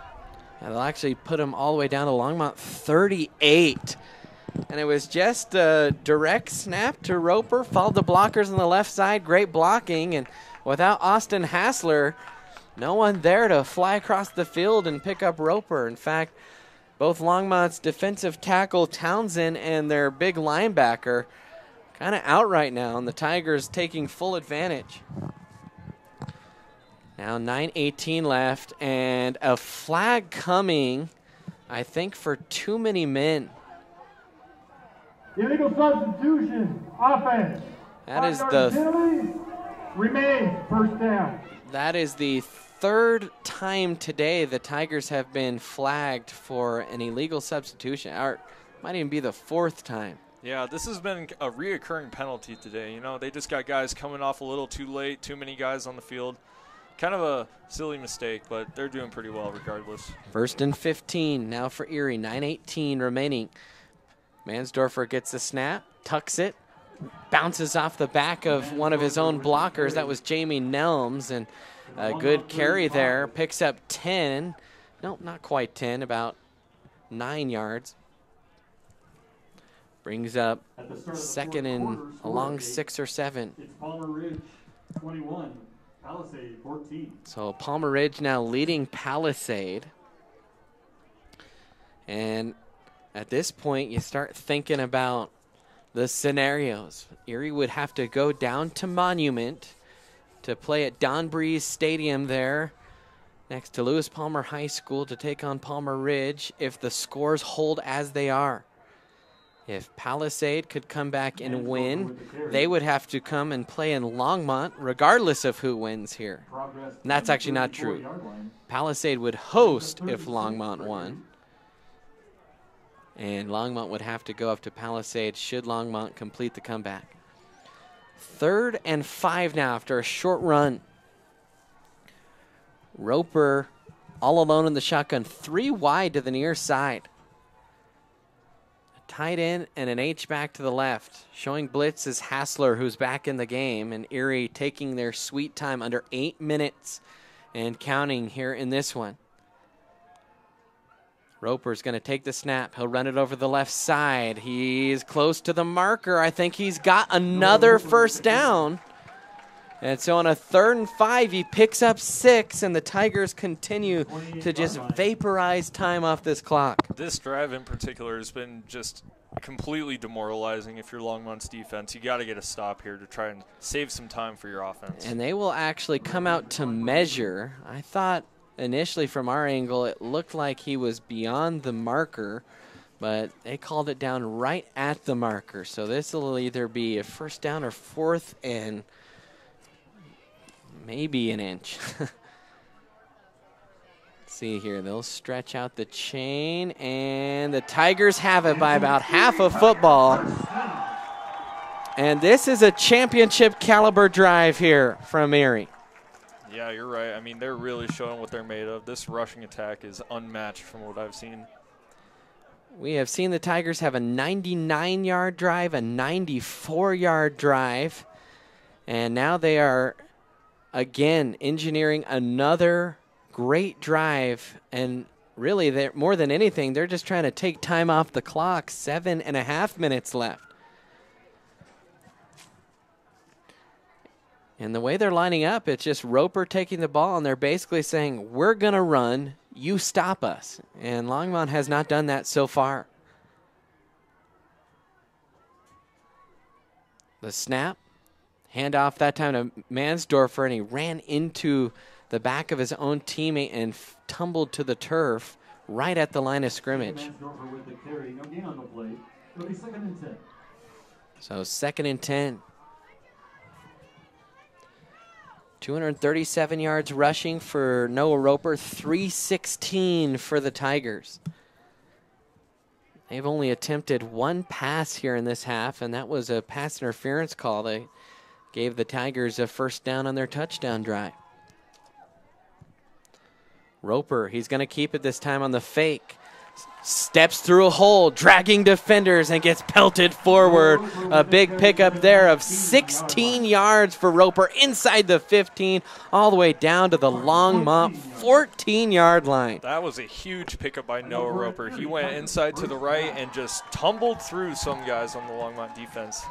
They'll actually put him all the way down to Longmont 38. And it was just a direct snap to Roper, followed the blockers on the left side, great blocking, and without Austin Hassler, no one there to fly across the field and pick up Roper. In fact, both Longmont's defensive tackle Townsend and their big linebacker kind of out right now, and the Tigers taking full advantage. Now 9:18 left, and a flag coming, I think, for too many men. Illegal substitution, offense. That is remain first down. That is the 3rd time today the Tigers have been flagged for an illegal substitution, or might even be the 4th time. Yeah, this has been a reoccurring penalty today. You know, they just got guys coming off a little too late, too many guys on the field. Kind of a silly mistake, but they're doing pretty well regardless. 1st and 15 now for Erie, 9:18 remaining. Mansdorfer gets the snap, tucks it, bounces off the back of one of his own blockers. That was Jamie Nelms, and a good carry there. Picks up 10. Nope, not quite 10, about 9 yards. Brings up 2nd and along 6 or 7. It's Palmer Ridge, 21, Palisade, 14. So Palmer Ridge now leading Palisade. And at this point, you start thinking about the scenarios. Erie would have to go down to Monument to play at Don Breeze Stadium there next to Lewis Palmer High School to take on Palmer Ridge if the scores hold as they are. If Palisade could come back and win, they would have to come and play in Longmont regardless of who wins here. And that's actually not true. Palisade would host if Longmont won. And Longmont would have to go up to Palisade should Longmont complete the comeback. 3rd and 5 now after a short run. Roper all alone in the shotgun, 3 wide to the near side. A tight end and an H-back to the left. Showing blitz is Hassler, who's back in the game, and Erie taking their sweet time under 8 minutes and counting here in this one. Roper's going to take the snap. He'll run it over the left side. He's close to the marker. I think he's got another first down. And so on a 3rd and 5, he picks up 6, and the Tigers continue to just vaporize time off this clock. This drive in particular has been just completely demoralizing if you're Longmont's defense. You got to get a stop here to try and save some time for your offense. And they will actually come out to measure. I thought initially from our angle it looked like he was beyond the marker, but they called it down right at the marker. So this will either be a first down or 4th and maybe an inch. See here, they'll stretch out the chain, and the Tigers have it by about half a football. And this is a championship caliber drive here from Erie. Yeah, you're right. I mean, they're really showing what they're made of. This rushing attack is unmatched from what I've seen. We have seen the Tigers have a 99-yard drive, a 94-yard drive, and now they are, again, engineering another great drive. And really, they're, more than anything, they're just trying to take time off the clock. 7.5 minutes left. And the way they're lining up, it's just Roper taking the ball, and they're basically saying, we're going to run, you stop us. And Longmont has not done that so far. The snap, handoff that time to Mansdorfer, and he ran into the back of his own teammate and tumbled to the turf right at the line of scrimmage. So 2nd and 10. 237 yards rushing for Noah Roper, 316 for the Tigers. They've only attempted one pass here in this half, and that was a pass interference call. They gave the Tigers a first down on their touchdown drive. Roper, he's going to keep it this time on the fake. Steps through a hole, dragging defenders, and gets pelted forward. A big pickup there of 16 yards for Roper inside the 15, all the way down to the Longmont 14-yard line. That was a huge pickup by Noah Roper. He went inside to the right and just tumbled through some guys on the Longmont defense.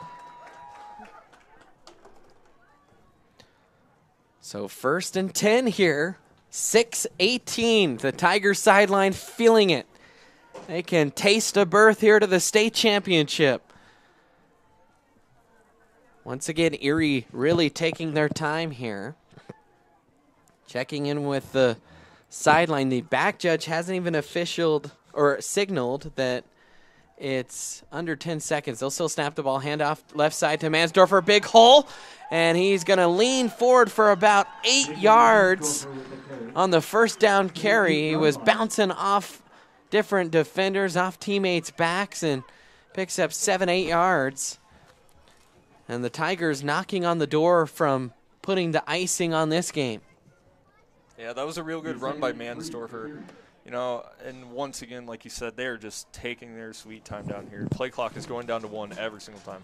So 1st and 10 here, 6-18. The Tigers sideline feeling it. They can taste a berth here to the state championship. Once again, Erie really taking their time here. Checking in with the sideline. The back judge hasn't even officialed or signaled that it's under 10 seconds. They'll still snap the ball, handoff left side to Mansdorfer, big hole, and he's going to lean forward for about 8 yards on the first down carry. He was bouncing off different defenders, off teammates' backs, and picks up 7-8 yards. And the Tigers knocking on the door from putting the icing on this game. Yeah, that was a real good run by Mansdorfer. You know, and once again, like you said, they're just taking their sweet time down here. Play clock is going down to 1 every single time.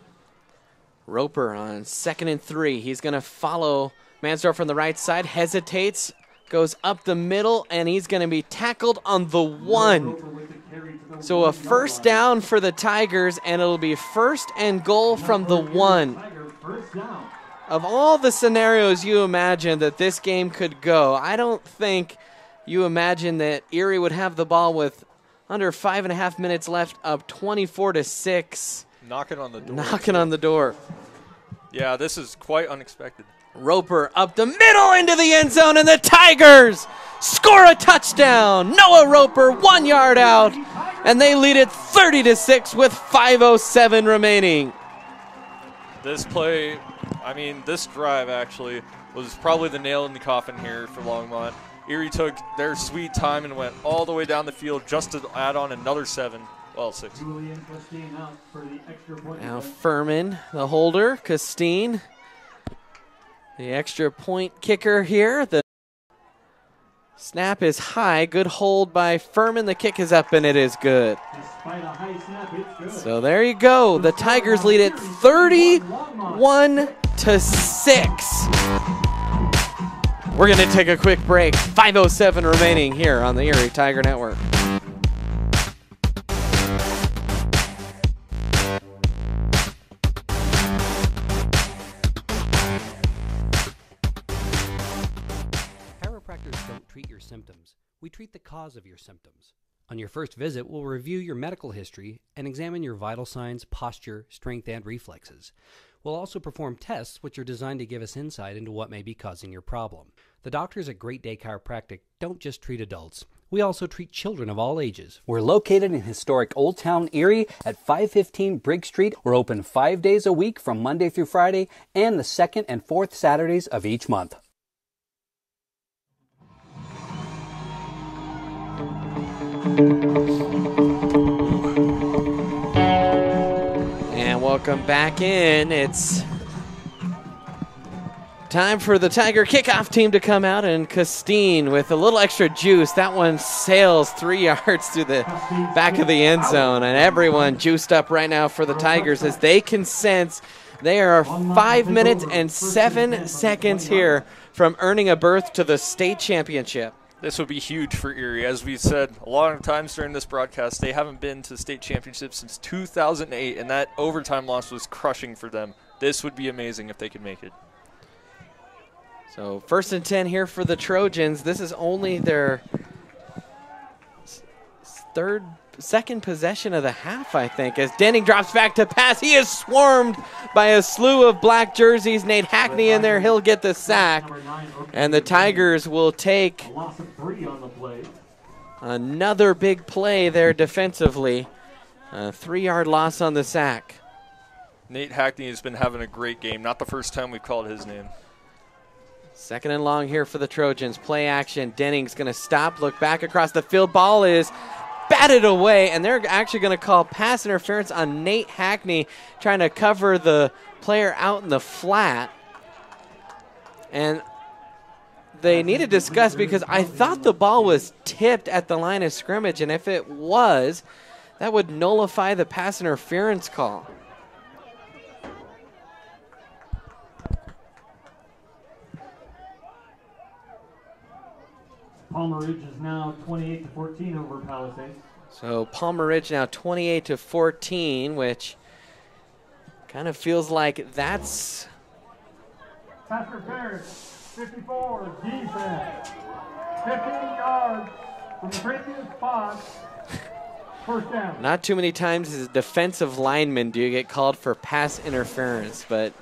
Roper on 2nd and 3. He's going to follow Mansdorfer on the right side, hesitates, goes up the middle, and he's going to be tackled on the 1. So a first down for the Tigers, and it'll be 1st and goal from the 1. Of all the scenarios you imagine that this game could go, I don't think you imagine that Erie would have the ball with under 5.5 minutes left, up 24-6. Knocking on the door. Knocking on the door. Yeah, this is quite unexpected. Roper up the middle into the end zone, and the Tigers score a touchdown. Noah Roper 1 yard out, and they lead it 30-6 with 5:07 remaining. This play, this drive actually was probably the nail in the coffin here for Longmont. Erie took their sweet time and went all the way down the field just to add on another 7. Well, 6. Now Furman, the holder, Castine, the extra point kicker here. The snap is high. Good hold by Furman. The kick is up, and it is good. So there you go. The Tigers lead it 31-6. We're going to take a quick break. 5:07 remaining here on the Erie Tiger Network. Chiropractors don't treat your symptoms. We treat the cause of your symptoms. On your first visit, we'll review your medical history and examine your vital signs, posture, strength, and reflexes. We'll also perform tests which are designed to give us insight into what may be causing your problem. The doctors at Great Day Chiropractic don't just treat adults. We also treat children of all ages. We're located in historic Old Town Erie at 515 Briggs Street. We're open 5 days a week from Monday through Friday and the 2nd and 4th Saturdays of each month. And welcome back in. It's time for the Tiger kickoff team to come out, and Castine with a little extra juice. That one sails 3 yards through the back of the end zone, and everyone juiced up right now for the Tigers as they can sense they are 5 minutes and 7 seconds here from earning a berth to the state championship. This would be huge for Erie. As we said a lot of times during this broadcast, they haven't been to the state championship since 2008, and that overtime loss was crushing for them. This would be amazing if they could make it. So 1st and 10 here for the Trojans. This is only their second possession of the half, I think, as Denning drops back to pass. He is swarmed by a slew of black jerseys. Nate Hackney in there. He'll get the sack. And the Tigers will take another big play there defensively. A 3-yard loss on the sack. Nate Hackney has been having a great game. Not the first time we've called his name. Second and long here for the Trojans. Play action. Denning's going to stop, look back across the field. Ball is batted away, and they're actually going to call pass interference on Nate Hackney, trying to cover the player out in the flat. And they need to discuss, because I thought the ball was tipped at the line of scrimmage, and if it was, that would nullify the pass interference call. Palmer Ridge is now 28-14 over Palisades. So Palmer Ridge now 28-14, which kind of feels like that's... Pass interference, 54, defense. 15 yards from the previous spot. First down. Not too many times as a defensive lineman do you get called for pass interference, but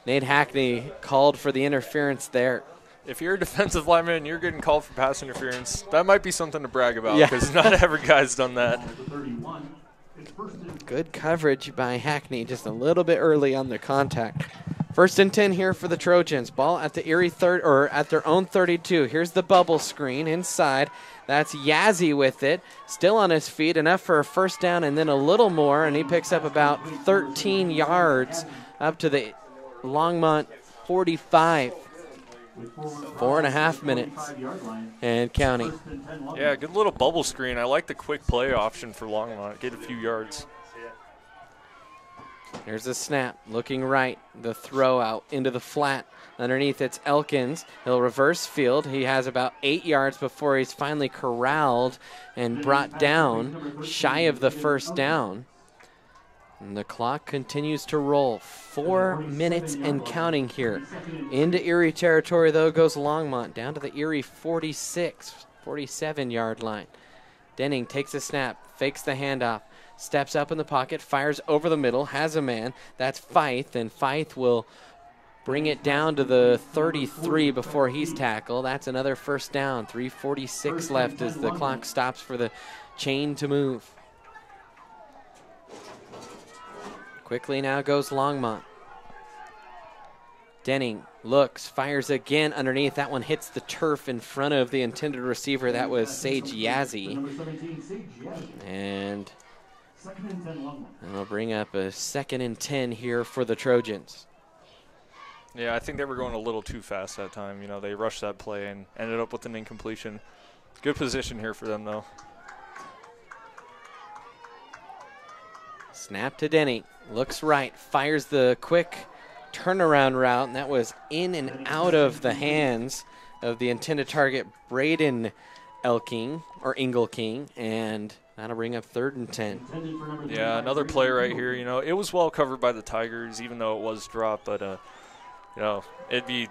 Nate Hackney called for the interference there. If you're a defensive lineman and you're getting called for pass interference, that might be something to brag about, because not every guy's done that. Good coverage by Hackney, just a little bit early on the contact. First and 10 here for the Trojans. Ball at the Erie at their own 32. Here's the bubble screen inside. That's Yazzie with it, still on his feet, enough for a first down and then a little more, and he picks up about 13 yards up to the Longmont 45. 4.5 minutes and counting. Yeah, good little bubble screen. I like the quick play option for Longmont. Get a few yards. Here's the snap, looking right, the throw out into the flat. Underneath it's Elkins. He'll reverse field. He has about 8 yards before he's finally corralled and brought down, shy of the first down. And the clock continues to roll. 4 minutes and counting here. Into Erie territory, though, goes Longmont, down to the Erie 46, 47-yard line. Denning takes a snap, fakes the handoff, steps up in the pocket, fires over the middle, has a man. That's Fife, and Fife will bring it down to the 33 before he's tackled. That's another first down. 3:46 left as the clock stops for the chain to move. Quickly now goes Longmont. Denning looks, fires again underneath. That one hits the turf in front of the intended receiver. That was Sage Yazzie. And that'll bring up a 2nd and 10 here for the Trojans. Yeah, I think they were going a little too fast that time. You know, they rushed that play and ended up with an incompletion. Good position here for them, though. Snap to Denny. Looks right. Fires the quick turnaround route. And that was in and out of the hands of the intended target, Braden Elking, or Engelking. And that'll bring up 3rd and 10. Yeah, another play right here. You know, it was well covered by the Tigers, even though it was dropped. But, you know, it'd be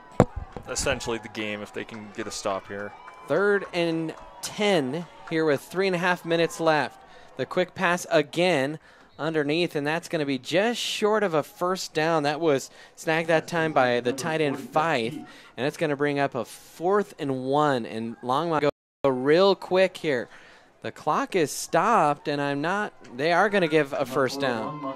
essentially the game if they can get a stop here. 3rd and 10 here with 3.5 minutes left. The quick pass again underneath, and that's going to be just short of a first down. That was snagged that time by the tight end Fife, and it's going to bring up a 4th and 1, and Longmont go real quick here. The clock is stopped, and they are going to give a first down.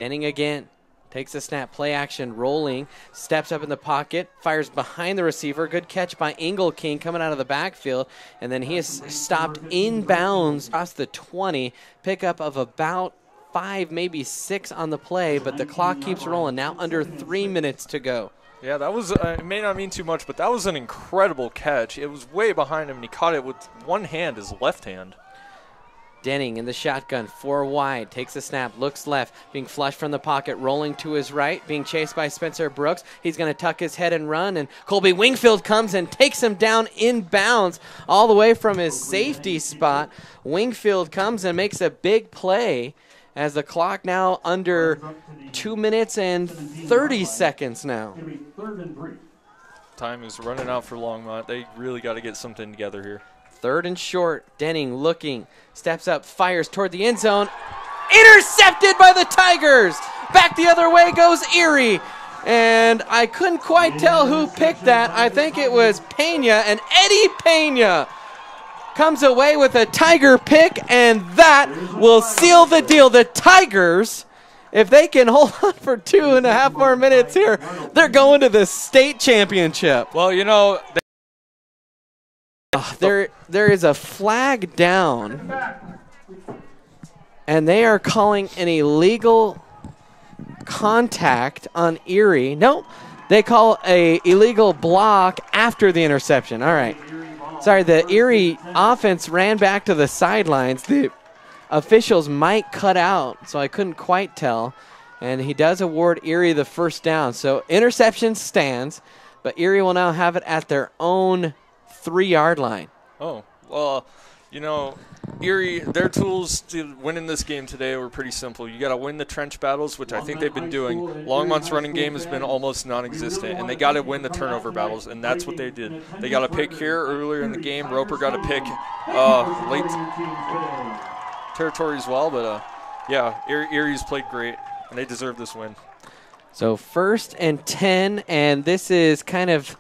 Denning again. Takes a snap, play action, rolling, steps up in the pocket, fires behind the receiver. Good catch by Engelking coming out of the backfield. And then he is stopped inbounds across the 20. Pickup of about 5, maybe 6 on the play, but the clock keeps rolling. Now under 3 minutes to go. Yeah, that was, it may not mean too much, but that was an incredible catch. It was way behind him, and he caught it with one hand, his left hand. Denning in the shotgun, 4 wide, takes a snap, looks left, being flushed from the pocket, rolling to his right, being chased by Spencer Brooks. He's going to tuck his head and run, and Colby Wingfield comes and takes him down inbounds all the way from his safety spot. Wingfield comes and makes a big play as the clock now under 2 minutes and 30 seconds now. Time is running out for Longmont. They really got to get something together here. 3rd and short. Denning looking, steps up, fires toward the end zone. Intercepted by the Tigers. Back the other way goes Erie. And I couldn't quite tell who picked that. I think it was Pena, and Eddie Pena comes away with a Tiger pick, and that will seal the deal. The Tigers If they can hold on for 2.5 more minutes here, they're going to the state championship. Well, you know, there is a flag down, and they are calling an illegal contact on Erie. No, they call a illegal block after the interception. All right. Sorry, the Erie offense ran back to the sidelines. The officials might cut out, so I couldn't quite tell. And he does award Erie the first down. So interception stands, but Erie will now have it at their own 3-yard line. Oh, well, you know, Erie, their tools to win in this game today were pretty simple. You got to win the trench battles, which I think they've been doing. Longmont's running game has been almost non-existent, and they got to win the turnover battles, and that's what they did. They got a pick here earlier in the game. Roper got a pick late territory as well, but yeah, Erie's played great, and they deserve this win. So 1st and 10, and this is kind of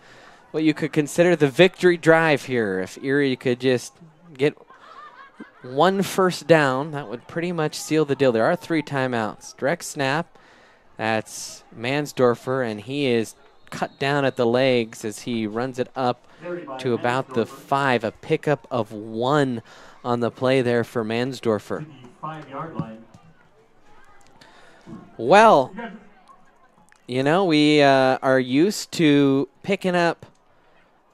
what you could consider the victory drive here. If Erie could just get 1 first down, that would pretty much seal the deal. There are 3 timeouts. Direct snap, that's Mansdorfer, and he is cut down at the legs as he runs it up to about the 5, a pickup of 1 on the play there for Mansdorfer. 5-yard line. Well, you know, we are used to picking up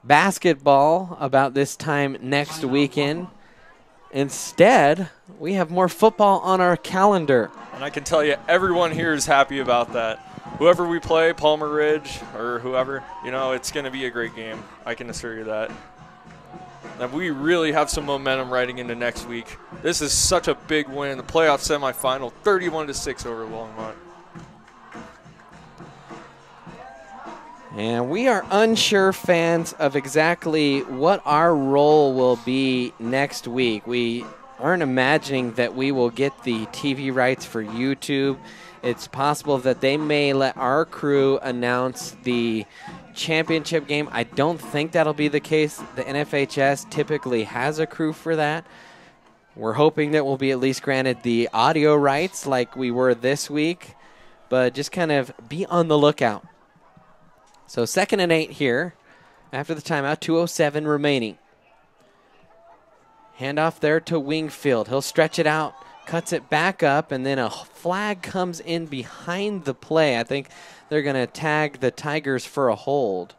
basketball about this time next weekend. Instead, we have more football on our calendar. And I can tell you, everyone here is happy about that. Whoever we play, Palmer Ridge or whoever, you know, it's going to be a great game. I can assure you that. And we really have some momentum riding into next week. This is such a big win. The playoff semifinal, 31-6 over Longmont. And we are unsure, fans, of exactly what our role will be next week. We aren't imagining that we will get the TV rights for YouTube. It's possible that they may let our crew announce the championship game. I don't think that'll be the case. The NFHS typically has a crew for that. We're hoping that we'll be at least granted the audio rights like we were this week, but just kind of be on the lookout. So 2nd and 8 here after the timeout, 2:07 remaining. Handoff there to Wingfield. He'll stretch it out, cuts it back up, and then a flag comes in behind the play. I think they're going to tag the Tigers for a hold.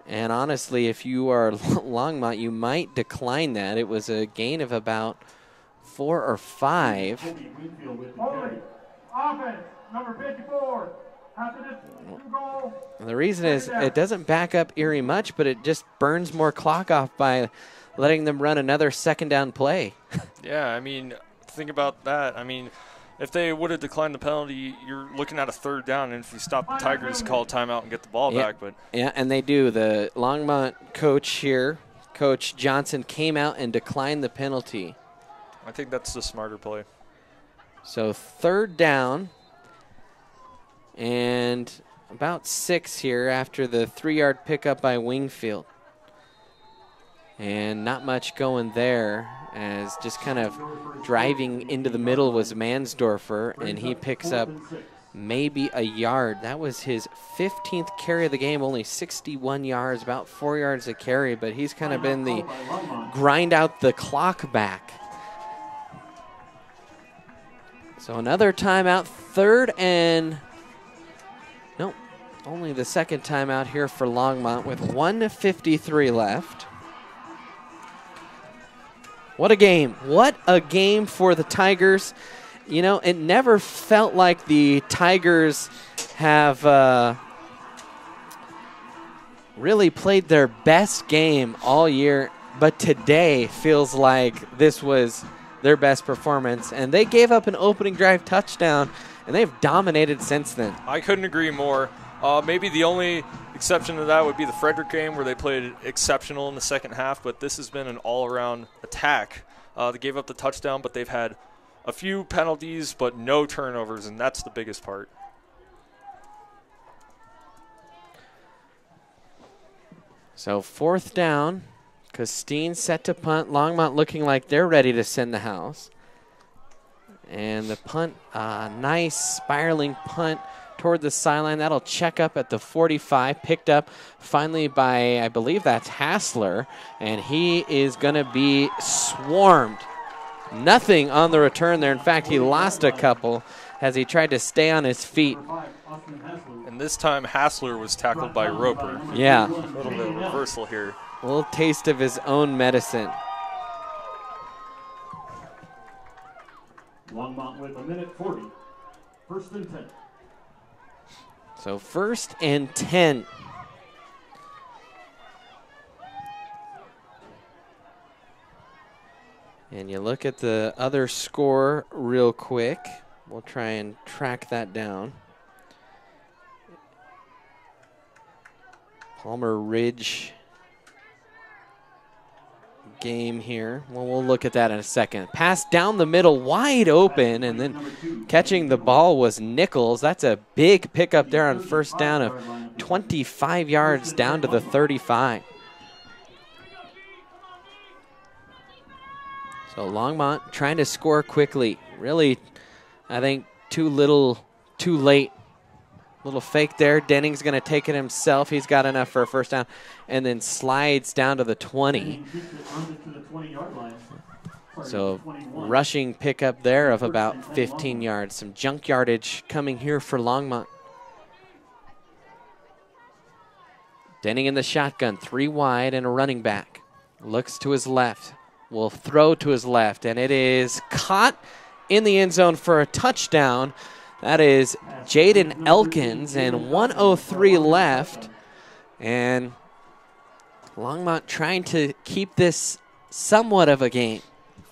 And honestly, if you are Longmont, you might decline that. It was a gain of about 4 or 5. Offense, number 54. And the reason is it doesn't back up Erie much, but it just burns more clock off by letting them run another 2nd down play. Yeah, I mean, think about that. I mean, if they would have declined the penalty, you're looking at a 3rd down, and if you stop the Tigers, call a timeout and get the ball back. But yeah, and they do. The Longmont coach here, Coach Johnson, came out and declined the penalty. I think that's the smarter play. So 3rd down. And about 6 here after the 3-yard pickup by Wingfield. And not much going there, as just kind of driving into the middle was Mansdorfer, and he picks up maybe a yard. That was his 15th carry of the game, only 61 yards, about 4 yards a carry, but he's kind of been the grind out the clock back. So another timeout, 3rd and... Nope, only the 2nd timeout here for Longmont with 1:53 left. What a game. What a game for the Tigers. You know, it never felt like the Tigers have really played their best game all year, but today feels like this was their best performance. And they gave up an opening drive touchdown, and they've dominated since then. I couldn't agree more. Maybe the only exception to that would be the Frederick game, where they played exceptional in the 2nd half, but this has been an all-around attack. They gave up the touchdown, but they've had a few penalties, but no turnovers, and that's the biggest part. So 4th down, Costine set to punt. Longmont looking like they're ready to send the house. And the punt, nice spiraling punt toward the sideline. That'll check up at the 45, picked up finally by, I believe that's Hassler, and he is going to be swarmed. Nothing on the return there. In fact, he lost a couple as he tried to stay on his feet. And this time Hassler was tackled by Roper. Yeah. A little bit of reversal here. A little taste of his own medicine. Longmont with 1:40. 1st and 10. So 1st and 10. And you look at the other score real quick. We'll try and track that down. Palmer Ridge game here. Well, we'll look at that in a second. Pass down the middle, wide open, and then catching the ball was Nichols. That's a big pickup there on 1st down of 25 yards down to the 35. So Longmont trying to score quickly. Really, I think too little, too late. Little fake there. Denning's going to take it himself. He's got enough for a 1st down. And then slides down to the 20. So rushing pickup there of about 15 yards. Some junk yardage coming here for Longmont. Denning in the shotgun. 3 wide and a running back. Looks to his left. Will throw to his left. And it is caught in the end zone for a touchdown. That is Jaden Elkins, and 1:03 left. And Longmont trying to keep this somewhat of a game.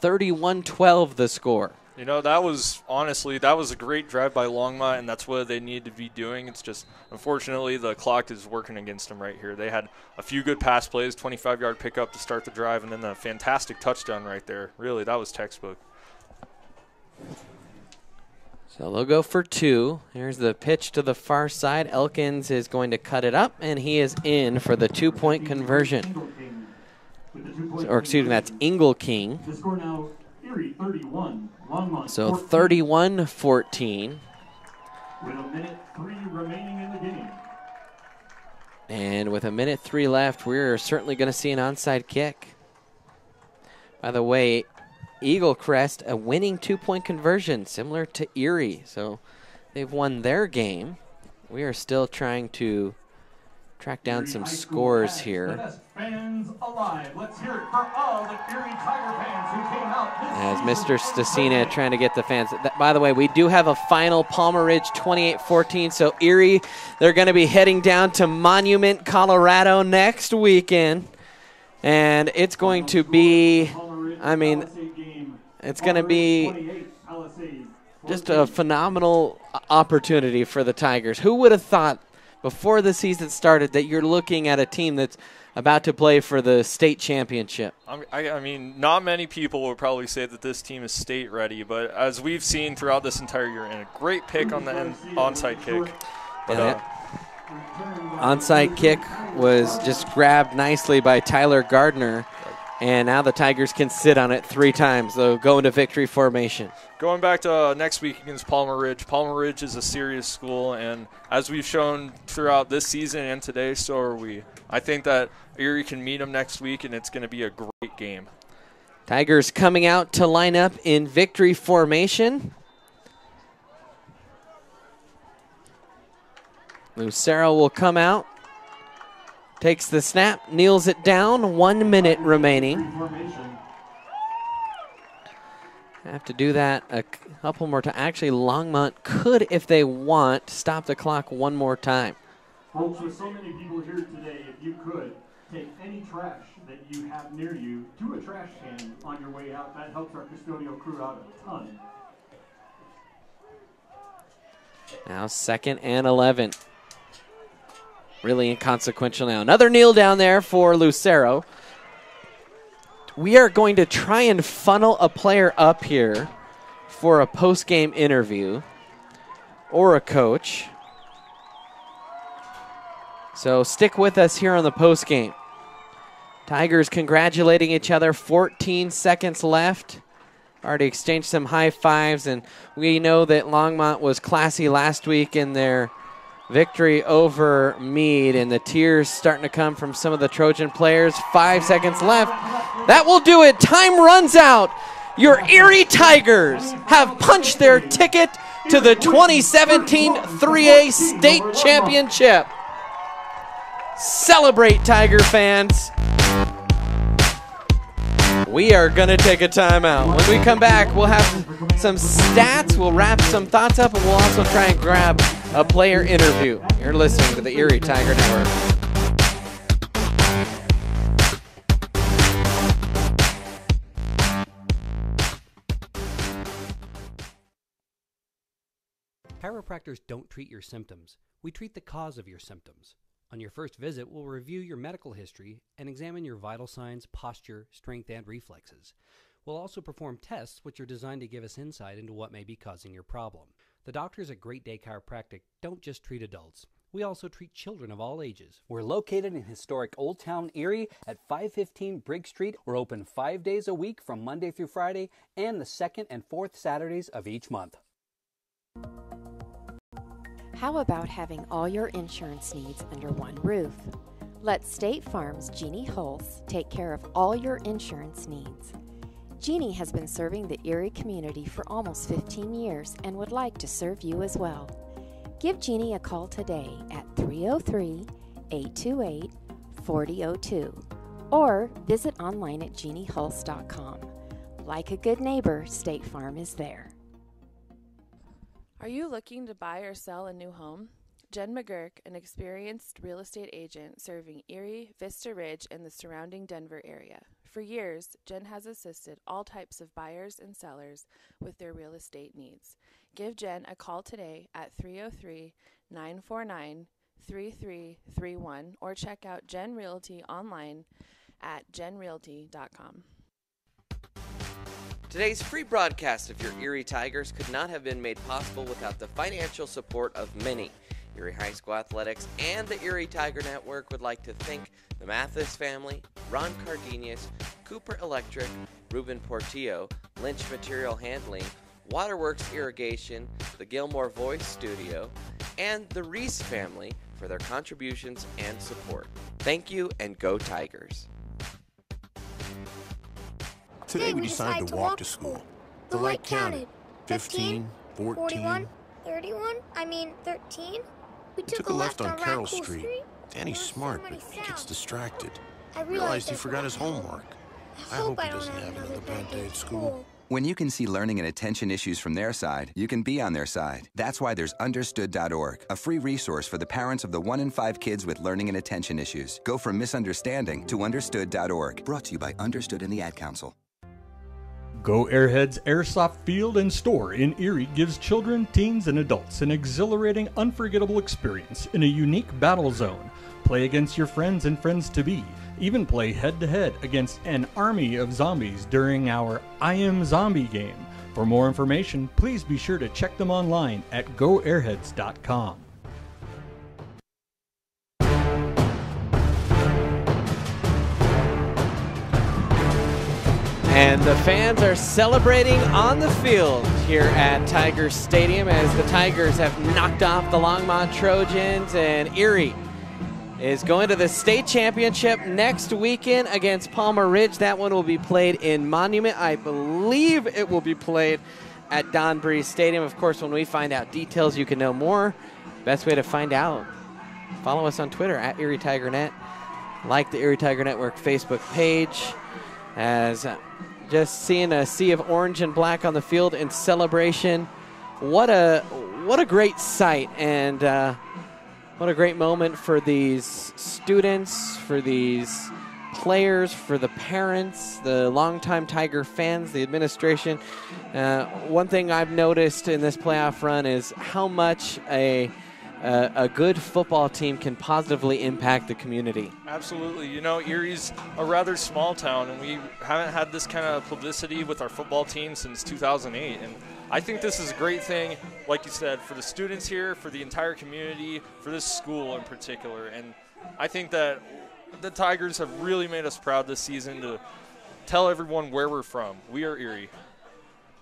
31-12 the score. You know, that was a great drive by Longmont, and that's what they need to be doing. It's just, unfortunately, the clock is working against them right here. They had a few good pass plays, 25-yard pickup to start the drive, and then a fantastic touchdown right there. Really, that was textbook. So they'll go for 2. Here's the pitch to the far side. Elkins is going to cut it up, and he is in for the 2-point conversion. Or excuse me, that's Ingle King. The score now, Erie 31, Longmont So 31-14. With 1:03 remaining in the game. And with 1:03 left, we're certainly going to see an onside kick. By the way, Eagle Crest, a winning 2-point conversion, similar to Erie. So they've won their game. We are still trying to track down some scores here. Fans alive. Let's hear it for all the Erie Tiger fans who came out As Mr. Stasina trying to get the fans. By the way, we do have a final. Palmer Ridge 28-14. So Erie, they're going to be heading down to Monument, Colorado next weekend. And it's going to be, I mean, it's going to be just a phenomenal opportunity for the Tigers. Who would have thought before the season started that you're looking at a team that's about to play for the state championship? I mean, not many people would probably say that this team is state ready, but as we've seen throughout this entire year, and a great pick on the onside kick. But onside kick was just grabbed nicely by Tyler Gardner, and now the Tigers can sit on it 3 times. They'll go into victory formation. Going back to next week against Palmer Ridge is a serious school, and as we've shown throughout this season and today, so are we. I think that Erie can meet them next week, and it's going to be a great game. Tigers coming out to line up in victory formation. Lucero will come out, takes the snap, kneels it down, 1 minute remaining. Have to do that a couple more times. Actually, Longmont could, if they want, stop the clock one more time. Folks, with so many people here today, if you could, take any trash that you have near you to a trash can on your way out. That helps our custodial crew out a ton. Now 2nd and 11. Really inconsequential now. Another kneel down there for Lucero. We are going to try and funnel a player up here for a post-game interview or a coach. So stick with us here on the post-game. Tigers congratulating each other. 14 seconds left already exchanged some high fives, and we know that Longmont was classy last week in their victory over Meade, and the tears starting to come from some of the Trojan players. 5 seconds left. That will do it. Time runs out. Your Erie Tigers have punched their ticket to the 2017 3A State Championship. Celebrate, Tiger fans. We are going to take a timeout. When we come back, we'll have some stats, we'll wrap some thoughts up, and we'll also try and grab a player interview. You're listening to the Erie Tiger Network. Chiropractors don't treat your symptoms. We treat the cause of your symptoms. On your first visit, we'll review your medical history and examine your vital signs, posture, strength, and reflexes. We'll also perform tests which are designed to give us insight into what may be causing your problem. The doctors at Great Day Chiropractic don't just treat adults. We also treat children of all ages. We're located in historic Old Town Erie at 515 Briggs Street. We're open 5 days a week from Monday through Friday and the second and fourth Saturdays of each month. How about having all your insurance needs under one roof? Let State Farm's Jeannie Hulse take care of all your insurance needs. Jeannie has been serving the Erie community for almost 15 years and would like to serve you as well. Give Jeannie a call today at 303-828-4002 or visit online at jeanniehulse.com. Like a good neighbor, State Farm is there. Are you looking to buy or sell a new home? Jen McGurk, an experienced real estate agent serving Erie, Vista Ridge, and the surrounding Denver area. For years, Jen has assisted all types of buyers and sellers with their real estate needs. Give Jen a call today at 303-949-3331 or check out Jen Realty online at jenrealty.com. Today's free broadcast of your Erie Tigers could not have been made possible without the financial support of many. Erie High School Athletics and the Erie Tiger Network would like to thank the Mathis family, Ron Cardenas, Cooper Electric, Ruben Portillo, Lynch Material Handling, Waterworks Irrigation, the Gilmore Voice Studio, and the Reese family for their contributions and support. Thank you, and go Tigers. Today we decided to walk to school. The light counted. 15, 14, 31? 13? We took a left on Carroll Street. Danny's smart, but he gets distracted. I realized he forgot his homework. I hope he doesn't have another bad day at school. When you can see learning and attention issues from their side, you can be on their side. That's why there's Understood.org, a free resource for the parents of the 1 in 5 kids with learning and attention issues. Go from misunderstanding to Understood.org. Brought to you by Understood and the Ad Council. Go Airhead's Airsoft Field and Store in Erie gives children, teens, and adults an exhilarating, unforgettable experience in a unique battle zone. Play against your friends and friends-to-be. Even play head-to-head against an army of zombies during our I Am Zombie game. For more information, please be sure to check them online at goairheads.com. And the fans are celebrating on the field here at Tigers Stadium as the Tigers have knocked off the Longmont Trojans, and Erie is going to the state championship next weekend against Palmer Ridge. That one will be played in Monument. I believe it will be played at Don Breeze Stadium. Of course, when we find out details, you can know more. Best way to find out, follow us on Twitter at Erie Tiger Net. Like the Erie Tiger Network Facebook page. As just seeing a sea of orange and black on the field in celebration. What a great sight, and what a great moment for these students, for these players, for the parents, the longtime Tiger fans, the administration. One thing I've noticed in this playoff run is how much a good football team can positively impact the community. Absolutely. You know, Erie's a rather small town, and we haven't had this kind of publicity with our football team since 2008. And I think this is a great thing, like you said, for the students here, for the entire community, for this school in particular. And I think that the Tigers have really made us proud this season to tell everyone where we're from. We are Erie.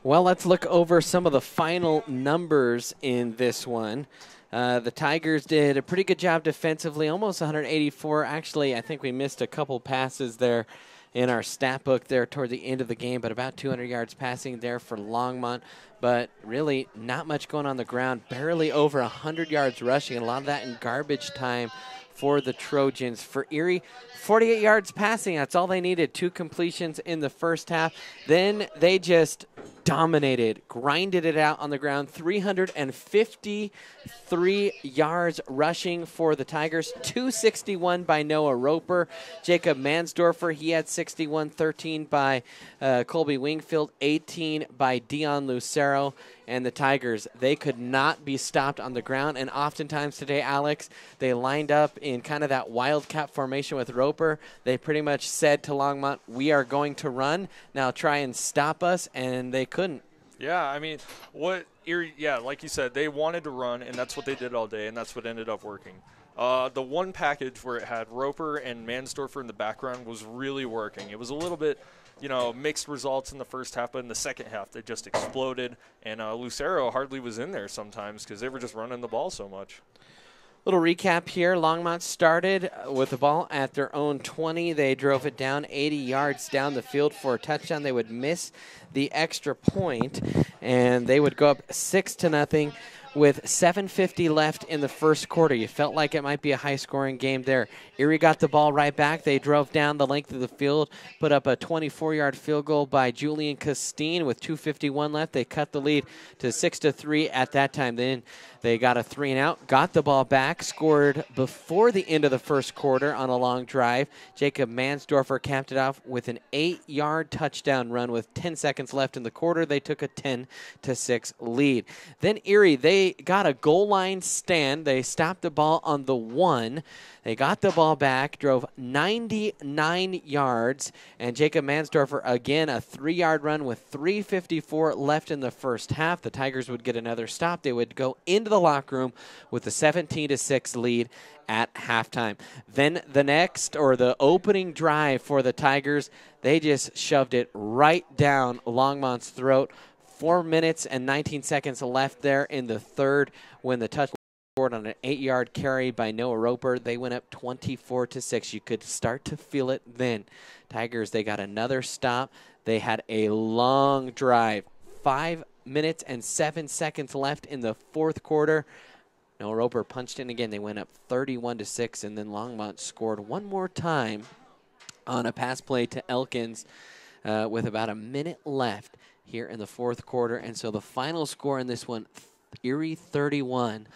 Well, let's look over some of the final numbers in this one. The Tigers did a pretty good job defensively, almost 184. Actually, I think we missed a couple passes there in our stat book there toward the end of the game, but about 200 yards passing there for Longmont. But really not much going on the ground, barely over 100 yards rushing, and a lot of that in garbage time for the Trojans. For Erie, 48 yards passing. That's all they needed. 2 completions in the first half. Then they just dominated, grinded it out on the ground. 353 yards rushing for the Tigers. 261 by Noah Roper. Jacob Mansdorfer, he had 61. 13 by Colby Wingfield. 18 by Dion Lucero. And the Tigers, they could not be stopped on the ground. And oftentimes today, Alex, they lined up in kind of that wildcat formation with Roper. They pretty much said to Longmont, we are going to run. Now try and stop us. And they couldn't. Yeah, I mean, what Erie, yeah, like you said, they wanted to run, and that's what they did all day, and that's what ended up working. The one package where it had Roper and Mansdorfer in the background was really working. It was a little bit, mixed results in the first half, but in the second half they just exploded, and Lucero hardly was in there sometimes because they were just running the ball so much. Little recap here. Longmont started with the ball at their own 20. They drove it down 80 yards down the field for a touchdown. They would miss the extra point, and they would go up 6-0 with 7:50 left in the first quarter. You felt like it might be a high-scoring game there. Erie got the ball right back. They drove down the length of the field, put up a 24-yard field goal by Julian Castine with 2:51 left. They cut the lead to 6-3 at that time. Then they got a 3-and-out, got the ball back, scored before the end of the first quarter on a long drive. Jacob Mansdorfer capped it off with an 8-yard touchdown run with 10 seconds left in the quarter. They took a 10-6 lead. Then Erie, they got a goal line stand. They stopped the ball on the 1. They got the ball back, drove 99 yards, and Jacob Mansdorfer, again, a 3-yard run with 3:54 left in the first half. The Tigers would get another stop. They would go into the locker room with a 17-6 lead at halftime. Then the opening drive for the Tigers, they just shoved it right down Longmont's throat. 4 minutes and 19 seconds left there in the third when the touchdown on an 8-yard carry by Noah Roper. They went up 24-6. You could start to feel it then. Tigers, they got another stop. They had a long drive. 5 minutes and 7 seconds left in the fourth quarter. Noah Roper punched in again. They went up 31-6, and then Longmont scored one more time on a pass play to Elkins with about a minute left here in the fourth quarter. And so the final score in this one, Erie 31,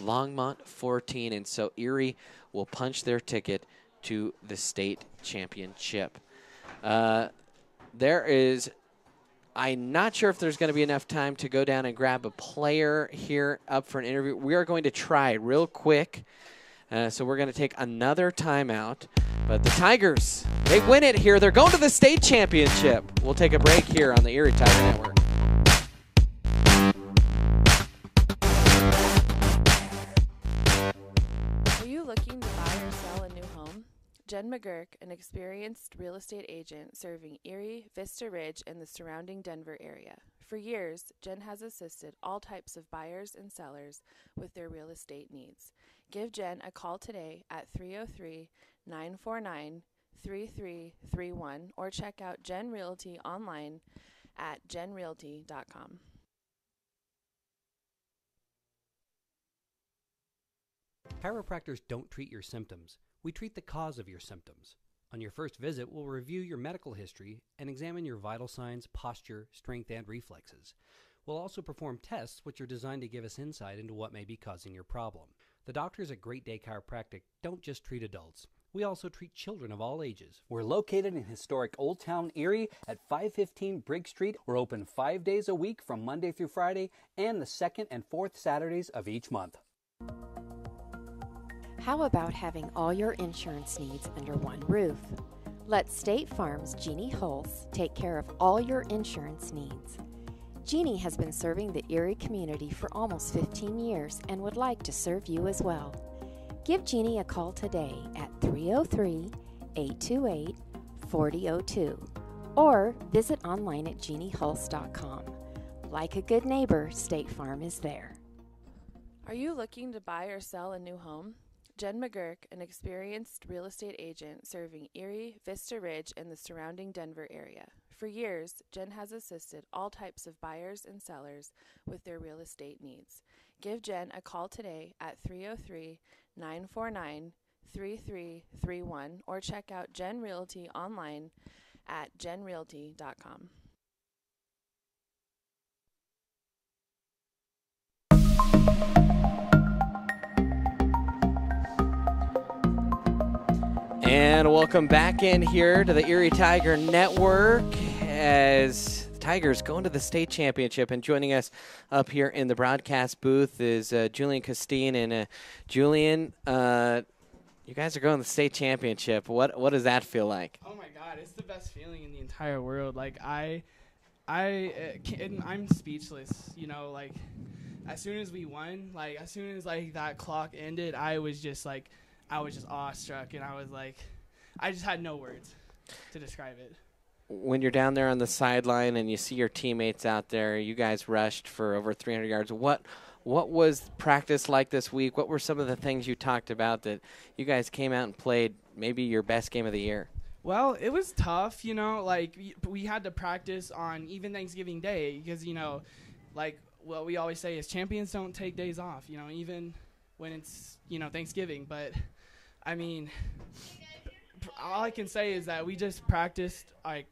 Longmont 14, and so Erie will punch their ticket to the state championship. I'm not sure if there's going to be enough time to go down and grab a player here up for an interview. We are going to try real quick, so we're going to take another timeout. But the Tigers, they win it here. They're going to the state championship. We'll take a break here on the Erie Tiger Network. Looking to buy or sell a new home? Jen McGurk, an experienced real estate agent serving Erie, Vista Ridge, and the surrounding Denver area. For years, Jen has assisted all types of buyers and sellers with their real estate needs. Give Jen a call today at 303-949-3331 or check out Jen Realty online at jenrealty.com. Chiropractors don't treat your symptoms. We treat the cause of your symptoms. On your first visit, we'll review your medical history and examine your vital signs, posture, strength, and reflexes. We'll also perform tests which are designed to give us insight into what may be causing your problem. The doctors at Great Day Chiropractic don't just treat adults. We also treat children of all ages. We're located in historic Old Town Erie at 515 Briggs Street. We're open 5 days a week from Monday through Friday and the second and fourth Saturdays of each month. How about having all your insurance needs under one roof? Let State Farm's Jeannie Hulse take care of all your insurance needs. Jeannie has been serving the Erie community for almost 15 years and would like to serve you as well. Give Jeannie a call today at 303-828-4002 or visit online at jeanniehulse.com. Like a good neighbor, State Farm is there. Are you looking to buy or sell a new home? Jen McGurk, an experienced real estate agent serving Erie, Vista Ridge, and the surrounding Denver area. For years, Jen has assisted all types of buyers and sellers with their real estate needs. Give Jen a call today at 303-949-3331 or check out Jen Realty online at jenrealty.com. And welcome back in here to the Erie Tiger Network as the Tigers go into the state championship. And joining us up here in the broadcast booth is Julian Costine. And Julian, you guys are going to the state championship. What does that feel like? Oh my God, it's the best feeling in the entire world. Like I'm speechless. You know, like as soon as we won, like as soon as like that clock ended, I was just awestruck, and I just had no words to describe it. When you're down there on the sideline and you see your teammates out there, you guys rushed for over 300 yards. What was practice like this week? What were some of the things you talked about that you guys came out and played maybe your best game of the year? Well, it was tough, you know, like we had to practice on even Thanksgiving Day because, you know, like what we always say is champions don't take days off, you know, even when it's, you know, Thanksgiving. But, I mean, all I can say is that we just practiced like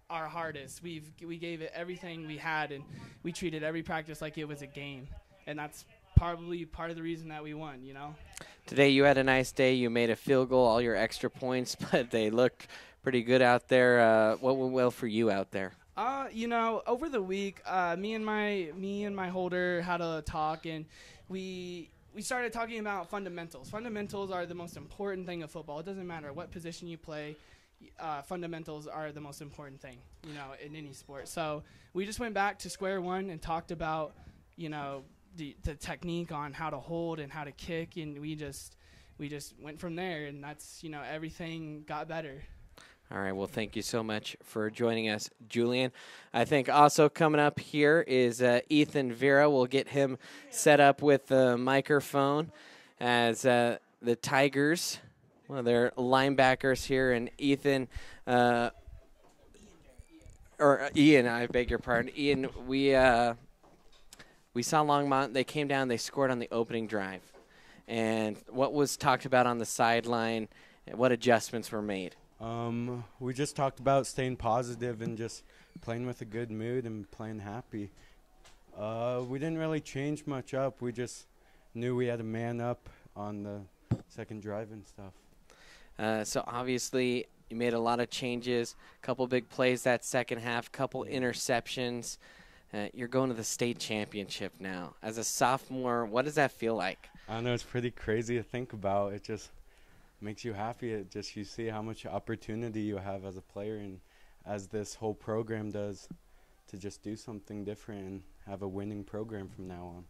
our hardest. We gave it everything we had, and we treated every practice like it was a game. And that's probably part of the reason that we won, you know. Today you had a nice day. You made a field goal, all your extra points, but they looked pretty good out there. What went well for you out there? You know, over the week, me and my holder had a talk, and we started talking about fundamentals. Fundamentals are the most important thing of football. It doesn't matter what position you play. Fundamentals are the most important thing, you know, in any sport. So we just went back to square one and talked about, you know, the technique on how to hold and how to kick, and we just went from there, and that's, you know, everything got better. All right, well, thank you so much for joining us, Julian. I think also coming up here is Ethan Vera. We'll get him set up with the microphone as the Tigers, one of their linebackers here, and Ethan, or Ian, I beg your pardon. Ian, we saw Longmont. They came down. They scored on the opening drive. And what was talked about on the sideline, what adjustments were made? We just talked about staying positive and just playing with a good mood and playing happy. We didn't really change much up. We just knew we had a man up on the second drive and stuff. So obviously you made a lot of changes, a couple big plays that second half, couple interceptions. You're going to the state championship now. As a sophomore, what does that feel like? I know, it's pretty crazy to think about. It just makes you happy. It just, you see how much opportunity you have as a player and as this whole program does to just do something different and have a winning program from now on.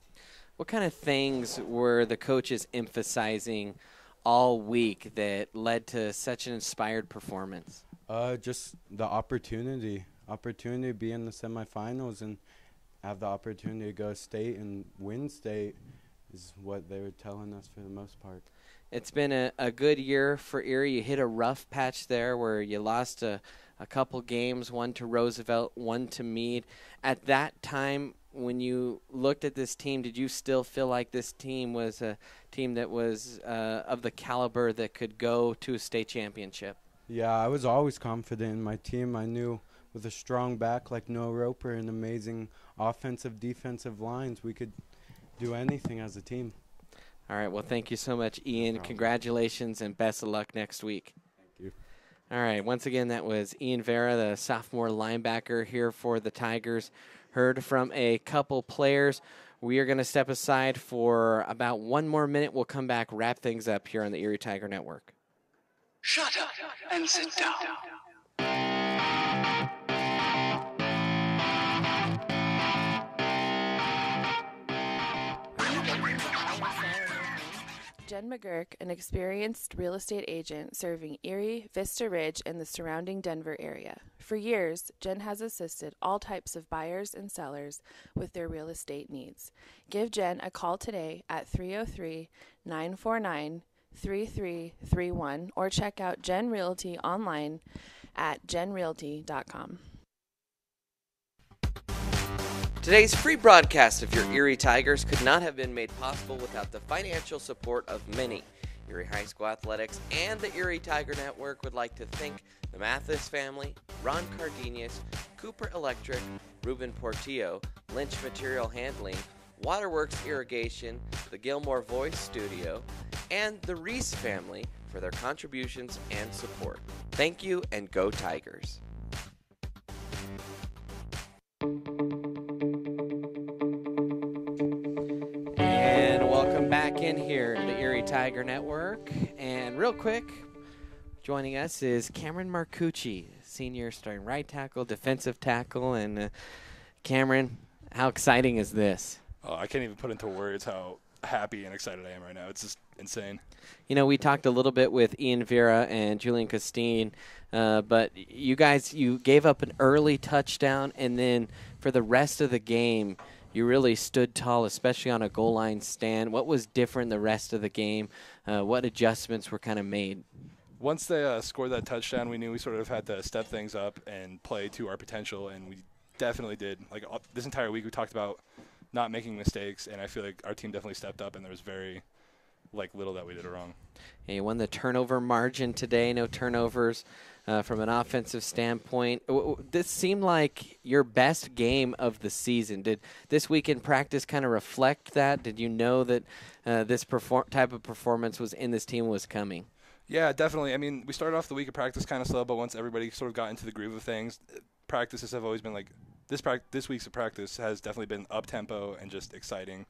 What kind of things were the coaches emphasizing all week that led to such an inspired performance? Just the opportunity to be in the semifinals and have the opportunity to go state and win state is what they were telling us for the most part. It's been a good year for Erie. You hit a rough patch there where you lost a couple games, one to Roosevelt, one to Meade. At that time, when you looked at this team, did you still feel like this team was a team that was of the caliber that could go to a state championship? Yeah, I was always confident in my team. I knew with a strong back like Noah Roper and amazing offensive, defensive lines, we could do anything as a team. All right, well, thank you so much, Ian. Congratulations and best of luck next week. Thank you. All right, once again, that was Ian Vera, the sophomore linebacker here for the Tigers. Heard from a couple players. We are going to step aside for about one more minute. We'll come back, wrap things up here on the Erie Tiger Network. Shut up and sit down. Jen McGurk, an experienced real estate agent serving Erie, Vista Ridge, and the surrounding Denver area. For years, Jen has assisted all types of buyers and sellers with their real estate needs. Give Jen a call today at 303-949-3331 or check out Jen Realty online at jenrealty.com. Today's free broadcast of your Erie Tigers could not have been made possible without the financial support of many. Erie High School Athletics and the Erie Tiger Network would like to thank the Mathis family, Ron Cardenas, Cooper Electric, Ruben Portillo, Lynch Material Handling, Waterworks Irrigation, the Gilmore Voice Studio, and the Reese family for their contributions and support. Thank you, and go Tigers. And welcome back in here to the Erie Tiger Network. And real quick, joining us is Cameron Marcucci, senior starting right tackle, defensive tackle. And Cameron, how exciting is this? Oh, I can't even put into words how happy and excited I am right now. It's just insane. You know, we talked a little bit with Ian Vera and Julian Costine, but you guys, you gave up an early touchdown, and then for the rest of the game, you really stood tall, especially on a goal line stand. What was different the rest of the game? What adjustments were kind of made? Once they scored that touchdown, we knew we sort of had to step things up and play to our potential, and we definitely did. Like this entire week, we talked about not making mistakes, and I feel like our team definitely stepped up, and there was very little that we did wrong. And you won the turnover margin today, no turnovers from an offensive standpoint. This seemed like your best game of the season. Did this week in practice kind of reflect that? Did you know that this type of performance was in this team was coming? Yeah, definitely. I mean, we started off the week of practice kind of slow, but once everybody sort of got into the groove of things, practices have always been this week's of practice has definitely been up-tempo and just exciting.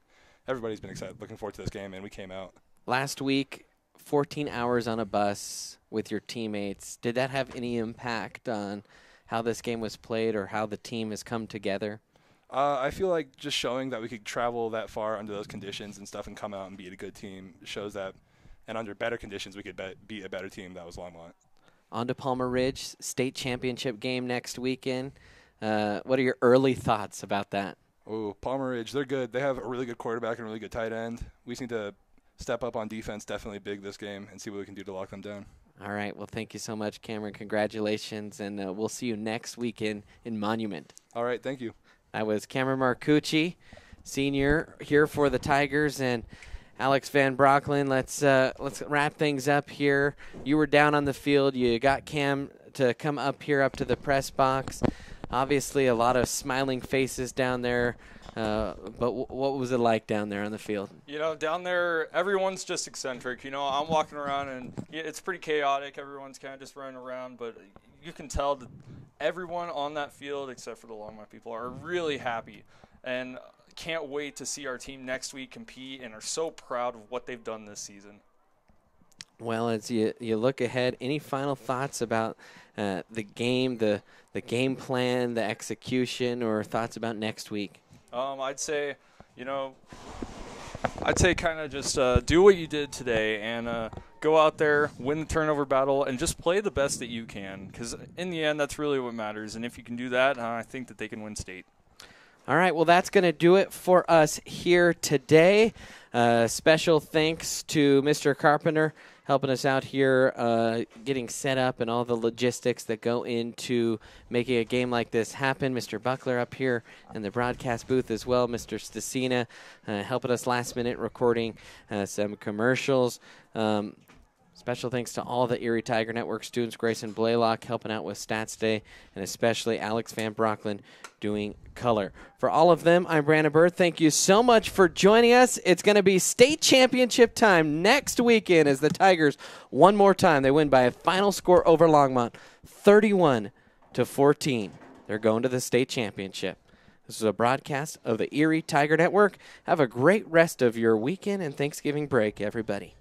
Everybody's been excited, looking forward to this game, and we came out. Last week, 14 hours on a bus with your teammates. Did that have any impact on how this game was played or how the team has come together? I feel like just showing that we could travel that far under those conditions and stuff and come out and beat a good team shows that, and under better conditions, we could beat a better team that was Longmont. On to Palmer Ridge, state championship game next weekend. What are your early thoughts about that? Oh, Palmer Ridge, they're good. They have a really good quarterback and a really good tight end. We just need to step up on defense definitely big this game and see what we can do to lock them down. All right. Well, thank you so much, Cameron. Congratulations, and we'll see you next weekend in Monument. All right. Thank you. That was Cameron Marcucci, senior here for the Tigers, and Alex Van Brocklin. Let's wrap things up here. You were down on the field. You got Cam to come up here up to the press box. Obviously, a lot of smiling faces down there. But what was it like down there on the field? You know, down there, everyone's just eccentric. You know, I'm walking around, and it's pretty chaotic. Everyone's kind of just running around, but you can tell that everyone on that field, except for the Longmont people, are really happy and can't wait to see our team next week compete and are so proud of what they've done this season. Well, as you look ahead, any final thoughts about the game, the game plan, the execution, or thoughts about next week? I'd say kind of just do what you did today and go out there, win the turnover battle, and just play the best that you can, because in the end, that's really what matters. And if you can do that, I think that they can win state. All right, well, that's going to do it for us here today. Special thanks to Mr. Carpenter helping us out here, getting set up and all the logistics that go into making a game like this happen. Mr. Buckler up here in the broadcast booth as well. Mr. Stasina helping us last minute recording some commercials. Special thanks to all the Erie Tiger Network students, Grayson Blaylock helping out with Stats Day, and especially Alex Van Brocklin doing color. For all of them, I'm Brandon Bird. Thank you so much for joining us. It's going to be state championship time next weekend as the Tigers, one more time, they win by a final score over Longmont, 31-14. They're going to the state championship. This is a broadcast of the Erie Tiger Network. Have a great rest of your weekend and Thanksgiving break, everybody.